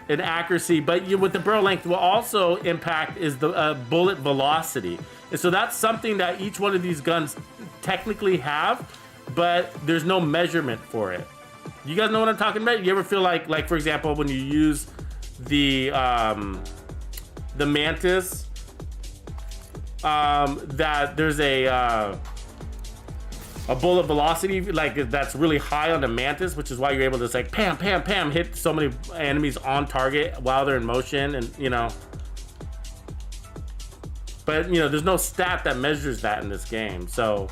and accuracy, but what the barrel length will also impact is the bullet velocity. And so that's something that each one of these guns technically have, but there's no measurement for it. You guys know what I'm talking about? You ever feel like for example, when you use the Mantis, that there's a bullet velocity like that's really high on the Mantis, which is why you're able to just like pam, pam, pam, hit so many enemies on target while they're in motion, and you know. But you know, there's no stat that measures that in this game. So,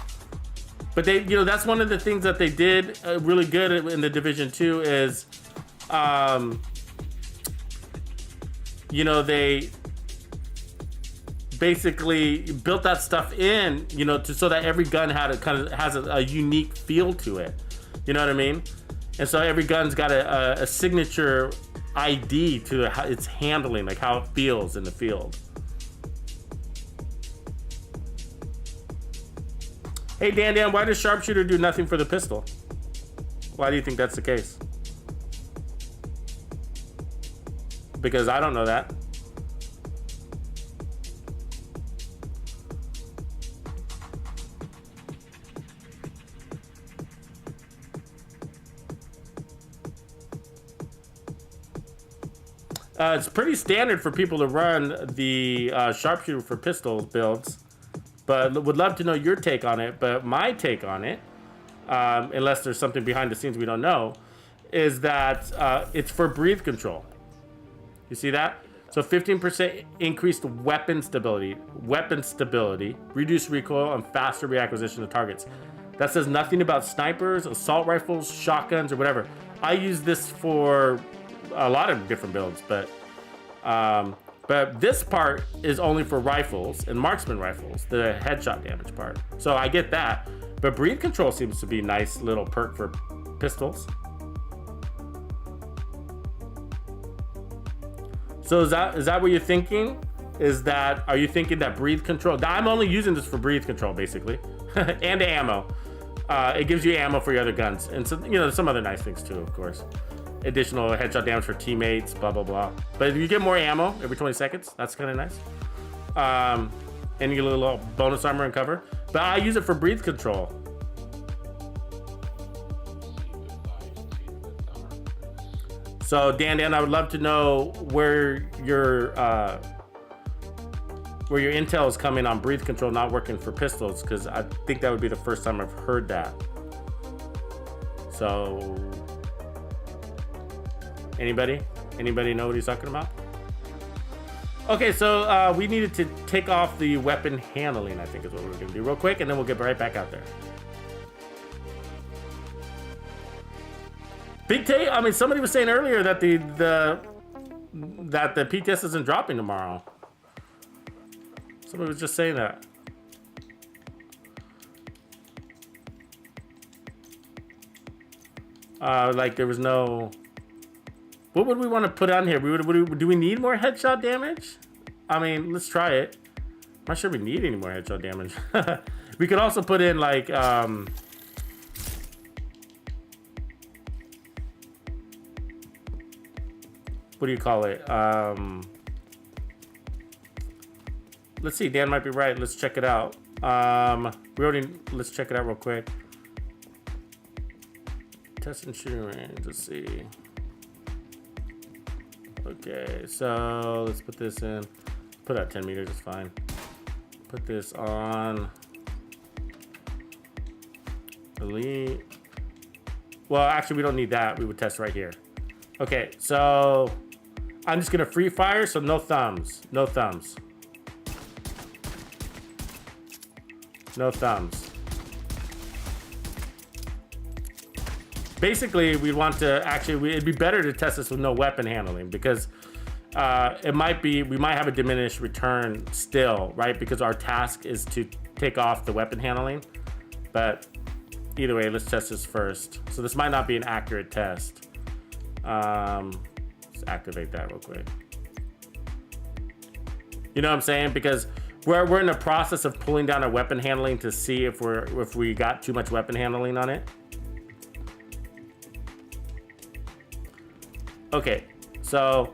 but they, you know, that's one of the things that they did really good in the Division 2 is, you know, they basically built that stuff in, you know, so that every gun has a unique feel to it. You know what I mean? And so every gun's got a signature ID to how its handling, like how it feels in the field. Hey Dan, why does sharpshooter do nothing for the pistol? Why do you think that's the case? Because I don't know that. It's pretty standard for people to run the sharpshooter for pistol builds, but would love to know your take on it. But my take on it, unless there's something behind the scenes we don't know, is that it's for breathe control. You see that? So 15% increased weapon stability, reduced recoil, and faster reacquisition of targets. That says nothing about snipers, assault rifles, shotguns, or whatever. I use this for a lot of different builds, but this part is only for rifles and marksman rifles, the headshot damage part. So I get that, but breathe control seems to be a nice little perk for pistols. So is that what you're thinking? Are you thinking that breathe control? I'm only using this for breathe control basically, and ammo. It gives you ammo for your other guns, and so, you know, some other nice things too, of course. Additional headshot damage for teammates, blah blah blah. But if you get more ammo every 20 seconds, that's kind of nice. And you get a little bonus armor and cover. But I use it for breathe control. So Dan, I would love to know where your intel is coming on breathe control not working for pistols, because I think that would be the first time I've heard that. So anybody know what he's talking about? Okay, so we needed to take off the weapon handling, I think is what we're gonna do real quick, and then we'll get right back out there. Big Tay, I mean, somebody was saying earlier that the PTS isn't dropping tomorrow. Somebody was just saying that. Like there was no. What would we want to put on here? Do we need more headshot damage? I mean, let's try it. I'm not sure we need any more headshot damage. We could also put in like what do you call it? Let's see. Dan might be right. Let's check it out. Let's check it out real quick. Test and shooting range. Let's see. Okay, so let's put this in. Put out 10 meters. It's fine. Put this on elite. Well, actually, we don't need that. We would test right here. Okay, so I'm just gonna free fire. So no thumbs. No thumbs. No thumbs. Basically, we want to actually, it'd be better to test this with no weapon handling because we might have a diminished return still, right? Because our task is to take off the weapon handling. But either way, let's test this first. So this might not be an accurate test. Let's activate that real quick. You know what I'm saying? Because we're in the process of pulling down our weapon handling to see if we got too much weapon handling on it. Okay, so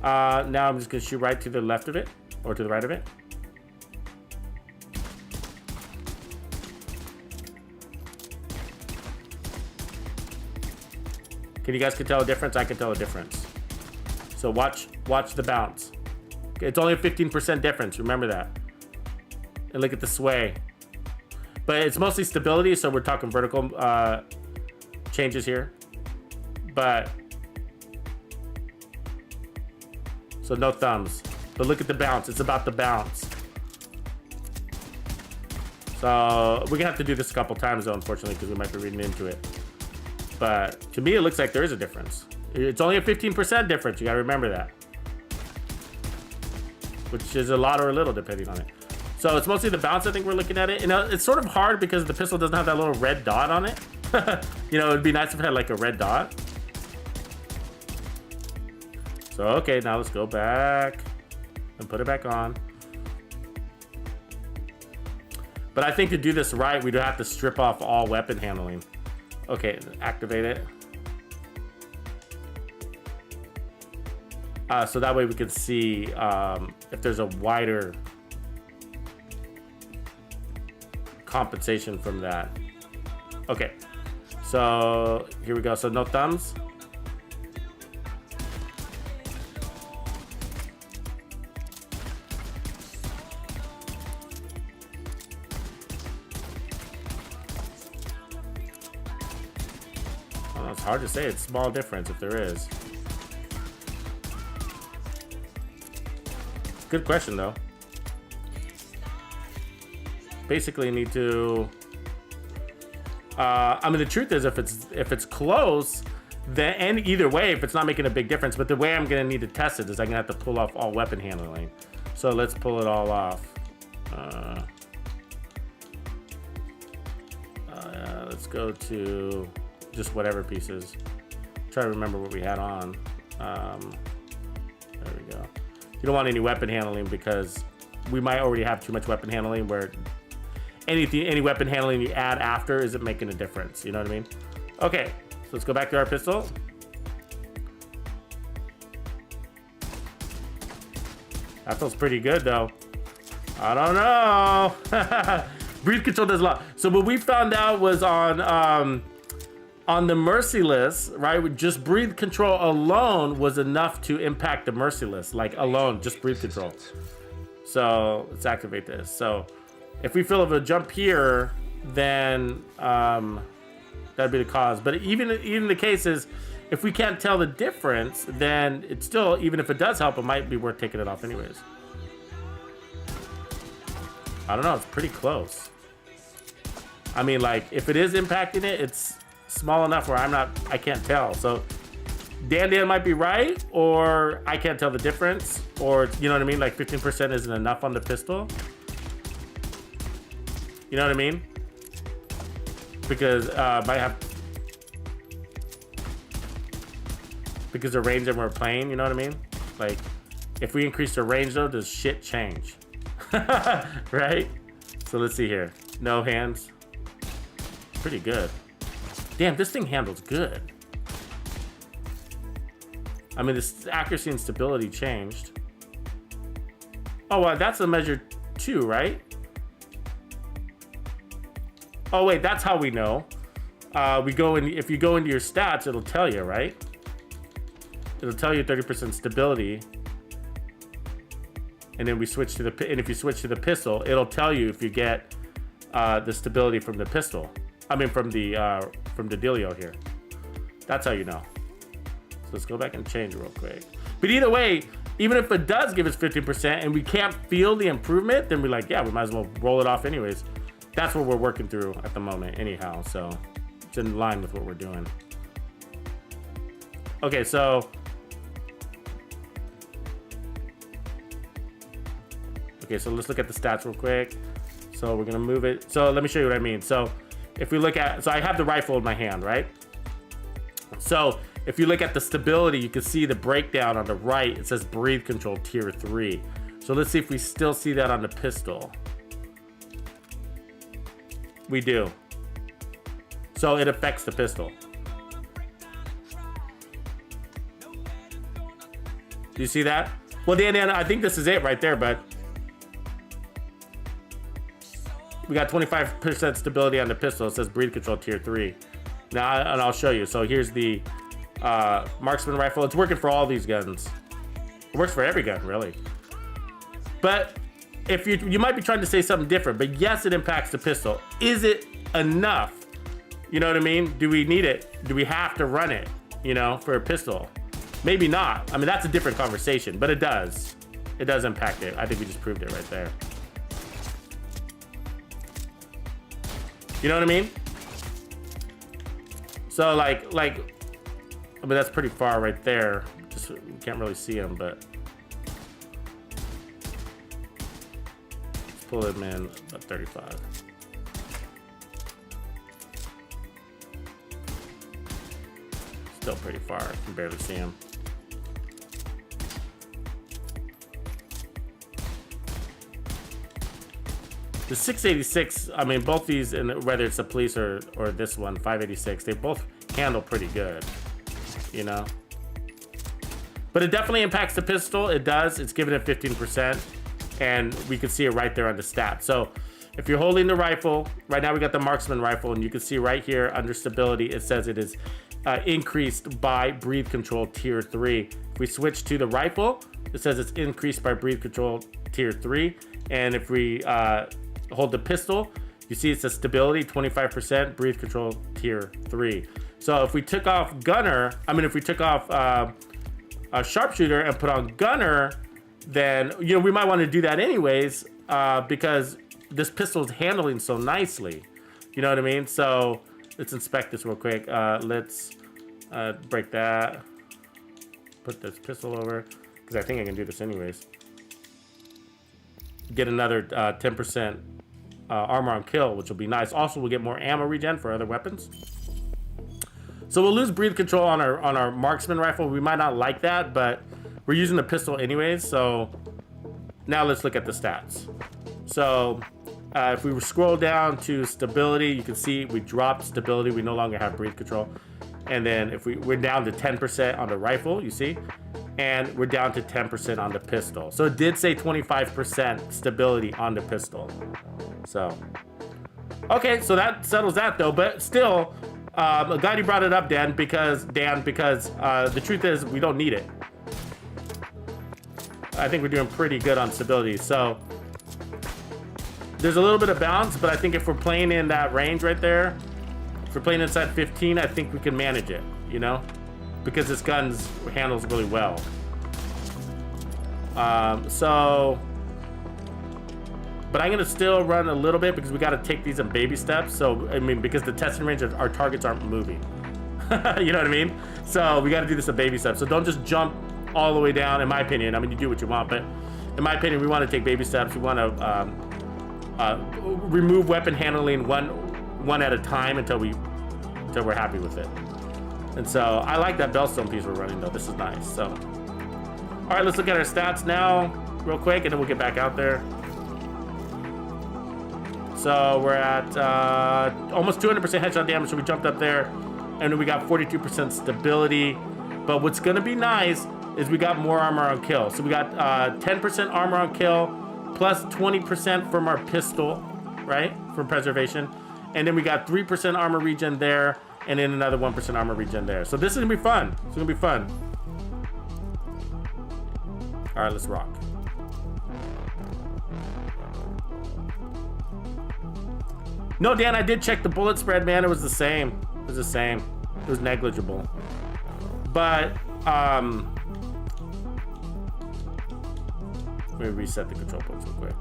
now I'm just gonna shoot right to the left of it or to the right of it. Can you guys tell a difference? I can tell a difference. So watch the bounce. It's only a 15% difference. Remember that. And look at the sway. But it's mostly stability, so we're talking vertical changes here. But so no thumbs. But look at the bounce. It's about the bounce. So we're gonna have to do this a couple times though, unfortunately, because we might be reading into it. But to me, it looks like there is a difference. It's only a 15% difference. You gotta remember that. Which is a lot or a little, depending on it. So it's mostly the bounce, I think we're looking at it. You know, it's sort of hard because the pistol doesn't have that little red dot on it. You know, it'd be nice if it had like a red dot. So, okay, now let's go back and put it back on. But I think to do this right, we'd have to strip off all weapon handling. Okay, activate it. So that way we can see if there's a wider compensation from that. Okay, so here we go. So no thumbs. It's hard to say. It's a small difference if there is. Good question though. Basically need to I mean the truth is if it's close, then and either way if it's not making a big difference, but the way I'm gonna need to test it is I'm gonna have to pull off all weapon handling. So let's pull it all off. Let's go to just whatever pieces. Try to remember what we had on. There we go. You don't want any weapon handling because we might already have too much weapon handling where any weapon handling you add after isn't making a difference. You know what I mean? Okay, so let's go back to our pistol. That feels pretty good though. I don't know. Breathe control does a lot. So what we found out was on the merciless, right? With just breathe control alone was enough to impact the merciless, like alone, just breathe control. So let's activate this. So if we feel of a jump here, then that'd be the cause. But even the case is, if we can't tell the difference, then it's still, even if it does help, it might be worth taking it off anyways. I don't know, it's pretty close. I mean, like, if it is impacting it, it's small enough where I can't tell. So Dan might be right, or I can't tell the difference, or you know what I mean? Like 15% isn't enough on the pistol. You know what I mean? Because might have. because the range that we're playing, you know what I mean? Like, if we increase the range though, does shit change? Right? So let's see here. No hands. Pretty good. Damn, this thing handles good. I mean, this accuracy and stability changed. Oh, well, that's a measure 2, right? Oh, wait, that's how we know. We go in, if you go into your stats, it'll tell you, right? It'll tell you 30% stability. And then we switch to the, and if you switch to the pistol, it'll tell you if you get the stability from the pistol. I mean, from the dealio here. That's how you know. So let's go back and change it real quick. But either way, even if it does give us 15% and we can't feel the improvement, then we're like, yeah, we might as well roll it off anyways. That's what we're working through at the moment anyhow. So it's in line with what we're doing. Okay, so let's look at the stats real quick. So we're gonna move it. So let me show you what I mean. So if we look at, so I have the rifle in my hand, right? So if you look at the stability, you can see the breakdown on the right. It says breathe control tier 3. So let's see if we still see that on the pistol. We do. So it affects the pistol. Do you see that? Well, Dan, I think this is it right there, bud. We got 25% stability on the pistol. It says breathe control tier 3. Now, and I'll show you. So here's the marksman rifle. It's working for all these guns. It works for every gun, really. But if you might be trying to say something different, but yes, it impacts the pistol. Is it enough? You know what I mean? Do we need it? Do we have to run it, you know, for a pistol? Maybe not. I mean, that's a different conversation, but it does. It does impact it. I think we just proved it right there. You know what I mean? So like, I mean, that's pretty far right there. Just, we can't really see him, but let's pull him in about 35. Still pretty far. I can barely see him. The 686, I mean, both these, and whether it's the police or this one, 586, they both handle pretty good, you know? But it definitely impacts the pistol. It does. It's giving it 15%, and we can see it right there on the stat. So if you're holding the rifle, right now we got the marksman rifle, and you can see right here under stability, it says it is increased by breathe control tier 3. If we switch to the rifle, it says it's increased by breathe control tier 3. And if we hold the pistol, you see it says stability 25%, breathe control tier 3. So if we took off gunner, if we took off a sharpshooter and put on gunner, then, you know, we might want to do that anyways, because this pistol is handling so nicely. You know what I mean? So let's inspect this real quick. Let's break that. Put this pistol over, because I think I can do this anyways. Get another 10% armor on kill, which will be nice. Also, we'll get more ammo regen for other weapons. So we'll lose breathe control on our marksman rifle. We might not like that, but we're using the pistol anyways. So now let's look at the stats. So if we scroll down to stability, you can see we dropped stability. We no longer have breathe control. And then if we're down to 10% on the rifle, you see, and we're down to 10% on the pistol. So it did say 25% stability on the pistol. So, okay, so that settles that though. But still, I'm glad you brought it up, Dan, because the truth is we don't need it. I think we're doing pretty good on stability. So there's a little bit of bounce, but I think if we're playing in that range right there, if we're playing inside 15, I think we can manage it, you know, because this gun handles really well. But I'm gonna still run a little bit because we got to take these in baby steps. So I mean, because the testing range, our targets aren't moving. You know what I mean? So we got to do this in baby steps. So don't just jump all the way down. In my opinion, I mean, you do what you want, but in my opinion, we want to take baby steps. We want to remove weapon handling one at a time until we're happy with it. And so I like that Bellstone piece we're running though. This is nice. So, all right, let's look at our stats now real quick and then we'll get back out there. So we're at almost 200% headshot damage, so we jumped up there. And then we got 42% stability. But what's gonna be nice is we got more armor on kill. So we got 10% armor on kill, plus 20% from our pistol, right? For preservation. And then we got 3% armor regen there, and then another 1% armor regen there. So this is gonna be fun. It's gonna be fun. All right, let's rock. No, Dan, I did check the bullet spread, man. It was the same. It was the same. It was negligible. But, let me reset the control points real quick.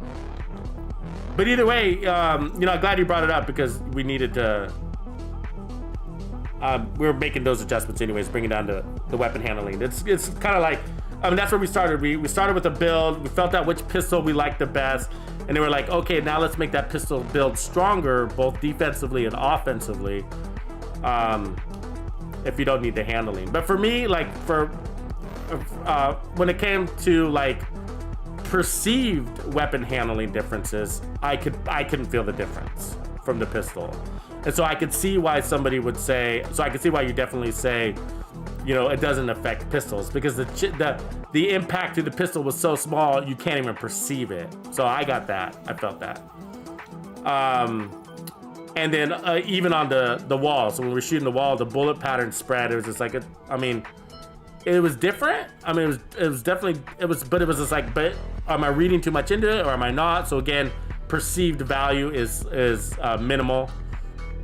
But either way, you know, I'm glad you brought it up because we needed to, we were making those adjustments anyways, bringing down the weapon handling. It's kind of like, I mean, that's where we started. We started with a build. We felt out which pistol we liked the best. And they were like, okay, now let's make that pistol build stronger, both defensively and offensively, if you don't need the handling. But for me, like, when it came to, like, perceived weapon handling differences, I couldn't feel the difference from the pistol. And so I could see why somebody would say, so I could see why you definitely say, you know, it doesn't affect pistols, because the impact to the pistol was so small you can't even perceive it. So I got that. I felt that. And then even on the wall, so when we were shooting the wall, the bullet pattern spread. It was just like, I mean, it was different. I mean, it was definitely, but it was just like, but am I reading too much into it or am I not? So again, perceived value is minimal.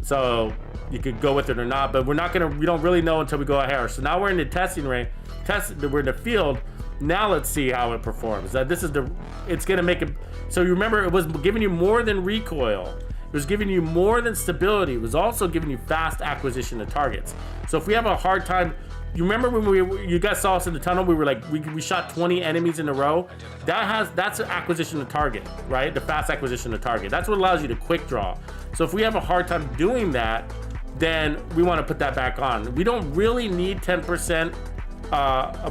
So you could go with it or not, but we don't really know until we go ahead. So now we're in the testing range, we're in the field. Now let's see how it performs. It's gonna make it, so you remember it was giving you more than recoil. It was giving you more than stability. It was also giving you fast acquisition of targets. So if we have a hard time, you remember when you guys saw us in the tunnel, we were like, we shot 20 enemies in a row. That's an acquisition of target, right? The fast acquisition of target. That's what allows you to quick draw. So if we have a hard time doing that, then we want to put that back on. We don't really need 10%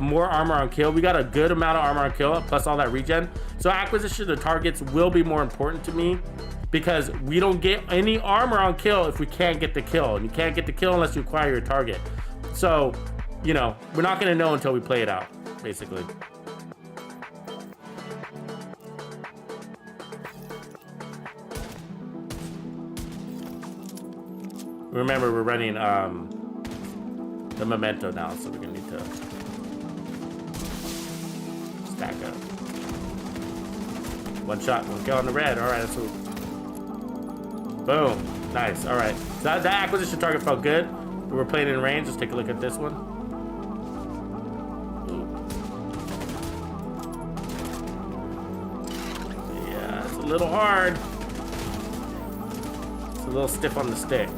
more armor on kill. We got a good amount of armor on kill, plus all that regen. So acquisition of targets will be more important to me, because we don't get any armor on kill if we can't get the kill. And you can't get the kill unless you acquire your target. So, you know, we're not gonna know until we play it out, basically. Remember, we're running the memento now, so we're gonna need to stack up. One shot, one kill on the red. All right, that's what. Boom, nice. All right, so that acquisition target felt good. We were playing in range. Let's take a look at this one. Ooh. Yeah, it's a little hard. It's a little stiff on the stick,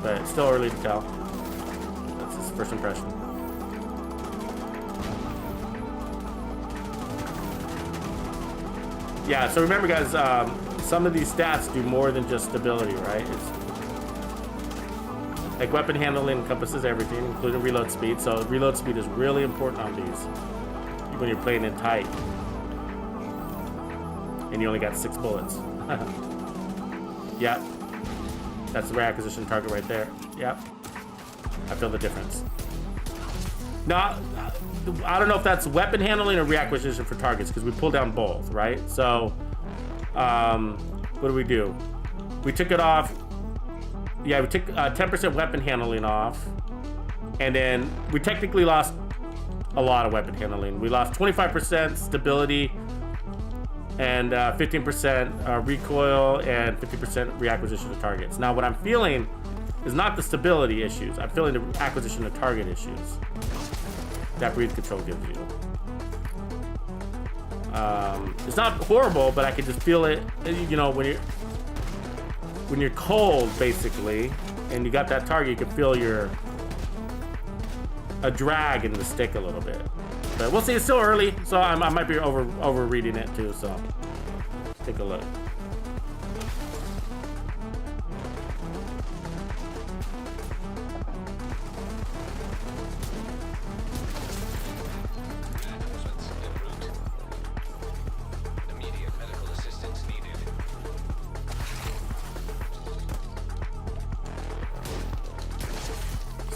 but it's still early to tell. That's his first impression. Yeah, so remember, guys, some of these stats do more than just stability, right? It's like weapon handling encompasses everything, including reload speed. So reload speed is really important on these when you're playing in tight. And you only got 6 bullets. Yep. That's the reacquisition target right there. Yep. I feel the difference. Now, I don't know if that's weapon handling or reacquisition for targets, because we pull down both, right? So, what do? We took it off. Yeah, we took 10% weapon handling off, and then we technically lost a lot of weapon handling. We lost 25% stability, and 15% recoil, and 50% reacquisition of targets. Now, what I'm feeling is not the stability issues. I'm feeling the acquisition of target issues that breathe control gives you. It's not horrible, but I can just feel it. You know, when you're cold, basically, and you got that target, you can feel a drag in the stick a little bit. But we'll see. It's still early, so I might be over reading it too. So take a look.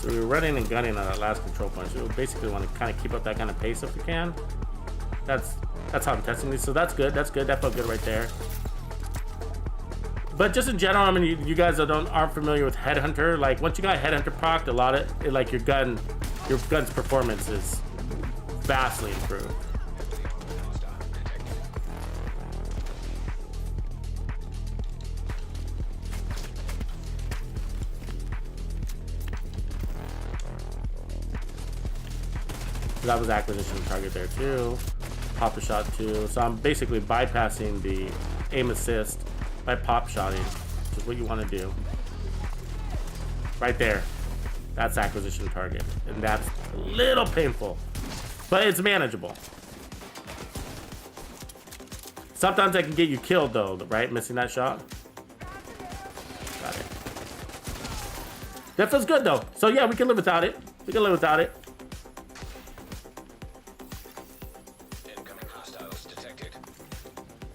So we were running and gunning on that last control point. So we basically want to kind of keep up that kind of pace if we can. That's how I'm testing these. So that's good. That's good. That felt good right there. But just in general, I mean, you guys that aren't familiar with Headhunter, like once you got Headhunter procced, a lot of it, like your gun's performance is vastly improved. That was acquisition target there too. Pop a shot too. So I'm basically bypassing the aim assist by pop shotting, which is what you want to do. Right there. That's acquisition target. And that's a little painful, but it's manageable. Sometimes I can get you killed though, right? Missing that shot. Got it. That feels good though. So yeah, we can live without it. We can live without it.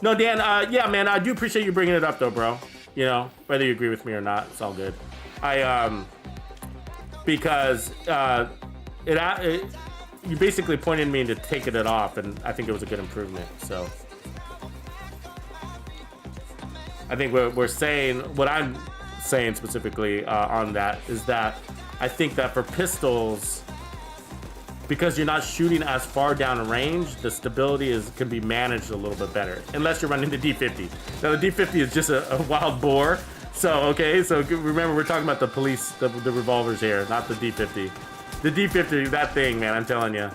No, Dan, yeah, man, I do appreciate you bringing it up, though, bro. You know, whether you agree with me or not, it's all good. Because you basically pointed me into taking it off, and I think it was a good improvement, so. I think we're saying, what I'm saying specifically on that is that I think that for pistols, because you're not shooting as far down range, the stability can be managed a little bit better, unless you're running the D50. Now the D50 is just a wild boar. So okay, so remember we're talking about the police, the revolvers here, not the D50. The D50, that thing, man, I'm telling you,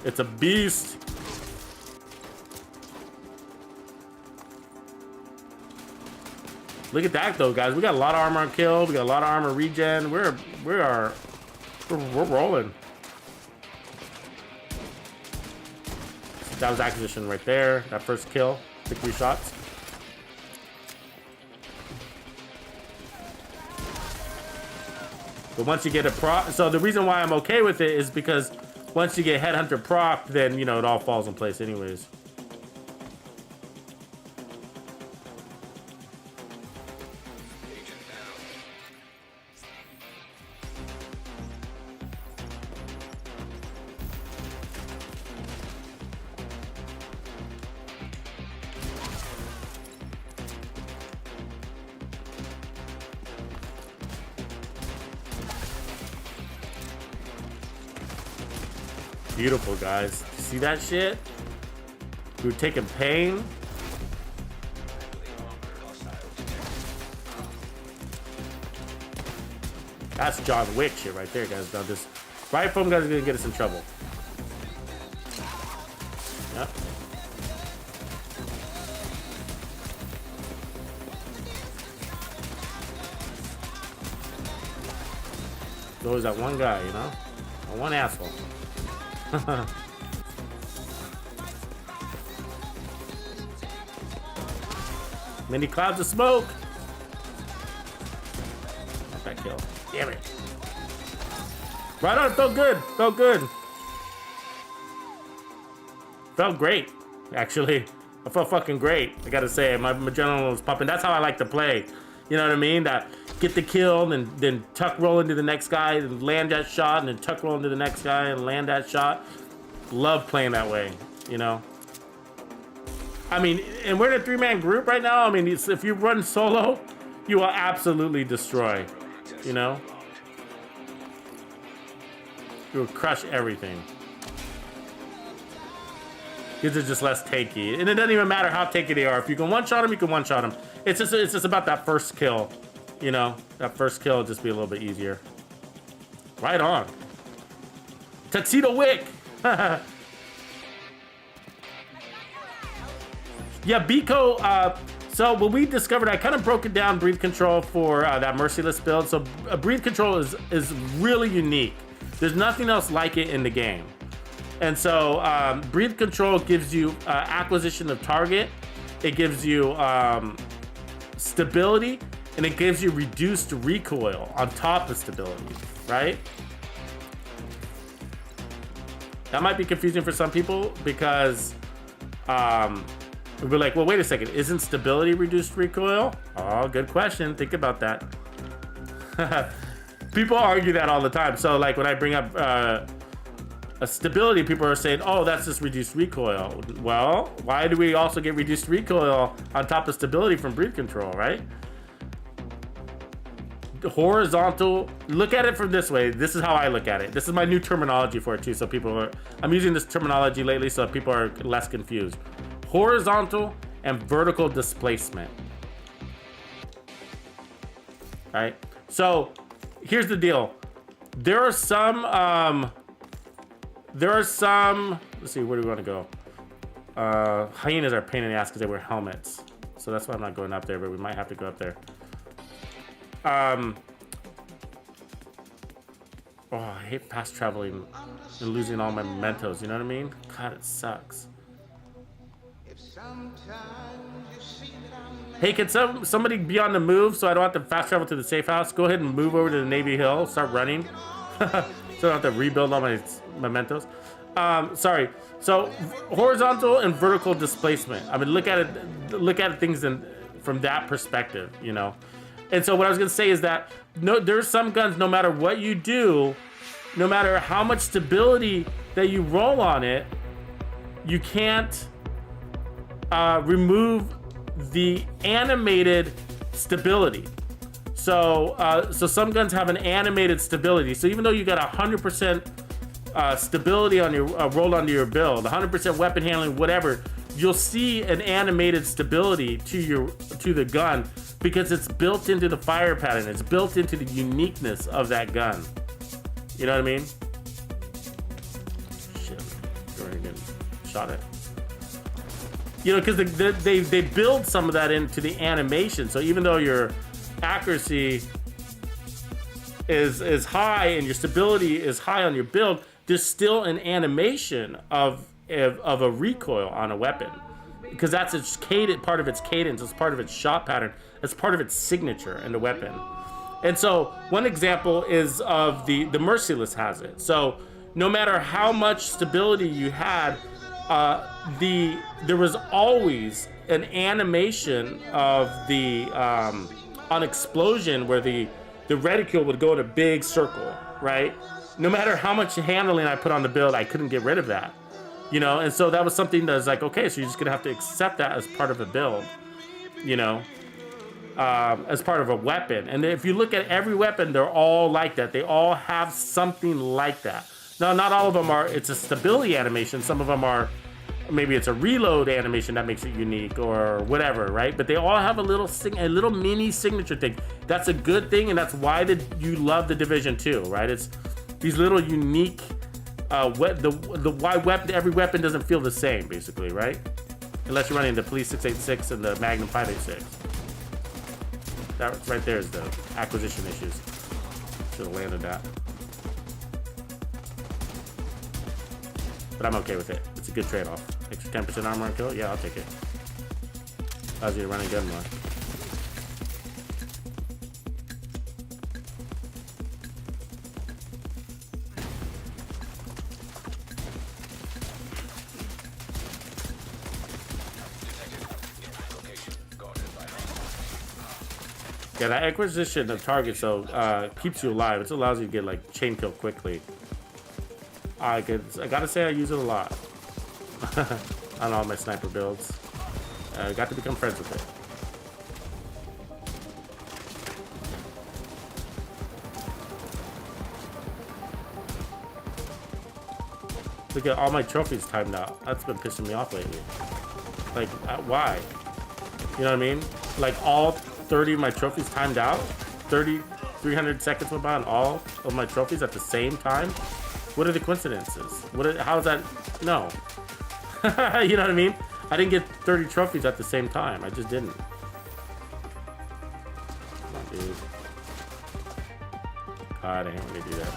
it's a beast. Look at that though, guys. We got a lot of armor on kill. We got a lot of armor regen. We're rolling. That was acquisition right there. That first kill. Took 3 shots. But once you get a proc, so the reason why I'm okay with it is because once you get Headhunter proc, then you know it all falls in place anyways. Beautiful, guys. See that shit? We were taking pain. That's John Wick shit right there, guys. Now this rifle guys are gonna get us in trouble. Yep. There's always that one guy, you know? That one asshole. Many clouds of smoke. Not that kill. Damn it. Right on, felt good. Felt good. Felt great, actually. I felt fucking great. I gotta say, my adrenaline was pumping. That's how I like to play. You know what I mean? That get the kill and then tuck roll into the next guy and land that shot and then tuck roll into the next guy and land that shot. Love playing that way, you know? I mean, and we're in a 3-man group right now. I mean, if you run solo, you will absolutely destroy, you know? You will crush everything. These are just less takey. And it doesn't even matter how takey they are. If you can one-shot them, you can one-shot them. It's just about that first kill, you know? That first kill will just be a little bit easier. Right on. Tuxedo Wick! Yeah, Biko, so when we discovered, I kind of broke it down, breathe control for that merciless build. So breathe control is really unique. There's nothing else like it in the game. And so breathe control gives you acquisition of target. It gives you stability, and it gives you reduced recoil on top of stability, right? That might be confusing for some people because We'll be like, well, wait a second, isn't stability reduced recoil? Oh, good question. Think about that. People argue that all the time. So like when I bring up a stability, people are saying, oh, that's just reduced recoil. Well, why do we also get reduced recoil on top of stability from breath control, right? Horizontal, look at it from this way. This is how I look at it. This is my new terminology for it too. So people are, I'm using this terminology lately so people are less confused. Horizontal and vertical displacement. Right? So here's the deal. There are some, let's see, where do we want to go? Hyenas are a pain in the ass because they wear helmets. So that's why I'm not going up there, but we might have to go up there. Oh, I hate fast traveling and losing all my mementos, you know what I mean? God, it sucks. Hey, can somebody be on the move so I don't have to fast travel to the safe house? Go ahead and move over to the Navy Hill, start running. So I don't have to rebuild all my mementos. Sorry. So horizontal and vertical displacement. I mean, look at things from that perspective, you know. And so what I was gonna say is that there's some guns, no matter what you do, no matter how much stability that you roll on it, you can't remove the animated stability. So some guns have an animated stability. So even though you got 100% stability on your rolled onto your build, 100% weapon handling, whatever, you'll see an animated stability to the gun because it's built into the fire pattern. It's built into the uniqueness of that gun. You know what I mean? Shit, already getting shot at. You know, because they build some of that into the animation. So even though your accuracy is high and your stability is high on your build, there's still an animation of a recoil on a weapon, because that's its part of its cadence, it's part of its shot pattern, it's part of its signature in the weapon. And so one example is of the Merciless has it. So no matter how much stability you had, there was always an animation of the on explosion where the reticule would go in a big circle, right? No matter how much handling I put on the build, I couldn't get rid of that, you know? And so that was something that's like, okay, so you're just gonna have to accept that as part of a build, you know, as part of a weapon. And if you look at every weapon, they're all like that. They all have something like that. Now, not all of them are, it's a stability animation. Some of them are, maybe it's a reload animation that makes it unique or whatever, right? But they all have a little mini signature thing. That's a good thing, and that's why you love the Division 2, right? It's these little unique, why every weapon doesn't feel the same, basically, right? Unless you're running the Police 686 and the Magnum 586. That right there is the acquisition issues. Should have landed that. But I'm okay with it. It's a good trade-off. Extra 10% armor and kill? Yeah, I'll take it. Allows you to run and gun more. Yeah, that acquisition of targets though keeps you alive. It allows you to get like chain kill quickly. I gotta say I use it a lot on all my sniper builds. I got to become friends with it. Look at all my trophies timed out. That's been pissing me off lately. Like, why? You know what I mean? Like all 30 of my trophies timed out. 300 seconds went by on all of my trophies at the same time. What are the coincidences? How is that? No. You know what I mean? I didn't get 30 trophies at the same time. I just didn't. Come on, dude. God, I hate when they do that.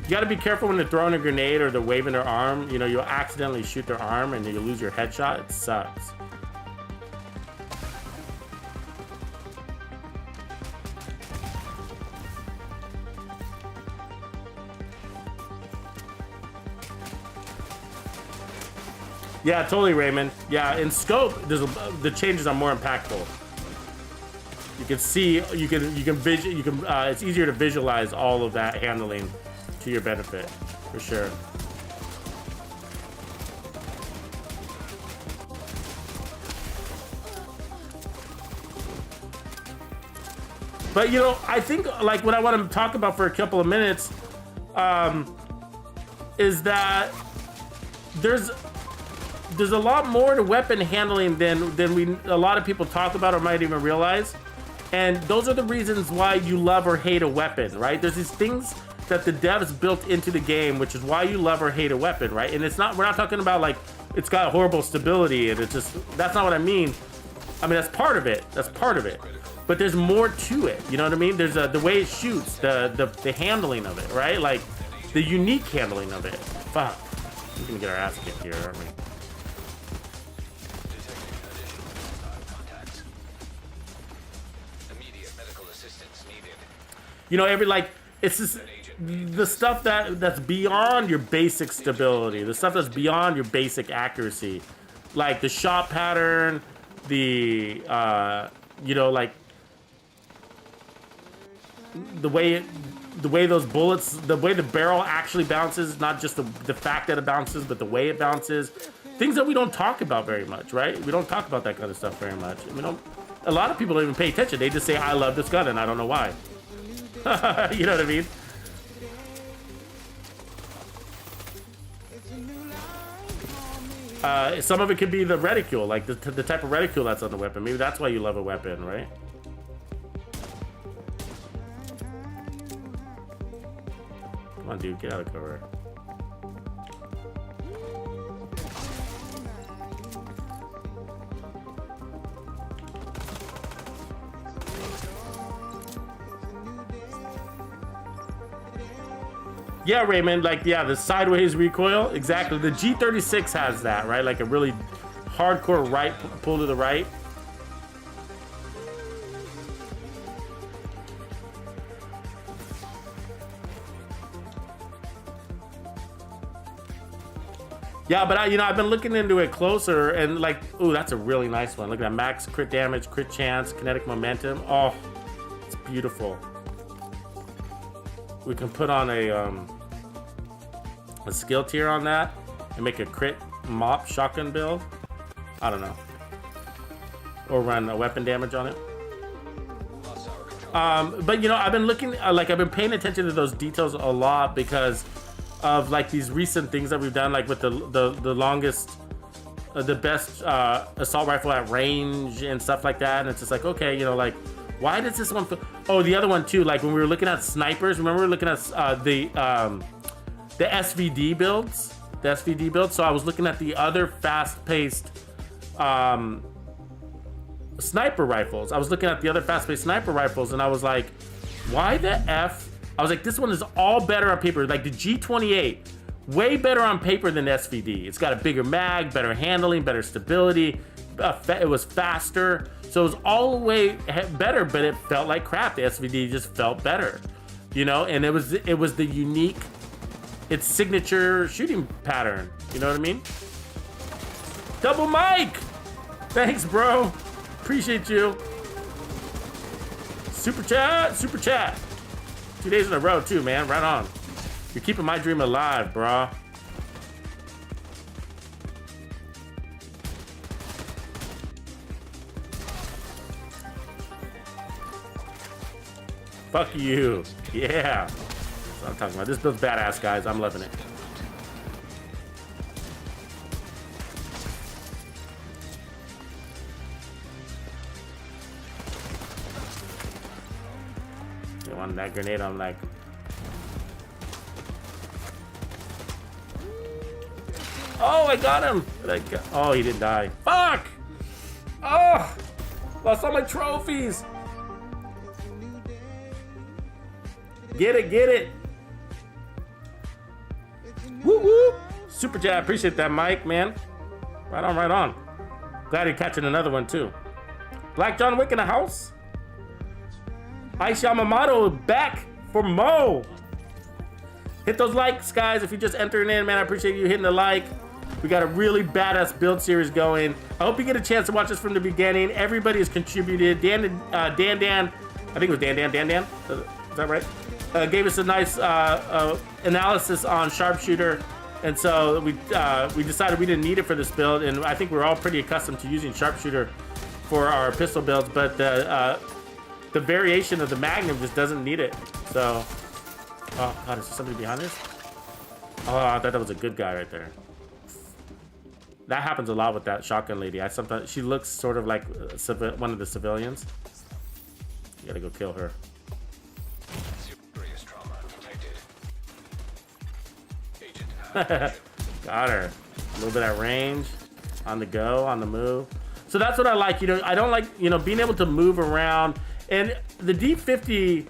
You gotta be careful when they're throwing a grenade or they're waving their arm. You know, you'll accidentally shoot their arm and you'll lose your headshot. It sucks. Yeah, totally, Raymond. Yeah, in scope, the changes are more impactful. You can see, it's easier to visualize all of that handling to your benefit, for sure. But you know, I think like what I want to talk about for a couple of minutes is that there's a lot more to weapon handling than a lot of people talk about or might even realize. And those are the reasons why you love or hate a weapon, right? There's these things that the devs built into the game, which is why you love or hate a weapon, right? And we're not talking about like it's got horrible stability and it's just, that's not what I mean. I mean, that's part of it. That's part of it. But there's more to it. You know what I mean? There's the way it shoots, the handling of it, right? Like the unique handling of it. Fuck. We're gonna get our ass kicked here, aren't we? You know, it's just the stuff that's beyond your basic stability, the stuff that's beyond your basic accuracy, like the shot pattern, the you know, like the way those bullets, the way the barrel actually bounces, not just the fact that it bounces, but the way it bounces. Things that we don't talk about very much, right? We don't talk about that kind of stuff very much. A lot of people don't even pay attention. They just say, I love this gun, and I don't know why. You know what I mean? Some of it could be the reticule, like the type of reticule that's on the weapon. Maybe that's why you love a weapon, right? Come on, dude, get out of cover. Yeah, Raymond, like, yeah, the sideways recoil, exactly. The G36 has that, right? Like a really hardcore right pull to the right. Yeah, but I've been looking into it closer and like, ooh, that's a really nice one. Look at that, max crit damage, crit chance, kinetic momentum. Oh, it's beautiful. We can put on a skill tier on that and make a crit mop shotgun build. I don't know. Or run a weapon damage on it. But you know, I've been looking, like I've been paying attention to those details a lot because of like these recent things that we've done, like with the longest, the best assault rifle at range and stuff like that. And it's just like, okay, you know, like, why does this one feel... Oh, the other one too, like when we were looking at snipers, remember we were looking at the SVD builds? The SVD builds. So I was looking at the other fast-paced sniper rifles. I was looking at the other fast-paced sniper rifles and I was like, why the F? I was like, this one is all better on paper. Like the G28, way better on paper than the SVD. It's got a bigger mag, better handling, better stability. It was faster. So it was all the way better, but it felt like crap. The SVD just felt better, you know? And it was the unique, its signature shooting pattern. You know what I mean? Double mic! Thanks, bro. Appreciate you. Super chat, super chat. 2 days in a row too, man. Right on. You're keeping my dream alive, bro. Fuck you. Yeah. That's what I'm talking about. This build's badass, guys. I'm loving it. You want that grenade? I'm like... Oh, I got him! Oh, he didn't die. Fuck! Oh! Lost all my trophies! Get it, get it. Woo woo. Super chat, appreciate that, Mike, man. Right on, right on. Glad you're catching another one too. Black John Wick in the house. Aisha Yamamoto back for Mo. Hit those likes, guys. If you're just entering in, man, I appreciate you hitting the like. We got a really badass build series going. I hope you get a chance to watch this from the beginning. Everybody has contributed. Dan, I think it was Dan, is that right? Gave us a nice analysis on sharpshooter. And so we decided we didn't need it for this build. And I think we're all pretty accustomed to using sharpshooter for our pistol builds, but the variation of the Magnum just doesn't need it. So, oh God, is there somebody behind us? Oh, I thought that was a good guy right there. That happens a lot with that shotgun lady. She looks sort of like one of the civilians. You gotta go kill her. Serious trauma detected. Agent. Got her. A little bit at range, on the go, on the move. So that's what I like. You know, I don't like, you know, being able to move around. And the D50,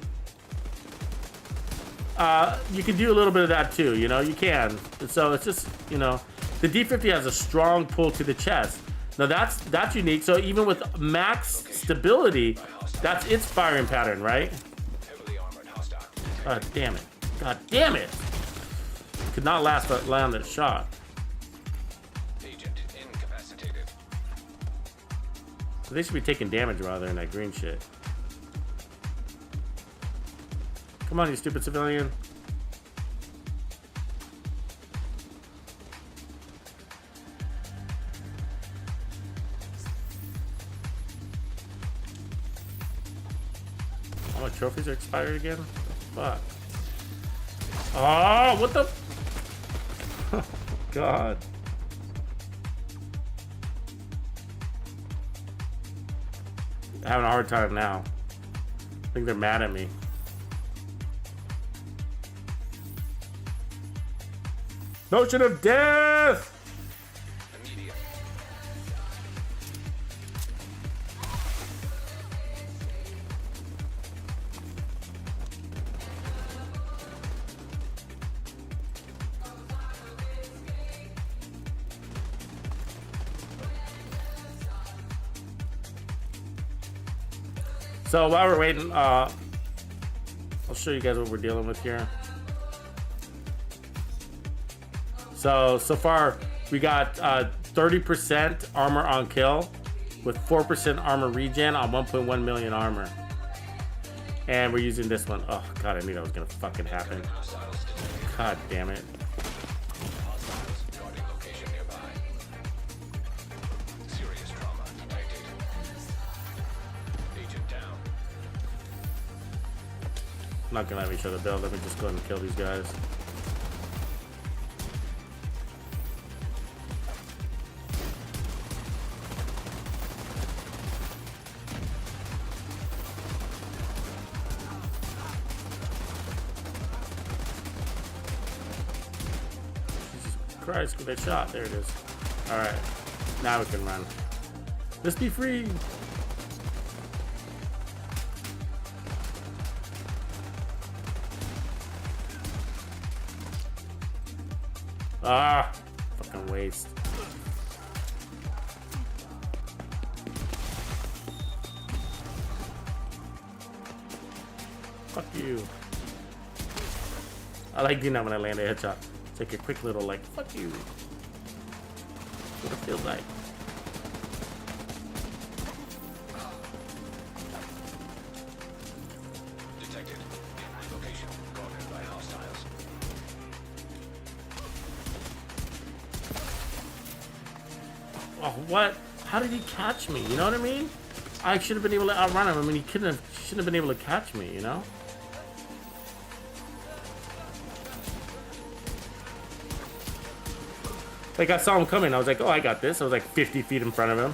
you can do a little bit of that too. You know, you can. So it's just, you know, the D50 has a strong pull to the chest. Now that's unique. So even with max stability, that's its firing pattern, right? Heavily armored hostile. God damn it. God damn it. Could not land that shot. Agent incapacitated. So they should be taking damage rather than that green shit. Come on, you stupid civilian. Oh, my trophies are expired again? Fuck. Oh, what the? Oh, God. I'm having a hard time now. I think they're mad at me. Notion of death! Immediate. So while we're waiting, I'll show you guys what we're dealing with here. So far we got 30% armor on kill with 4% armor regen on 1.1 million armor. And we're using this one. Oh God, I knew that was gonna fucking happen. God damn it. Hostiles guarding location nearby. Serious trauma detected. Agent down. I'm not gonna have each other build. Let me just go ahead and kill these guys. Christ, good shot. There it is. All right, now we can run. Let's be free. Ah, fucking waste. Fuck you. I like doing that when I land a headshot. It's like a quick little like, fuck you. That's what it feels like. Detected. Location guarded by hostiles. Oh, what? How did he catch me? You know what I mean? I should have been able to outrun him. I mean, he shouldn't have been able to catch me, you know? Like, I saw him coming. I was like, oh, I got this. I was like 50 feet in front of him.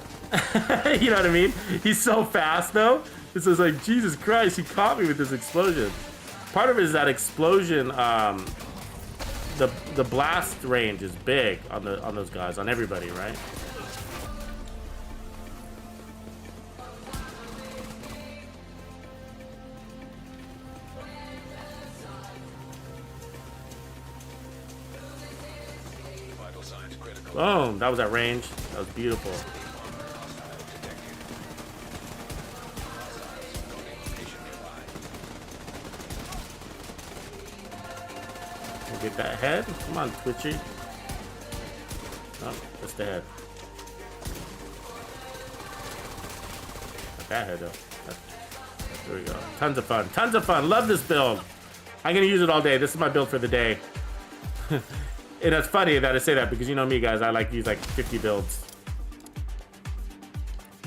You know what I mean? He's so fast, though. This is like, Jesus Christ, he caught me with this explosion. Part of it is that explosion, the blast range is big on those guys, on everybody, right? Vital signs critical. Boom, that was at range. That was beautiful. Hostile detected. Hostiles guarding location nearby. We'll get that head. Come on, Twitchy. Oh, that's the head. Not that head, though. There we go. Tons of fun. Tons of fun. Love this build. I'm going to use it all day. This is my build for the day. And it's funny that I say that because you know me, guys. I like to use like 50 builds.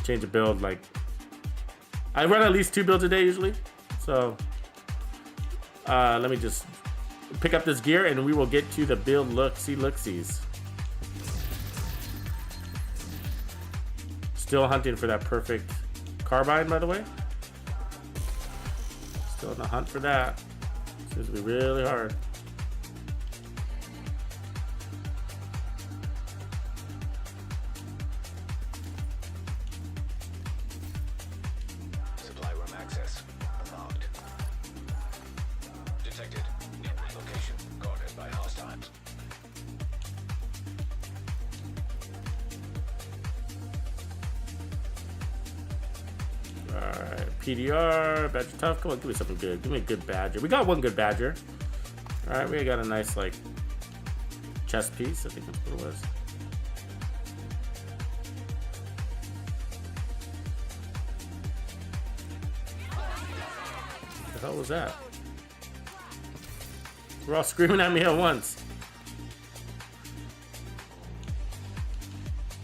Change a build. Like, I run at least 2 builds a day usually. So, let me just pick up this gear and we will get to the build look-see-look-sees. Still hunting for that perfect carbine, by the way. Still in the hunt for that. Seems to be really hard. Supply room access unlocked. Detected. Location guarded by hostiles. Alright, PDR, Badger Tough. Come on, give me something good. Give me a good Badger. We got one good Badger. Alright, we got a nice, like, chest piece. I think that's what it was. What the hell was that? We're all screaming at me at once.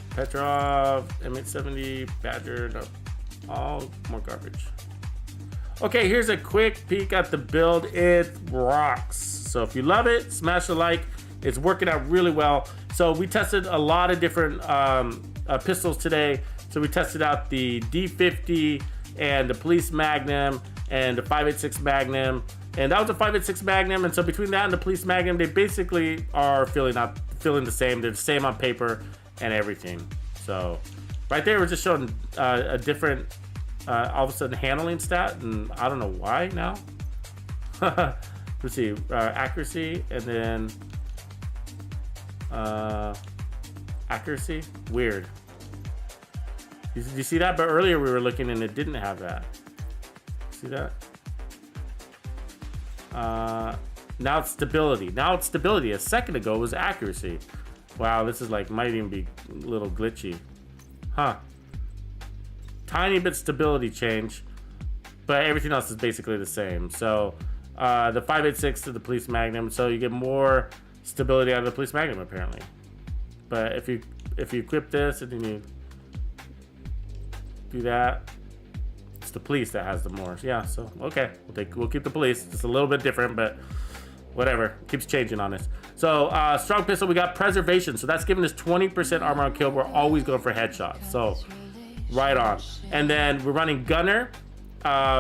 Petrov, M870, Badger, no. All more garbage. Okay, here's a quick peek at the build. It rocks. So if you love it, smash a like. It's working out really well. So we tested a lot of different pistols today. So we tested out the D50 and the Police Magnum and the 5.86 Magnum. And that was a 5.86 Magnum. And so between that and the Police Magnum, they basically are feeling the same. They're the same on paper and everything. So right there, we're just showing a different, all of a sudden, handling stat, and I don't know why now. Let's see, accuracy, and then accuracy. Weird. You see that? But earlier we were looking and it didn't have that. See that? Now it's stability. Now it's stability. A second ago was accuracy. Wow, this is like, might even be a little glitchy. Huh. Tiny bit stability change, but everything else is basically the same. So the 5.86 to the Police Magnum, so you get more stability out of the Police Magnum apparently. But if you equip this and then you do that, it's the Police that has the more. Yeah, so okay, we'll keep the Police. It's a little bit different, but whatever, keeps changing on us. So strong pistol, we got preservation, so that's giving us 20% armor on kill. We're always going for headshots, so right on. And then we're running gunner.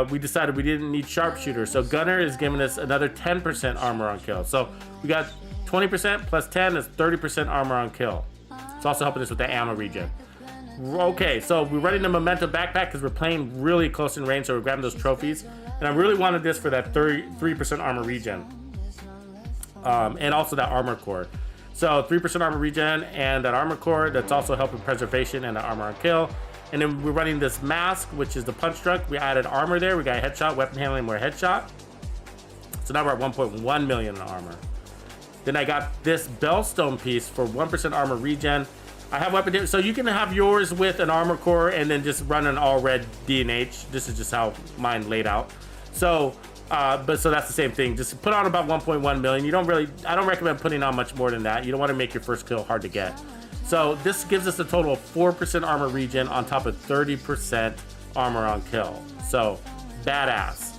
We decided we didn't need sharpshooter, so gunner is giving us another 10% armor on kill. So we got 20% plus 10 is 30% armor on kill. It's also helping us with the ammo regen. Okay, so we're running the memento backpack because we're playing really close in range, so we're grabbing those trophies. And I really wanted this for that 33% armor regen. And also that armor core. So 3% armor regen and that armor core, that's also helping preservation and the armor on kill. And then we're running this mask, which is the punch truck. We added armor there. We got a headshot, weapon handling, more headshot. So now we're at 1.1 million in armor. Then I got this Bellstone piece for 1% armor regen. I have weapon, so you can have yours with an armor core and then just run an all red D&H. This is just how mine laid out. So so that's the same thing. Just put on about 1.1 million. I don't recommend putting on much more than that. You don't want to make your first kill hard to get. So this gives us a total of 4% armor regen on top of 30% armor on kill. So badass.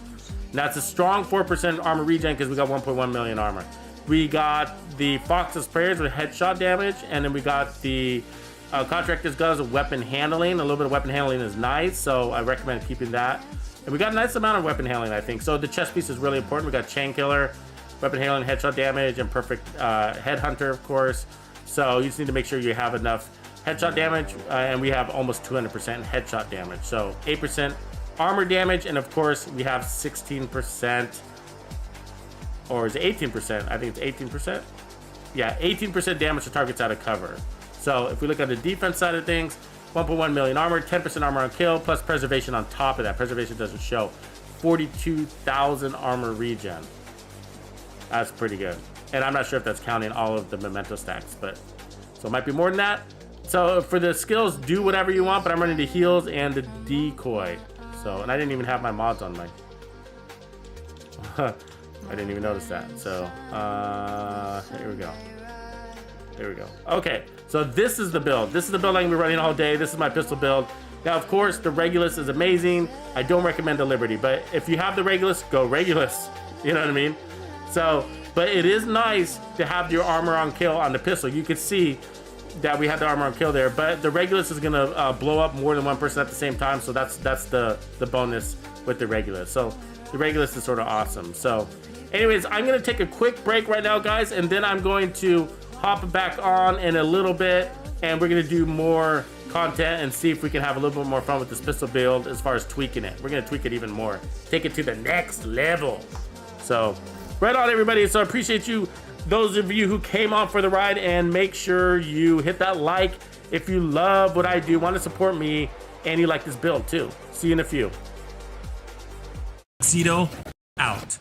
Now it's a strong 4% armor regen because we got 1.1 million armor. We got the Fox's Prayers with headshot damage, and then we got the Contractor's Guns with weapon handling. A little bit of weapon handling is nice, so I recommend keeping that. And we got a nice amount of weapon handling, I think. So the chest piece is really important. We got Chain Killer, weapon handling, headshot damage, and perfect Headhunter, of course. So you just need to make sure you have enough headshot damage, and we have almost 200% headshot damage. So 8% armor damage, and of course we have 16%, or is it 18%? I think it's 18%. Yeah, 18% damage to targets out of cover. So if we look at the defense side of things, 1.1 million armor, 10% armor on kill, plus preservation on top of that. Preservation doesn't show. 42,000 armor regen. That's pretty good. And I'm not sure if that's counting all of the memento stacks, but So it might be more than that. So for the skills, do whatever you want, but I'm running the heals and the decoy. So, and I didn't even have my mods on my... I didn't even notice that. So, here we go. There we go. Okay, so this is the build. This is the build I'm gonna be running all day. This is my pistol build. Now, of course, the Regulus is amazing. I don't recommend the Liberty, but if you have the Regulus, go Regulus. You know what I mean? So, but it is nice to have your armor on kill on the pistol. You can see that we had the armor on kill there, but the Regulus is gonna blow up more than one person at the same time. So that's the bonus with the Regulus. So the Regulus is sort of awesome. So anyways, I'm gonna take a quick break right now, guys, and then I'm going to hop back on in a little bit, and we're gonna do more content and see if we can have a little bit more fun with this pistol build as far as tweaking it. We're gonna tweak it even more, take it to the next level. So right on, everybody. So I appreciate you, those of you who came on for the ride, and make sure you hit that like if you love what I do, want to support me, and you like this build too. See you in a few. Tuxedo out.